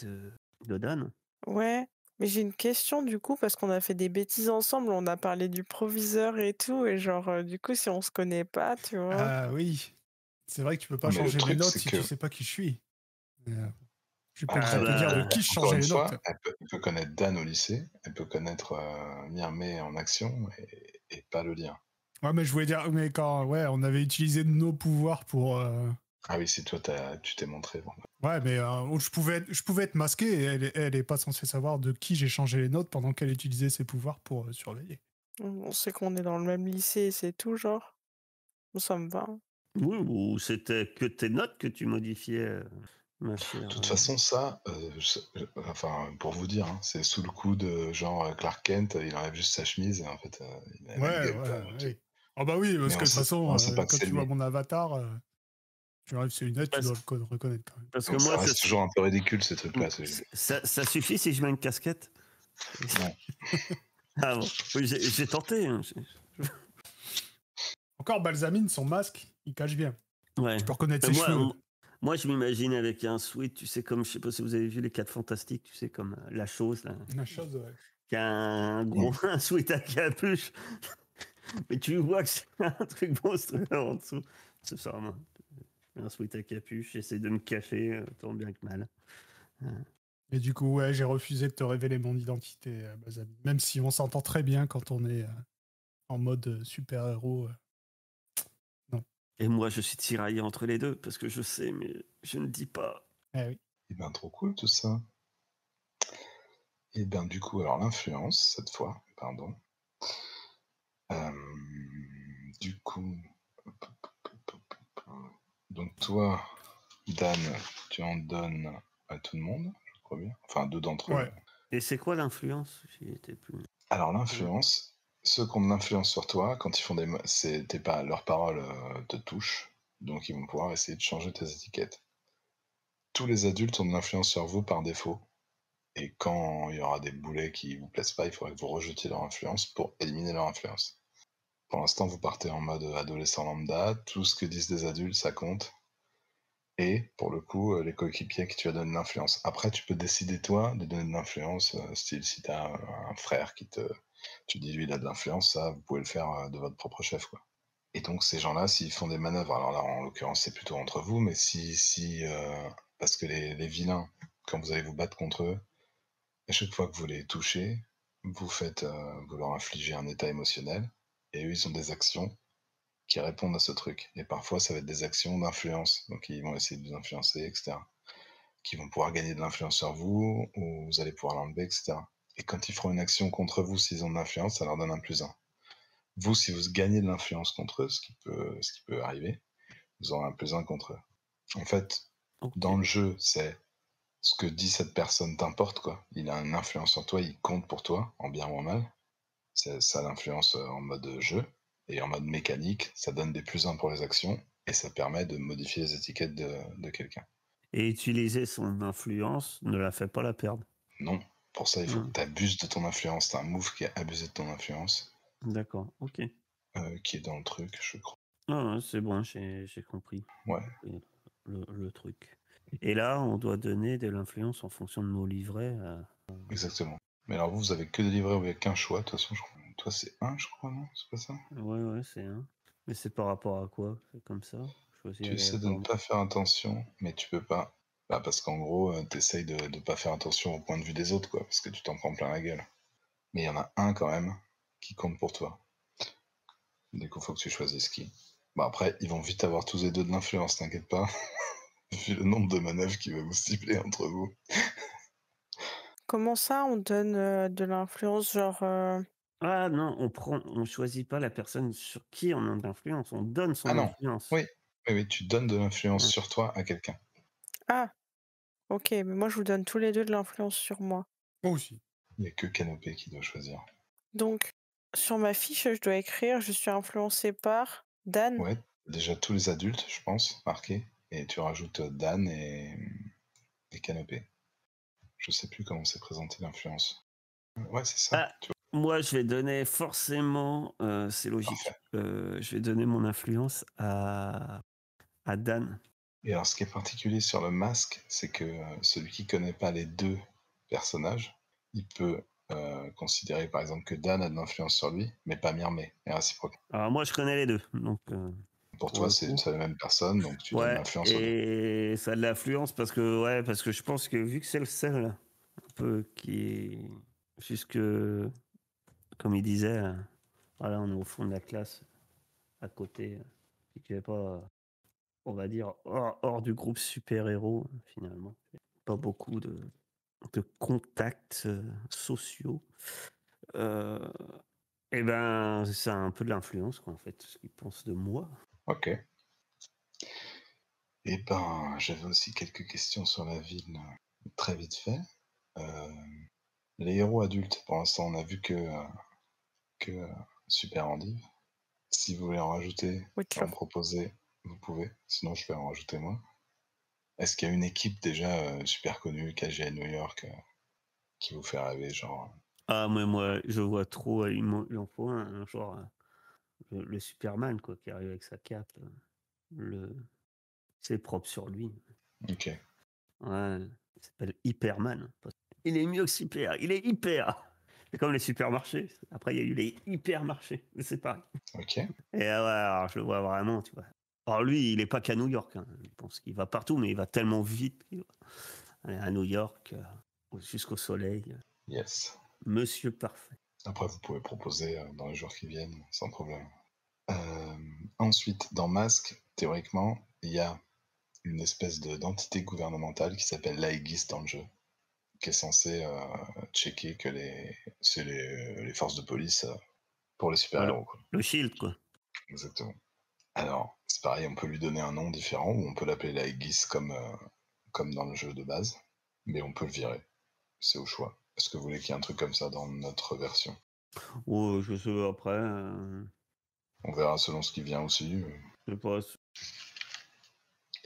de, de Dan. Ouais, mais j'ai une question du coup, parce qu'on a fait des bêtises ensemble, on a parlé du proviseur et tout, et genre, du coup, si on se connaît pas, tu vois. Ah oui. C'est vrai que tu peux pas Mais le changer mes truc, notes c'est si que tu sais pas qui je suis. Je peux Ah te dire de bah, qui je encore changeais une les fois, notes. elle peut connaître Dan au lycée, elle peut connaître Myrmé en action et pas le lien. Ouais, mais je voulais dire, mais quand on avait utilisé nos pouvoirs pour. Ah oui, si toi tu t'es montré. Bon. Ouais, mais je pouvais être masqué et elle est pas censée savoir de qui j'ai changé les notes pendant qu'elle utilisait ses pouvoirs pour surveiller. On sait qu'on est dans le même lycée, c'est tout, genre. Ça me va. oui, ou c'était que tes notes que tu modifiais, ma chère. De toute façon, ça, enfin, pour vous dire, hein, c'est sous le coup de genre Clark Kent, il enlève juste sa chemise et en fait, il a la même Ouais, gueule. Quoi, oui. Ah bah oui, parce mais que de toute façon, on sait pas que quand c'est tu vois lui. mon avatar, tu enlèves ses lunettes, tu Parce, dois le reconnaître quand même. parce que Donc ça moi, reste toujours un peu ridicule ces trucs-là. ça suffit si je mets une casquette. Non. Ah bon, oui, j'ai tenté. Hein. Encore Balsamine, son masque, il cache bien. Ouais. Tu peux reconnaître Mais ses cheveux. moi, je m'imagine avec un sweat, tu sais, comme, je sais pas si vous avez vu les 4 Fantastiques, tu sais, comme la chose, là, La chose, ouais. qui a un gros un sweat à capuche. Mais tu vois que c'est un truc monstrueux en dessous. C'est ça, moi. Un sweat à capuche, j'essaie de me cacher, tant bien que mal. Et du coup, ouais, j'ai refusé de te révéler mon identité, Balsamine. Même si on s'entend très bien quand on est en mode super-héros. Non. Et moi, je suis tiraillé entre les deux, parce que je sais, mais je ne dis pas. Eh oui. Et ben trop cool tout ça. Et ben du coup, alors l'influence, cette fois, pardon. Du coup, donc toi, Dan, tu en donnes à tout le monde, je crois bien. Enfin, deux d'entre eux. Ouais. Et c'est quoi l'influence? J'y étais plus. Alors l'influence, ceux qui ont de l'influence sur toi, quand ils font t'es pas leurs paroles te touchent, donc ils vont pouvoir essayer de changer tes étiquettes. Tous les adultes ont de l'influence sur vous par défaut, et quand il y aura des boulets qui vous plaisent pas, il faudra que vous rejetiez leur influence pour éliminer leur influence. Pour l'instant, vous partez en mode adolescent lambda, tout ce que disent des adultes, ça compte. Et pour le coup, les coéquipiers qui tu as donné de l'influence. Après, tu peux décider toi de donner de l'influence, style si tu as un frère tu dis lui il a de l'influence, ça vous pouvez le faire de votre propre chef quoi. Et donc ces gens-là, s'ils font des manœuvres, alors là en l'occurrence c'est plutôt entre vous, mais parce que les vilains, quand vous allez vous battre contre eux, à chaque fois que vous les touchez, vous leur infligez un état émotionnel, et eux ils ont des actions qui répondent à ce truc. Et parfois, ça va être des actions d'influence. Donc, ils vont essayer de vous influencer, etc. Qui vont pouvoir gagner de l'influence sur vous, ou vous allez pouvoir l'enlever, etc. Et quand ils feront une action contre vous, s'ils ont de l'influence, ça leur donne un +1. Vous, si vous gagnez de l'influence contre eux, ce qui peut arriver, vous aurez un +1 contre eux. En fait, Okay. dans le jeu, c'est ce que dit cette personne t'importe, quoi. Il a une influence sur toi, il compte pour toi, en bien ou en mal. Ça l'influence en mode jeu. Et en mode mécanique, ça donne des +1 pour les actions et ça permet de modifier les étiquettes de quelqu'un. Et utiliser son influence ne la fait pas la perdre. Non, pour ça, il faut que tu abuses de ton influence. Tu as un move qui a abusé de ton influence. D'accord, ok. Qui est dans le truc, je crois. Ah, c'est bon, j'ai compris. Ouais. Le truc. Et là, on doit donner de l'influence en fonction de nos livrets. Exactement. Mais alors vous avez que des livrets, vous n'avez qu'un choix. De toute façon, je crois. Toi, c'est 1, je crois, non? C'est pas ça? Ouais, c'est un. Mais c'est par rapport à quoi? C'est comme ça? Tu essaies de ne pas faire attention, mais tu peux pas. Bah, parce qu'en gros, tu essayes de ne pas faire attention au point de vue des autres, quoi, parce que tu t'en prends plein la gueule. Mais il y en a un quand même qui compte pour toi. Du coup, faut que tu choisisses qui. Bon, après, ils vont vite avoir tous les deux de l'influence, t'inquiète pas. Vu le nombre de manœuvres qui va vous cibler entre vous. Comment ça, on donne de l'influence, genre... Ah non, on choisit pas la personne sur qui on a de l'influence, on donne son Ah non, influence. oui, tu donnes de l'influence sur toi à quelqu'un. Ah, ok, mais moi je vous donne tous les deux de l'influence sur moi. Moi aussi. Il n'y a que Canopé qui doit choisir. Donc, sur ma fiche, je dois écrire « Je suis influencé par Dan ». Ouais, déjà tous les adultes, je pense, marqués. Et tu rajoutes Dan et Canopé. Je sais plus comment c'est présenté l'influence. Ouais, c'est ça. Ah, moi, je vais donner forcément, c'est logique, Parfait. je vais donner mon influence à Dan. Et alors, ce qui est particulier sur le masque, c'est que celui qui connaît pas les deux personnages, il peut considérer par exemple que Dan a de l'influence sur lui, mais pas Myrmé, et réciproque. Alors moi, je connais les deux, donc Pour pour toi, le c'est coup. la même personne, donc tu donnes Ouais, l'influence aux deux. et ça a de l'influence parce que je pense que vu que c'est le seul un peu qui est jusque, comme il disait, voilà, on est au fond de la classe, à côté, et qu'il n'y avait pas, on va dire, hors du groupe super-héros, finalement. Pas beaucoup de contacts sociaux. Et ben, ça a un peu de l'influence, quoi, en fait, ce qu'ils pensent de moi. Ok. Et ben, j'avais aussi quelques questions sur la ville, très vite fait. Les héros adultes, pour l'instant, on a vu que Super Andy. Si vous voulez en rajouter, Whitlow. en proposer, vous pouvez. Sinon, je vais en rajouter moi. Est-ce qu'il y a une équipe déjà super connue, KGA New York, qui vous fait rêver, genre Ah, mais moi, je vois trop, il en faut un genre, le Superman, quoi, qui arrive avec sa cape, c'est propre sur lui. Ok. Ouais, il s'appelle Hyperman. Il est mieux que Super, il est hyper. C'est comme les supermarchés. Après, il y a eu les hypermarchés, c'est pareil. Ok. Et ouais, alors, je le vois vraiment, tu vois. Alors lui, il est pas qu'à New York, hein. Je pense qu'il va partout, mais il va tellement vite qu'il va aller à New York, jusqu'au soleil. Yes. Monsieur parfait. Après, vous pouvez proposer dans les jours qui viennent, sans problème. Ensuite, dans Masque, théoriquement, il y a une espèce d'entité gouvernementale qui s'appelle l'Aegis dans le jeu, qui est censée checker que c'est les forces de police pour les Ouais, super-héros. Quoi. le Shield, quoi. Exactement. Alors, c'est pareil, on peut lui donner un nom différent, ou on peut l'appeler l'Aegis comme dans le jeu de base, mais on peut le virer. C'est au choix. Est-ce que vous voulez qu'il y ait un truc comme ça dans notre version? Oh, je sais, après, On verra selon ce qui vient aussi. je sais pas.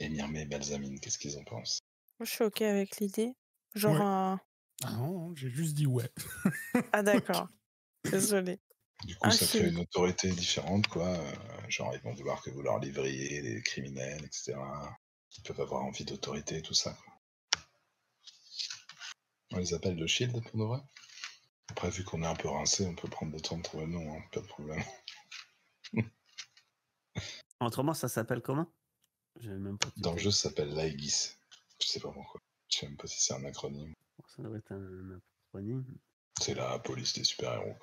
Et Myrmé et Balsamine, qu'est-ce qu'ils en pensent? Moi, je suis OK avec l'idée. Genre Ouais. un... Ah non, j'ai juste dit ouais. Ah d'accord, désolée. Du coup, Un ça crée shield. une autorité différente, quoi. Genre, ils vont vouloir que vous leur livriez les criminels, etc. Ils peuvent avoir envie d'autorité et tout ça. Quoi. On les appelle le Shield pour de vrai. Après, vu qu'on est un peu rincé, on peut prendre le temps de trouver le nom, hein, pas de problème. Autrement, ça s'appelle comment? J'ai même pas Dans le tilté. jeu, ça s'appelle l'Aegis. Je sais pas pourquoi. Je sais même pas si c'est un acronyme. Ça doit être un acronyme. C'est la police des super-héros.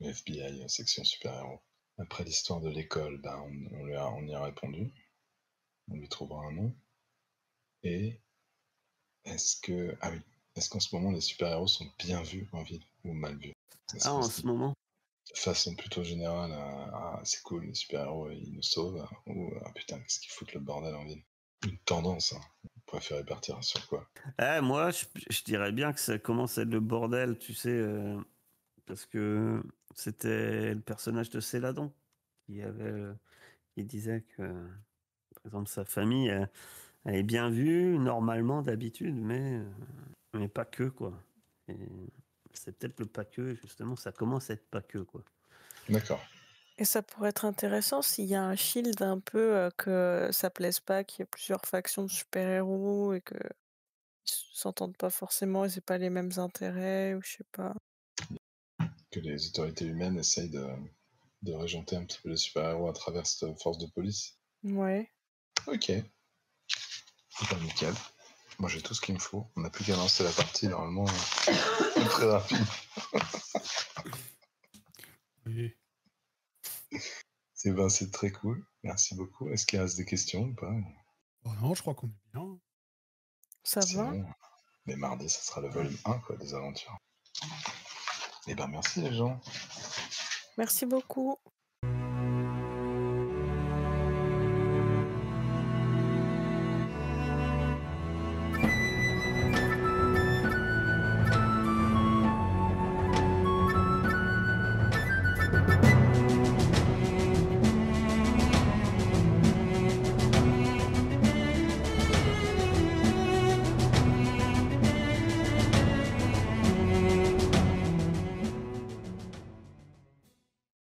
Le FBI, section super-héros. Après l'histoire de l'école, bah, on y a répondu. On lui trouvera un nom. Et est-ce que... Ah oui. Est-ce qu'en ce moment, les super-héros sont bien vus en ville ou mal vus? Est-ce Ah, qu'on en se ce dit moment? de façon plutôt générale, ah, c'est cool, les super-héros, ils nous sauvent, ou ah, putain, qu'est-ce qu'ils foutent le bordel en ville? Une tendance, hein. Vous préférez partir sur quoi? Moi, je dirais bien que ça commence à être le bordel, tu sais, parce que c'était le personnage de Céladon qui disait que, par exemple, sa famille, elle est bien vue, normalement, d'habitude, mais pas que, quoi. Et c'est peut-être le pas que, justement, ça commence à être pas que, quoi. D'accord. Et ça pourrait être intéressant s'il y a un shield un peu que ça plaise pas, qu'il y ait plusieurs factions de super-héros et que ils s'entendent pas forcément et c'est pas les mêmes intérêts ou je sais pas. Que les autorités humaines essayent de régenter un petit peu les super-héros à travers cette force de police. Ouais. Ok. C'est pas nickel. Moi, j'ai tout ce qu'il me faut. On n'a plus qu'à lancer la partie, normalement. C'est très rapide. Et- C'est très cool. Merci beaucoup. Est-ce qu'il reste des questions ou pas? Oh non, je crois qu'on est bien. Ça va? Sinon, mais mardi, ça sera le volume 1 quoi, des aventures. Et ben merci les gens. Merci beaucoup.